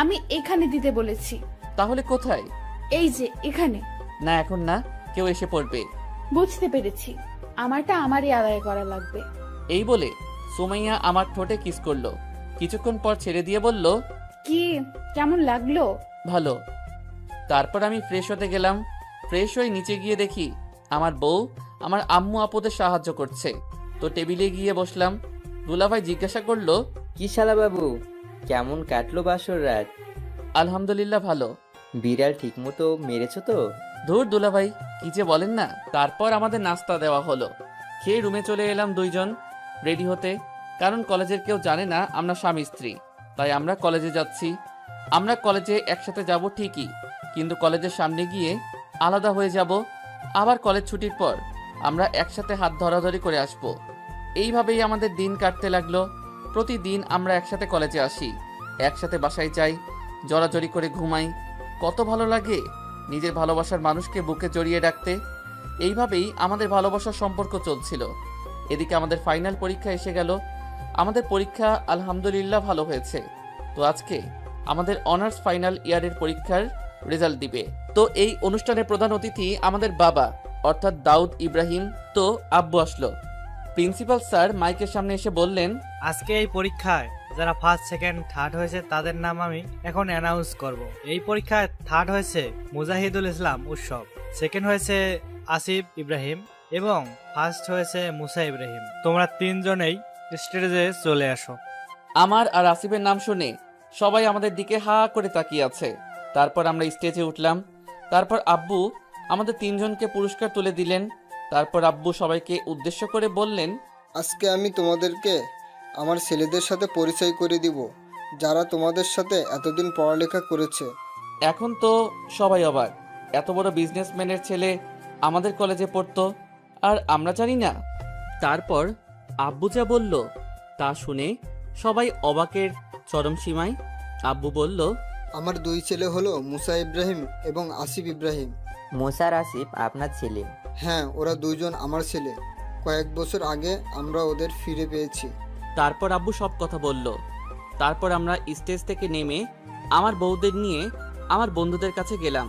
আমি এখানে দিতে বলেছি। তাহলে কোথায়? এই যে এখানে। না, এখন না, কেউ এসে পড়বে। বুঝতে পেরেছি, আমারটা আমারই আদায় করা লাগবে। এই বলে সুমাইয়া আমার ঠোঁটে কিস করলো। কিছুক্ষণ পর ছেড়ে দিয়ে বলল, কি কেমন লাগলো? ভালো। তারপর আমি ফ্রেশ হতে গেলাম। ফ্রেশ হয়ে নিচে গিয়ে দেখি আমার বউ আমার আম্মু আপুদের সাহায্য করছে। তো টেবিলে গিয়ে বসলাম। দুলাভাই জিজ্ঞাসা করলো, কি শালা বাবু, কেমন কাটলো বাসর রাত? আলহামদুলিল্লাহ ভালো। বিড়াল ঠিক মতো মেরেছো তো? ধুর দুলাভাই, কি যে বলেন না। তারপর আমাদের নাস্তা দেওয়া হলো। খেয়ে রুমে চলে এলাম দুইজন রেডি হতে, কারণ কলেজের কেউ জানে না আমরা স্বামী স্ত্রী, তাই আমরা কলেজে যাচ্ছি। আমরা কলেজে একসাথে যাব ঠিকই, কিন্তু কলেজের সামনে গিয়ে আলাদা হয়ে যাব। আবার কলেজ ছুটির পর আমরা একসাথে হাত ধরাধরি করে আসব। এইভাবেই আমাদের দিন কাটতে লাগলো। প্রতিদিন আমরা একসাথে কলেজে আসি, একসাথে বাসায় যাই, জড়াজড়ি করে ঘুমাই। কত ভালো লাগে নিজের ভালোবাসার মানুষকে বুকে জড়িয়ে রাখতে। এইভাবেই আমাদের ভালোবাসার সম্পর্ক চলছিল। এদিকে আমাদের ফাইনাল পরীক্ষা এসে গেল। আমাদের পরীক্ষা আলহামদুলিল্লাহ ভালো হয়েছে। তো আজকে আমাদের অনার্স ফাইনাল ইয়ারের পরীক্ষার রেজাল্ট দিবে। তো এই অনুষ্ঠানের প্রধান অতিথি আমাদের বাবা, অর্থাৎ দাউদ ইব্রাহিম। তো আব্বু আসলো। প্রিন্সিপাল স্যার মাইকের সামনে এসে বললেন, আজকে এই পরীক্ষায় যারা ফার্স্ট সেকেন্ড থার্ড হয়েছে তাদের নাম আমি এখন অ্যানাউন্স করব। এই পরীক্ষায় থার্ড হয়েছে মুজাহিদুল ইসলাম উৎসব, সেকেন্ড হয়েছে আসিফ ইব্রাহিম এবং ফার্স্ট হয়েছে মুসা ইব্রাহিম। তোমরা তিনজনেই স্টেজে চলে আসো। আমার আর আসিফের নাম শুনে সবাই আমাদের দিকে হা করে তাকিয়ে আছে। তারপর আমরা স্টেজে উঠলাম। তারপর আব্বু আমাদের তিনজনকে পুরস্কার তুলে দিলেন। তারপর আব্বু সবাইকে উদ্দেশ্য করে বললেন, আজকে আমি তোমাদেরকে আমার ছেলেদের সাথে পরিচয় করে দিব, যারা তোমাদের সাথে এতদিন পড়ালেখা করেছে। এখন তো সবাই অবাক, এত বড় বিজনেসম্যানের ছেলে আমাদের কলেজে পড়তো আর আমরা জানি না। তারপর আব্বু যা বলল তা শুনে সবাই অবাকের চরম সীমায়। আব্বু বলল, আমার দুই ছেলে হলো মুসা ইব্রাহিম এবং আসিফ ইব্রাহিম। মোসার আসিফ আপনার ছেলে? হ্যাঁ, ওরা দুইজন আমার ছেলে। কয়েক বছর আগে আমরা ওদের ফিরে পেয়েছি। তারপর আব্বু সব কথা বলল। তারপর আমরা স্টেজ থেকে নেমে আমার বউদের নিয়ে আমার বন্ধুদের কাছে গেলাম।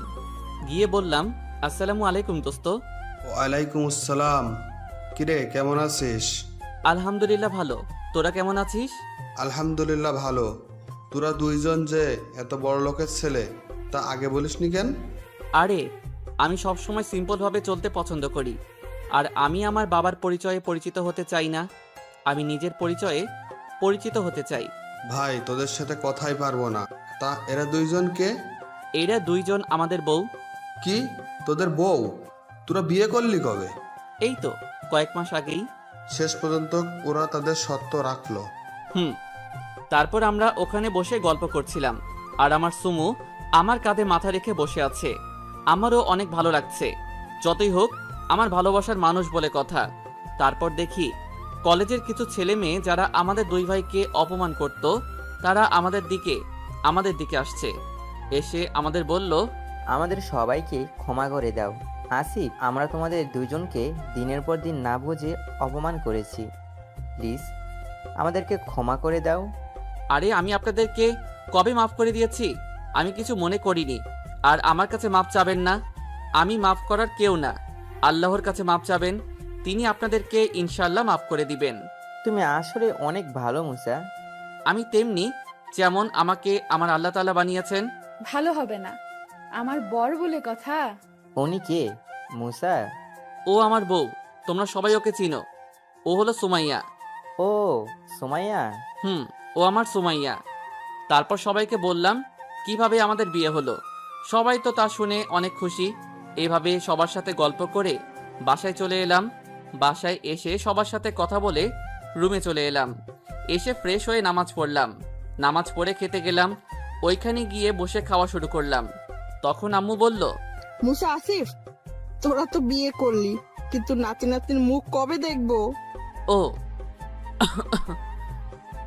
গিয়ে বললাম, আসসালামু আলাইকুম দোস্ত। ওয়ালাইকুম আসসালাম। কিরে, কেমন আছিস? আলহামদুলিল্লাহ ভালো, তোরা কেমন আছিস? আলহামদুলিল্লাহ ভালো। তোরা দুইজন যে এত বড় লোকের ছেলে তা আগে বলিসনি কেন? আরে আমি সবসময় সিম্পলভাবে চলতে পছন্দ করি। আর আমি আমার বাবার পরিচয়ে পরিচিত হতে চাই না, আমি নিজের পরিচয়ে পরিচিত হতে চাই। ভাই তোদের সাথে কথাই পারবো না। তা এরা দুইজন কে? এরা দুইজন আমাদের বউ। কি তোদের বউ? তোরা বিয়ে করলি কবে? এই তো কয়েক মাস আগেই। শেষ পর্যন্ত ওরা তাদের সত্য রাখলো। তারপর আমরা ওখানে বসে গল্প করছিলাম, আর আমার সুমু আমার কাঁধে মাথা রেখে বসে আছে। আমারও অনেক ভালো লাগছে। যতই হোক আমার ভালোবাসার মানুষ বলে কথা। তারপর দেখি কলেজের কিছু ছেলে মেয়ে যারা আমাদের দুই ভাইকে অপমান করত, তারা আমাদের দিকে আসছে। এসে আমাদের বলল, আমাদের সবাইকে ক্ষমা করে দাও। আসিফ, আমরা তোমাদের দুজনকে দিনের পর দিন না বুঝে অপমান করেছি। প্লিজ আমাদেরকে ক্ষমা করে দাও। আরে আমি আপনাদেরকে কবে মাফ করে দিয়েছি? আমি কিছু মনে করিনি। আর আমার কাছে মাফ চাবেন না, আমি মাফ করার কেউ না। আল্লাহর কাছে মাফ চাবেন, তিনি আপনাদেরকে ইনশাআল্লাহ মাফ করে দিবেন। তুমি আসলে অনেক ভালো মুসা। আমি তেমনি যেমন আমাকে আমার আল্লাহ তাআলা বানিয়েছেন। ভালো হবে না, আমার বর বলে কথা। উনি কে? মুসা? ও আমার বউ, তোমরা সবাই ওকে চিনো। ও হলো সুমাইয়া। ও সুমাইয়া। ও আমার সুমাইয়া। তারপর সবাইকে বললাম কিভাবে আমাদের বিয়ে হলো। সবাই তো তা শুনে অনেক খুশি। এভাবে সবার সাথে গল্প করে বাসায় চলে এলাম। বাসায় এসে সবার সাথে কথা বলে রুমে চলে এলাম। এসে ফ্রেশ হয়ে নামাজ পড়লাম। নামাজ পড়ে খেতে গেলাম। ওইখানে গিয়ে বসে খাওয়া শুরু করলাম। তখন আম্মু বলল, মুসা, আসিফ, তোরা তো বিয়ে করলি, কিন্তু নাতি নাতির মুখ কবে দেখবো? ও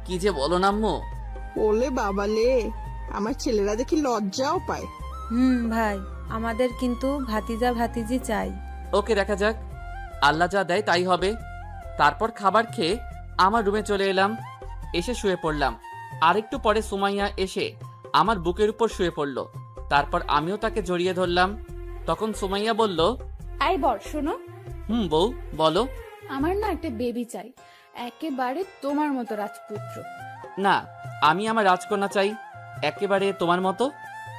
কি যে বলো না আম্মু। ওলে বাবালে, আমার ছেলেরা দেখি লজ্জাও পায়। ভাই, আমাদের কিন্তু ভাতিজা ভাতিজি চাই। ওকে, দেখা যাক, আল্লাহ যা দেয় তাই হবে। তারপর খাবার খেয়ে আমার রুমে চলে এলাম। এসে শুয়ে পড়লাম। আরেকটু পরে সুমাইয়া এসে আমার বুকের উপর শুয়ে পড়ল। তারপর আমিও তাকে জড়িয়ে ধরলাম। তখন সুমাইয়া বলল, আই বর শোনো। বউ বলো। আমার না একটা বেবি চাই, একেবারে তোমার মতো রাজপুত্র। না, আমি আমার রাজকন্যা চাই, একেবারে তোমার মতো।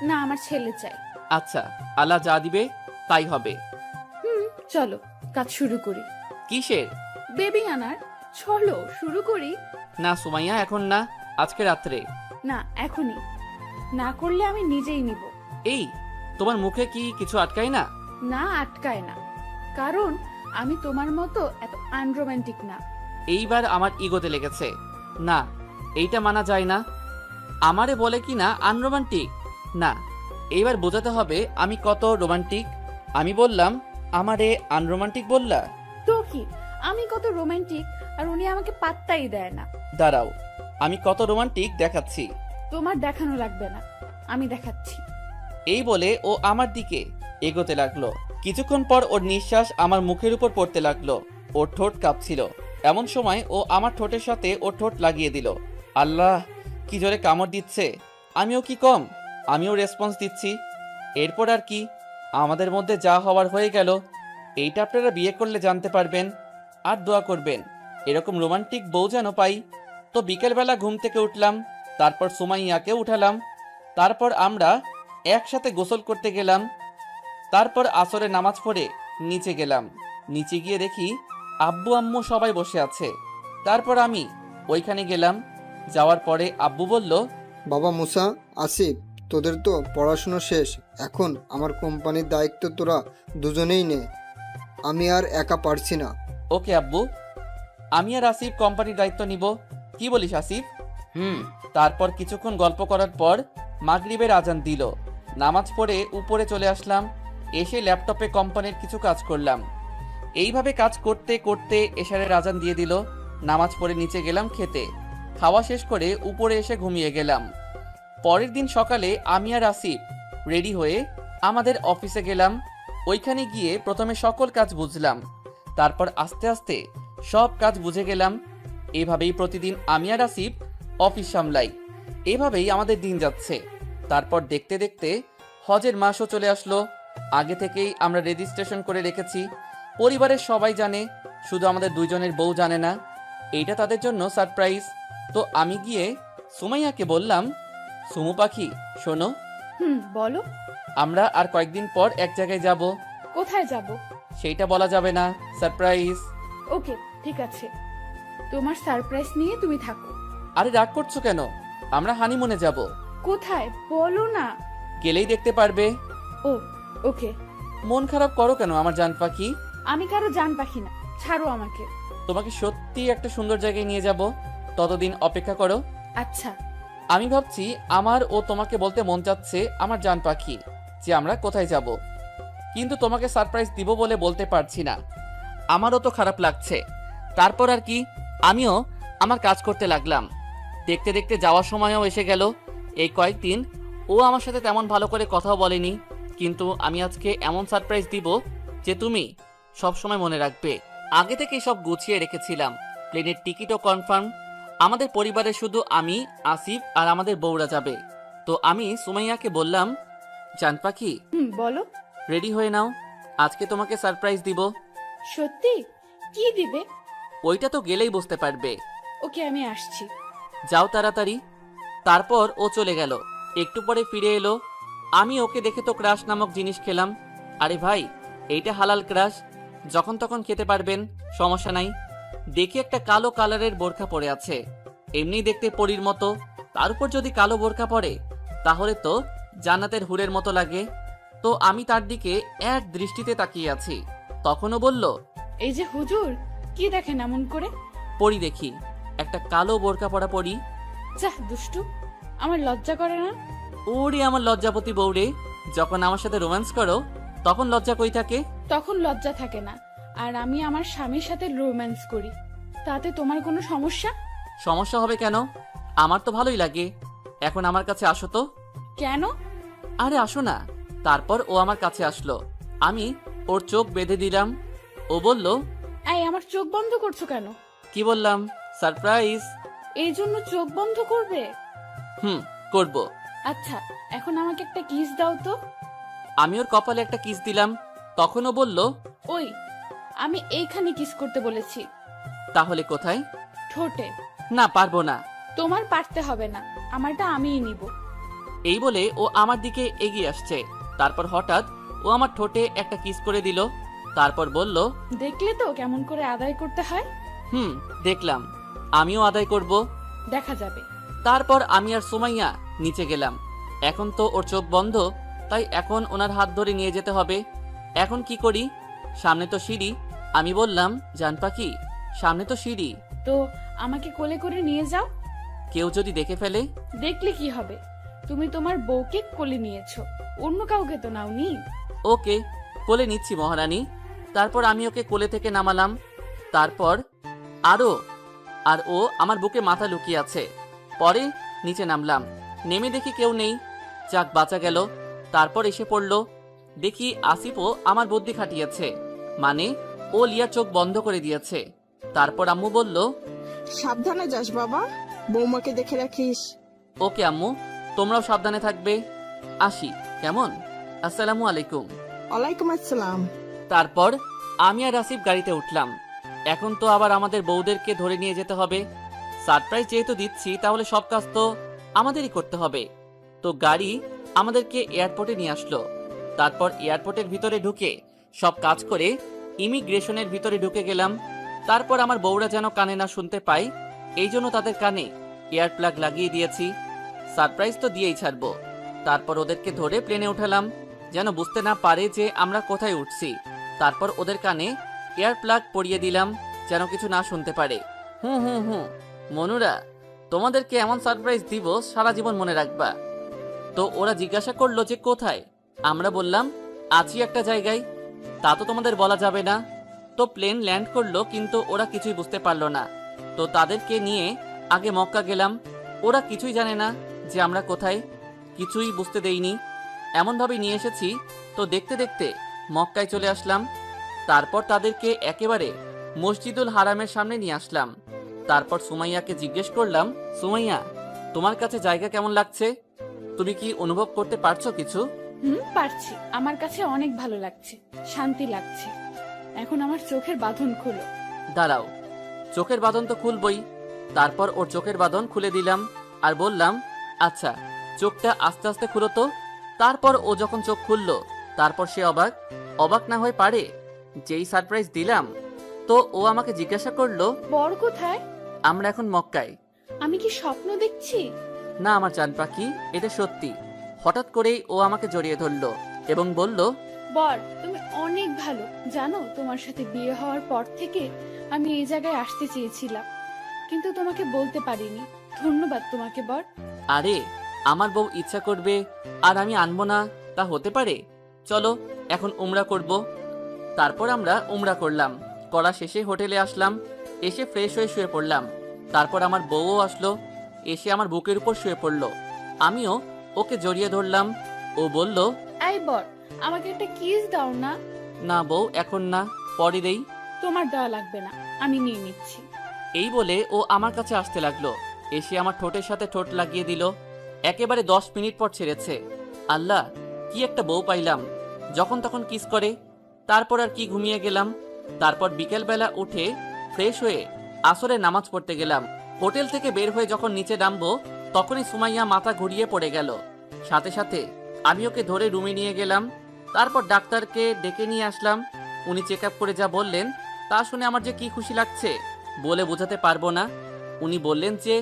না, আমার ছেলে চাই। আচ্ছা, আল্লাহ যা দিবে তাই হবে। চলো কাজ শুরু করি। কিসের? বেবি আনার। চলো শুরু করি। না সুমাইয়া, এখন না, আজকে রাত্রে। না, এখনই না করলে আমি নিজেই নিব। এই, তোমার মুখে কি কিছু আটকায় না? না, আটকায় না, কারণ আমি তোমার মতো এত আনরোম্যান্টিক না। এইবার আমার ইগোতে লেগেছে। না, এইটা মানা যায় না। আমারে বলে কি না আনরোমান্টিক। না, এইবার বোঝাতে হবে আমি কত রোমান্টিক। আমি বললাম, আমারে আনরোমান্টিক বললা? তো কি, আমি কত রোমান্টিক আর উনি আমাকে পাত্তাই দেয় না। দাঁড়াও, আমি কত রোমান্টিক দেখাচ্ছি। তোমার দেখানো লাগবে না, আমি দেখাচ্ছি। এই বলে ও আমার দিকে এগোতে লাগলো। কিছুক্ষণ পর ওর নিঃশ্বাস আমার মুখের উপর পড়তে লাগলো। ওর ঠোঁট কাঁপছিল। এমন সময় ও আমার ঠোঁটের সাথে ওর ঠোঁট লাগিয়ে দিল। আল্লাহ, কি জোরে কামড় দিচ্ছে। আমিও কি কম, আমিও রেসপন্স দিচ্ছি। এরপর আর কি, আমাদের মধ্যে যা হওয়ার হয়ে গেল। এইটা আপনারা বিয়ে করলে জানতে পারবেন। আর দোয়া করবেন এরকম রোমান্টিক বউ যেন পাই। তো বিকেলবেলা ঘুম থেকে উঠলাম। তারপর সুমাইয়াকে উঠালাম। তারপর আমরা একসাথে গোসল করতে গেলাম। তারপর আসরে নামাজ পড়ে নিচে গেলাম। নিচে গিয়ে দেখি আব্বু আম্মু সবাই বসে আছে। তারপর আমি ওইখানে গেলাম। যাওয়ার পরে আব্বু বলল, বাবা মুসা, আসিফ, তোদের তো পড়াশুনো শেষ। এখন আমার কোম্পানির দায়িত্ব তোরা দুজনেই নে। আমি আর একা পারছি না। ওকে আব্বু, আমি আর আসিফ কোম্পানির দায়িত্ব নিব। কি বলিস আসিফ? তারপর কিছুক্ষণ গল্প করার পর মাগরিবের আজান দিল। নামাজ পড়ে উপরে চলে আসলাম। এসে ল্যাপটপে কোম্পানির কিছু কাজ করলাম। এইভাবে কাজ করতে করতে এশারের আজান দিয়ে দিল। নামাজ পড়ে নিচে গেলাম খেতে। খাওয়া শেষ করে উপরে এসে ঘুমিয়ে গেলাম। পরের দিন সকালে আমি আর আসিফ রেডি হয়ে আমাদের অফিসে গেলাম। ওইখানে গিয়ে প্রথমে সকল কাজ বুঝলাম। তারপর আস্তে আস্তে সব কাজ বুঝে গেলাম। এভাবেই প্রতিদিন আমি আর আসিফ অফিস সামলাই। এভাবেই আমাদের দিন যাচ্ছে। তারপর দেখতে দেখতে হজের মাসও চলে আসলো। আগে থেকেই আমরা রেজিস্ট্রেশন করে রেখেছি। পরিবারের সবাই জানে, শুধু আমাদের দুইজনের বউ জানে না। এইটা তাদের জন্য সারপ্রাইজ। তো আমি গিয়ে সুমাইয়াকে বললাম, সুমু পাখি শোনো, বলো। আমরা আর কয়েকদিন পর এক জায়গায় যাব। কোথায় যাব? সেইটা বলা যাবে না, সারপ্রাইজ। ওকে, ঠিক আছে, তোমার সারপ্রাইজ নিয়ে তুমি থাকো। আরে রাগ করছো কেন? আমরা হানিমুনে যাব। কোথায় বলো না। গেলেই দেখতে পারবে। ও ওকে। মন খারাপ করো কেন আমার জান পাখি? আমি কারো জান পাখি না, ছাড়ো আমাকে। তোমাকে সত্যি একটা সুন্দর জায়গায় নিয়ে যাব, ততদিন অপেক্ষা করো। আচ্ছা। আমি ভাবছি আমার ও তোমাকে বলতে মন চাচ্ছে আমার জান পাখি যে আমরা কোথায় যাব, কিন্তু তোমাকে সারপ্রাইজ দিব বলে বলতে পারছি না। আমারও তো খারাপ লাগছে। তারপর আর কি, আমিও আমার কাজ করতে লাগলাম। দেখতে দেখতে যাওয়ার সময়ও এসে গেল। এই কয়েকদিন ও আমার সাথে তেমন ভালো করে কথাও বলেনি, কিন্তু আমি আজকে এমন সারপ্রাইজ দিব যে তুমি সব সময় মনে রাখবে। আগে থেকেই সব গুছিয়ে রেখেছিলাম। প্লেনের টিকিটও কনফার্ম। আমাদের পরিবারে শুধু আমি, আসিফ আর আমাদের বউরা যাবে। তো আমি সুমাইয়াকে বললাম, জান পাখি বলো। রেডি হয়ে নাও, আজকে তোমাকে সারপ্রাইজ দিব। সত্যি? কি দিবে? ওইটা তো গেলেই বুঝতে পারবে। ওকে, আমি আসছি। যাও তাড়াতাড়ি। তারপর ও চলে গেল। একটু পরে ফিরে এলো। আমি ওকে দেখে তো ক্রাশ নামক জিনিস খেলাম। আরে ভাই, এইটা হালাল ক্রাশ, যখন তখন খেতে পারবেন, সমস্যা নাই। দেখি একটা কালো কালারের বোরখা পরে আছে, এমনি দেখতে পরীর মতো। তার উপর যদি কালো বোরখা পরে তাহলে তো জান্নাতের হুরের মতো লাগে। তো আমি তার দিকে এক দৃষ্টিতে তাকিয়ে আছি। তখনও বলল, এই যে হুজুর, কি দেখেন এমন করে? পরি দেখি, একটা কালো বোরখা পরা পরি। যাহ দুষ্টু, আমার লজ্জা করে না? ওরে আমার লজ্জাপতি বউরে, যখন আমার সাথে রোম্যান্স করো তখন লজ্জা কই থাকে? তখন লজ্জা থাকে না। আর আমি আমার স্বামীর সাথে রোম্যান্স করি, তাতে তোমার কোনো সমস্যা? সমস্যা হবে কেন? আমার তো ভালোই লাগে। এখন আমার কাছে আসো তো। কেন? আরে আসো না। তারপর ও আমার কাছে আসলো। আমি ওর চোখ বেঁধে দিলাম। ও বলল, এই আমার চোখ বন্ধ করছো কেন? কি বললাম? সারপ্রাইজ। এই জন্য চোখ বন্ধ করবে? করব। আচ্ছা, এখন আমাকে একটা কিস দাও তো। আমি ওর কপালে একটা কিস দিলাম। তখন ও বলল, ওই, আমি এইখানে কিস করতে বলেছি। তাহলে কোথায়? ঠোঁটে। না, পারবো না। তোমার পারতে হবে না, আমারটা আমিই নিব। এই বলে ও আমার দিকে এগিয়ে আসছে। তারপর হঠাৎ ও আমার ঠোঁটে একটা কিস করে দিল। তারপর বলল, দেখলে তো কেমন করে আদায় করতে হয়? দেখলাম, আমিও আদায় করব। দেখা যাবে। তারপর আমি আর সুমাইয়া নিচে গেলাম। এখন তো ওর চোখ বন্ধ, তাই এখন ওনার হাত ধরে নিয়ে যেতে হবে। এখন কি করি? সামনে তো সিঁড়ি। আমি বললাম, জান পাখি, সামনে তো সিঁড়ি। তো আমাকে কোলে করে নিয়ে যাও। কেউ যদি দেখে ফেলে? দেখলে কি হবে? তুমি তোমার বউকে কোলে নিয়েছো, অন্য কাউকে তো নাওনি। ওকে, কোলে নিচ্ছি মহারানী। তারপর আমি ওকে কোলে থেকে নামালাম। তারপর আর ও আমার বুকে মাথা লুকিয়ে আছে। পরে নিচে নামলাম। নেমে দেখি কেউ নেই। যাক, বাঁচা গেল। তারপর এসে পড়লো, দেখি আসিফও আমার বুদ্ধি খাটিয়েছে, মানে ও লিয়ার চোখ বন্ধ করে দিয়েছে। তারপর আম্মু বলল, সাবধানে যাস বাবা, বৌমাকে দেখে রাখিস। ওকে আম্মু, তোমরাও সাবধানে থাকবে। আসি কেমন? আসসালামু আলাইকুম। ওয়ালাইকুম আসসালাম। তারপর আমি আর আসিফ গাড়িতে উঠলাম। এখন তো আবার আমাদের বউদেরকে ধরে নিয়ে যেতে হবে। সারপ্রাইজ যেহেতু দিচ্ছি, তাহলে সব কাজ তো আমাদেরই করতে হবে। তো গাড়ি আমাদেরকে এয়ারপোর্টে নিয়ে আসলো। তারপর এয়ারপোর্টের ভিতরে ঢুকে সব কাজ করে ইমিগ্রেশনের ভিতরে ঢুকে গেলাম। তারপর আমার বউরা যেন কানে না শুনতে পায়, এই জন্য তাদের কানে এয়ার প্লাগ লাগিয়ে দিয়েছি। সারপ্রাইজ তো দিয়েই ছাড়বো। তারপর ওদেরকে ধরে প্লেনে উঠালাম, যেন বুঝতে না পারে যে আমরা কোথায় উঠছি। তারপর ওদের কানে এয়ার প্লাগ পরিয়ে দিলাম, যেন কিছু না শুনতে পারে। মনুরা, তোমাদেরকে এমন সারপ্রাইজ দিব সারা জীবন মনে রাখবা। তো ওরা জিজ্ঞাসা করলো যে কোথায়। আমরা বললাম, আছি একটা জায়গায়। তা তো তোমাদের বলা যাবে না। তো প্লেন ল্যান্ড করলো, কিন্তু ওরা কিছুই বুঝতে পারলো না। তো তাদেরকে নিয়ে আগে মক্কা গেলাম। ওরা কিছুই জানে না যে আমরা কোথায়, কিছুই বুঝতে দেইনি, এমনভাবে নিয়ে এসেছি। তো দেখতে দেখতে মক্কায় চলে আসলাম। তারপর তাদেরকে একেবারে মসজিদুল হারামের সামনে নিয়ে আসলাম। তারপর সুমাইয়াকে জিজ্ঞেস করলাম, সুমাইয়া, তোমার কাছে জায়গা কেমন লাগছে? তুমি কি অনুভব করতে পারছো কিছু? পারছি। আমার কাছে অনেক ভালো লাগছে, শান্তি লাগছে। এখন আমার চোখের বাঁধন খুলো। দাঁড়াও, চোখের বাঁধন তো খুলবই। তারপর ওর চোখের বাঁধন খুলে দিলাম আর বললাম, আচ্ছা চোখটা আস্তে আস্তে খুলো তো। তারপর ও যখন চোখ খুললো, তারপর সে অবাক। অবাক না হয়ে পারে? যেই সারপ্রাইজ দিলাম, তো ও আমাকে জিজ্ঞাসা করলো, বর কোথায়? আমরা এখন মক্কায়। আমি কি স্বপ্ন দেখছি? না আমার জান পাখি, এটা সত্যি। হঠাৎ করেই ও আমাকে জড়িয়ে ধরলো এবং বলল, বর তুমি অনেক ভালো। জানো, তোমার সাথে বিয়ে হওয়ার পর থেকে আমি এই জায়গায় আসতে চেয়েছিলাম, কিন্তু তোমাকে বলতে পারিনি। ধন্যবাদ তোমাকে বর। আরে আমার বউ ইচ্ছা করবে আর আমি আনবো না, তা হতে পারে? চলো এখন উমরা করব। তারপর আমরা উমরা করলাম। করা শেষে হোটেলে আসলাম। এসে ফ্রেশ হয়ে শুয়ে পড়লাম। তারপর আমার বউও আসলো, এসে আমার বুকের উপর শুয়ে পড়লো। আমিও ওকে জড়িয়ে ধরলাম। ও বলল, এই বর, আমাকে একটা কিস দাও না। না বউ, এখন না, পরে দেই। তোমার দেওয়া লাগবে না, আমি নিয়ে নিচ্ছি। এই বলে ও আমার কাছে আসতে লাগলো। এসে আমার ঠোঁটের সাথে ঠোঁট লাগিয়ে দিল। একেবারে 10 মিনিট পর ছেড়েছে। আল্লাহ, কি একটা বউ পাইলাম, যখন তখন কিস করে। তারপর আর কি ঘুমিয়ে গেলাম। তারপর বিকেলবেলা উঠে ফ্রেশ হয়ে আসরে নামাজ পড়তে গেলাম। হোটেল থেকে বের হয়ে যখন নিচে নামবো, তখনই সুমাইয়া মাথা ঘুরিয়ে পড়ে গেল। সাথে সাথে আমি ওকে ধরে রুমে নিয়ে গেলাম। তারপর ডাক্তারকে ডেকে নিয়ে আসলাম। উনি চেক আপ করে যা বললেন, তা শুনে আমার যে কি খুশি লাগছে বলে বোঝাতে পারবো না। উনি বললেন যে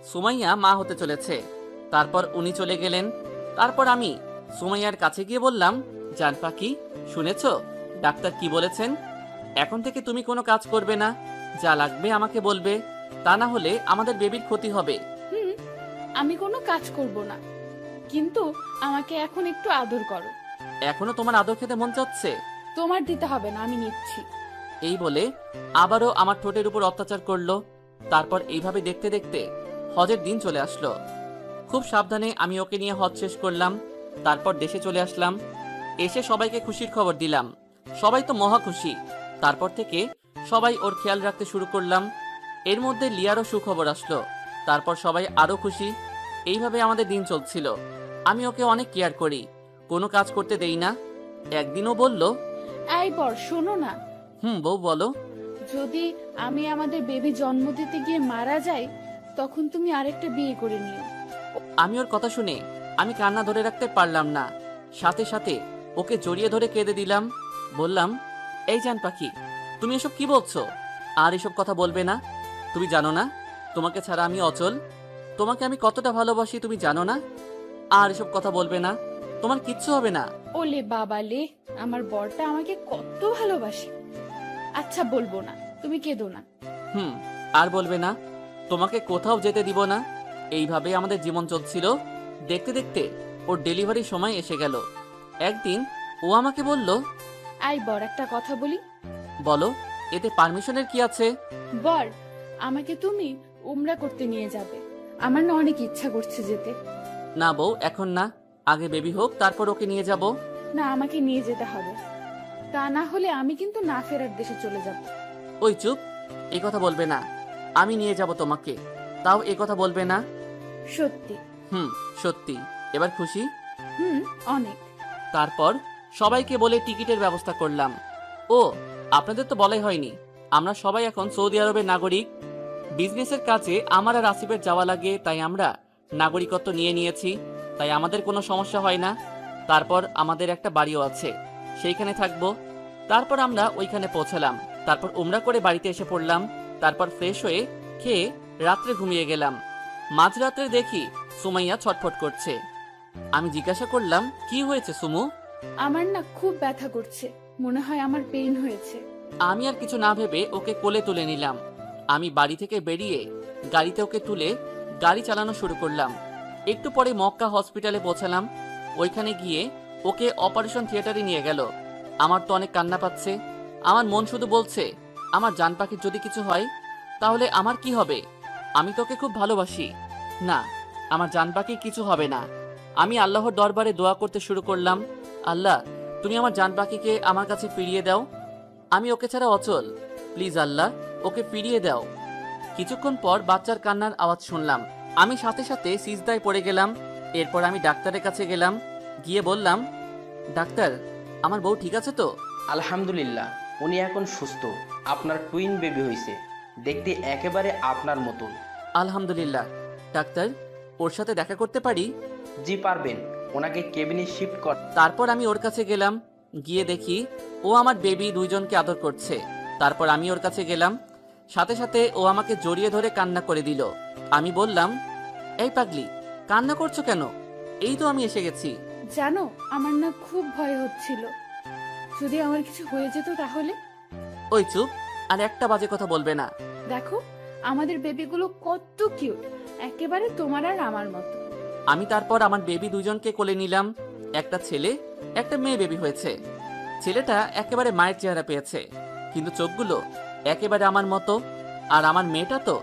সুমাইয়া মা হতে চলেছে। তারপর উনি চলে গেলেন। তারপর আমি সুমাইয়ার কাছে গিয়ে বললাম, জান পাখি, শুনেছো ডাক্তার কি বলেছেন? এখন থেকে তুমি কোনো কাজ করবে না, যা লাগবে আমাকে বলবে, তা না হলে আমাদের বেবির ক্ষতি হবে। আমি কোনো কাজ করব না, কিন্তু আমাকে এখন একটু আদর করো। এখনো তোমার আদর খেতে মন চাচ্ছে? তোমার দিতে হবে না, আমি নিচ্ছি। এই বলে আবারও আমার ঠোঁটের উপর অত্যাচার করলো। তারপর এইভাবে দেখতে দেখতে হজের দিন চলে আসলো। খুব সাবধানে আমি ওকে নিয়ে হজ শেষ করলাম। তারপর দেশে চলে আসলাম। এসে সবাইকে খুশির খবর দিলাম। সবাই তো মহা খুশি। তারপর থেকে সবাই ওর খেয়াল রাখতে শুরু করলাম। এর মধ্যে লিয়ারও সুখবর আসলো। তারপর সবাই আরো খুশি। এইভাবে আমাদের দিন চলছিল। আমি ওকে অনেক কেয়ার করি, কোনো কাজ করতে দেই না। একদিনও বলল, এই বর শোনো না। বউ বলো। যদি আমি আমাদের বেবি জন্ম দিতে গিয়ে মারা যাই, তখন তুমি আরেকটা বিয়ে করে নিও। আমি ওর কথা শুনে আমি কান্না ধরে রাখতে পারলাম না। সাথে সাথে ওকে জড়িয়ে ধরে কেঁদে দিলাম। বললাম, এই জান পাখি, তুমি এসব কি বলছো? আর এসব কথা বলবে না। তুমি জানো না তোমাকে ছাড়া আমি অচল। তোমাকে আমি কতটা ভালোবাসি তুমি জানো না। আর এসব কথা বলবে না, তোমার কিচ্ছু হবে না। ওলে বাবা লে, আমার বরটা আমাকে কত ভালোবাসে। আচ্ছা বলবো না, তুমি কেঁদো না। আর বলবে না, তোমাকে কোথাও যেতে দিব না। এইভাবে আমাদের জীবন চলছিল। দেখতে দেখতে ওর ডেলিভারির সময় এসে গেল। একদিন ও আমাকে বলল, আই বর, একটা কথা বলি। বলো, এতে পারমিশনের কি আছে? বর, আমাকে তুমি উমরা করতে নিয়ে যাবে। আমার না অনেক ইচ্ছা করছে যেতে। না বউ, এখন না, আগে বেবি হোক, তারপর ওকে নিয়ে যাব। না, আমাকে নিয়ে যেতে হবে, তা না হলে আমি কিন্তু না ফেরার দেশে চলে যাব। ওই চুপ, এই কথা বলবে না। আমি নিয়ে যাব তোমাকে, তাও এই কথা বলবে না। সত্যি? সত্যি। এবার খুশি? অনেক। তারপর সবাইকে বলে টিকিটের ব্যবস্থা করলাম। ও আপনাদের তো বলাই হয়নি, আমরা সবাই এখন সৌদি আরবের নাগরিক। বিজনেসের কাজে আমার আর আসিফের যাওয়া লাগে, তাই আমরা নাগরিকত্ব নিয়ে নিয়েছি। তাই আমাদের কোনো সমস্যা হয় না। তারপর আমাদের একটা বাড়িও আছে, সেইখানে থাকবো। তারপর আমরা ওইখানে পৌঁছালাম। তারপর উমরা করে বাড়িতে এসে পড়লাম। তারপর ফ্রেশ হয়ে খেয়ে রাত্রে ঘুমিয়ে গেলাম। মাঝরাত্রে দেখি সুমাইয়া ছটফট করছে। আমি জিজ্ঞাসা করলাম, কি হয়েছে সুমু? আমার না খুব ব্যথা করছে, মনে হয় আমার পেইন হয়েছে। আমি আর কিছু না ভেবে ওকে কোলে তুলে নিলাম। আমি বাড়ি থেকে বেরিয়ে গাড়িতে ওকে তুলে গাড়ি চালানো শুরু করলাম। একটু পরে মক্কা হসপিটালে পৌঁছালাম। ওইখানে গিয়ে ওকে অপারেশন থিয়েটারে নিয়ে গেল। আমার তো অনেক কান্না পাচ্ছে। আমার মন শুধু বলছে, আমার জান পাখির যদি কিছু হয় তাহলে আমার কি হবে? আমি তোকে খুব ভালোবাসি। না, আমার জান পাখির কিছু হবে না। আমি আল্লাহর দরবারে দোয়া করতে শুরু করলাম, আল্লাহ তুমি আমার জান পাখিকে আমার কাছে ফিরিয়ে দাও। আমি ওকে ছাড়া অচল, প্লিজ আল্লাহ ওকে ফিরিয়ে দাও। কিছুক্ষণ পর বাচ্চার কান্নার আওয়াজ শুনলাম। আমি সাথে সাথে সিজদায় পড়ে গেলাম। এরপর আমি ডাক্তারের কাছে গেলাম। গিয়ে বললাম, ডাক্তার আমার বউ ঠিক আছে তো? আলহামদুলিল্লাহ, উনি এখন সুস্থ। আপনার টুইন বেবি হয়েছে, দেখতে একেবারে আপনার মতন। আলহামদুলিল্লাহ ডাক্তার, ওর সাথে দেখা করতে পারি? জি পারবেন, ওনাকে কেবিনে শিফট কর। তারপর আমি ওর কাছে গেলাম, গিয়ে দেখি ও আমার বেবি দুইজনকে আদর করছে। তারপর আমি ওর কাছে গেলাম, সাথে সাথে ও আমাকে জড়িয়ে ধরে কান্না করে দিল। আমি বললাম, এই পাগলি, কান্না করছো কেন? এই তো আমি এসে গেছি। জানো, আমার না খুব ভয় হচ্ছিল, যদি আমার কিছু হয়ে যেত তাহলে। ওই চুপ, আর একটা বাজে কথা বলবে না। দেখো আমাদের বেবিগুলো কত কিউট, একেবারে তোমার আর আমার মতো। আমি তারপর আমার বেবি দুজনকে কোলে নিলাম। একটা ছেলে একটা মেয়ে বেবি হয়েছে। ছেলেটা একেবারে মায়ের চেহারা পেয়েছে, কিন্তু চোখগুলো একেবারে আমার মতো, আর আমার মেয়েটা তো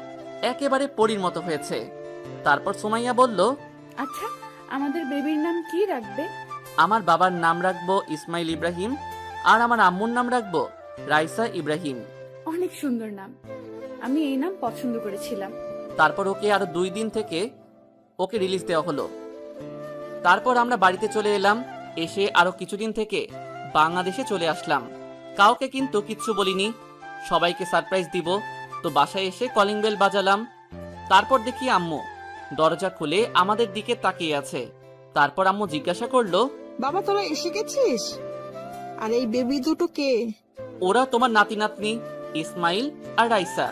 একেবারে পরীর মতো হয়েছে। তারপর সুমাইয়া বলল, আচ্ছা, আমাদের বেবির নাম কি রাখবে? আমার বাবার নাম রাখবো ইসমাইল ইব্রাহিম, আর আমার আম্মুর নাম রাখবো রাইসা ইব্রাহিম। অনেক সুন্দর নাম, আমি এই নাম পছন্দ করেছিলাম। তারপর ওকে আরো 2 দিন থেকে ওকে রিলিজ দেওয়া হলো। তারপর আমরা বাড়িতে চলে এলাম। এসে আরো কিছুদিন থেকে বাংলাদেশে চলে আসলাম। কাউকে কিন্তু কিচ্ছু বলিনি, সবাইকে সারপ্রাইজ দিব। তো বাসায় এসে কলিং বেল বাজালাম। তারপর দেখি আম্মু দরজা খুলে আমাদের দিকে তাকিয়ে আছে। তারপর আম্মু জিজ্ঞাসা করলো, বাবা তোরা এসে গেছিস? আর এই বেবি দুটো কে? ওরা তোমার নাতি নাতনি, ইসমাইল আর রাইসা।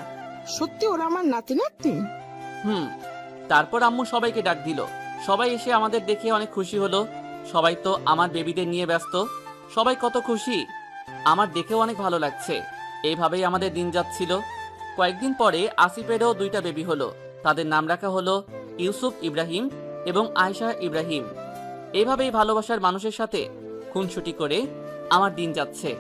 সত্যি ওরা আমার নাতি নাতনি? তারপর আম্মু সবাইকে ডাক দিল। সবাই এসে আমাদের দেখে অনেক খুশি হলো। সবাই তো আমার বেবিদের নিয়ে ব্যস্ত। সবাই কত খুশি, আমার দেখেও অনেক ভালো লাগছে। এইভাবেই আমাদের দিন যাচ্ছিল। কয়েকদিন পরে আসিফেরও 2টা বেবি হলো। তাদের নাম রাখা হলো ইউসুফ ইব্রাহিম এবং আয়েশা ইব্রাহিম। এভাবেই ভালোবাসার মানুষের সাথে খুনসুটি করে আমার দিন যাচ্ছে।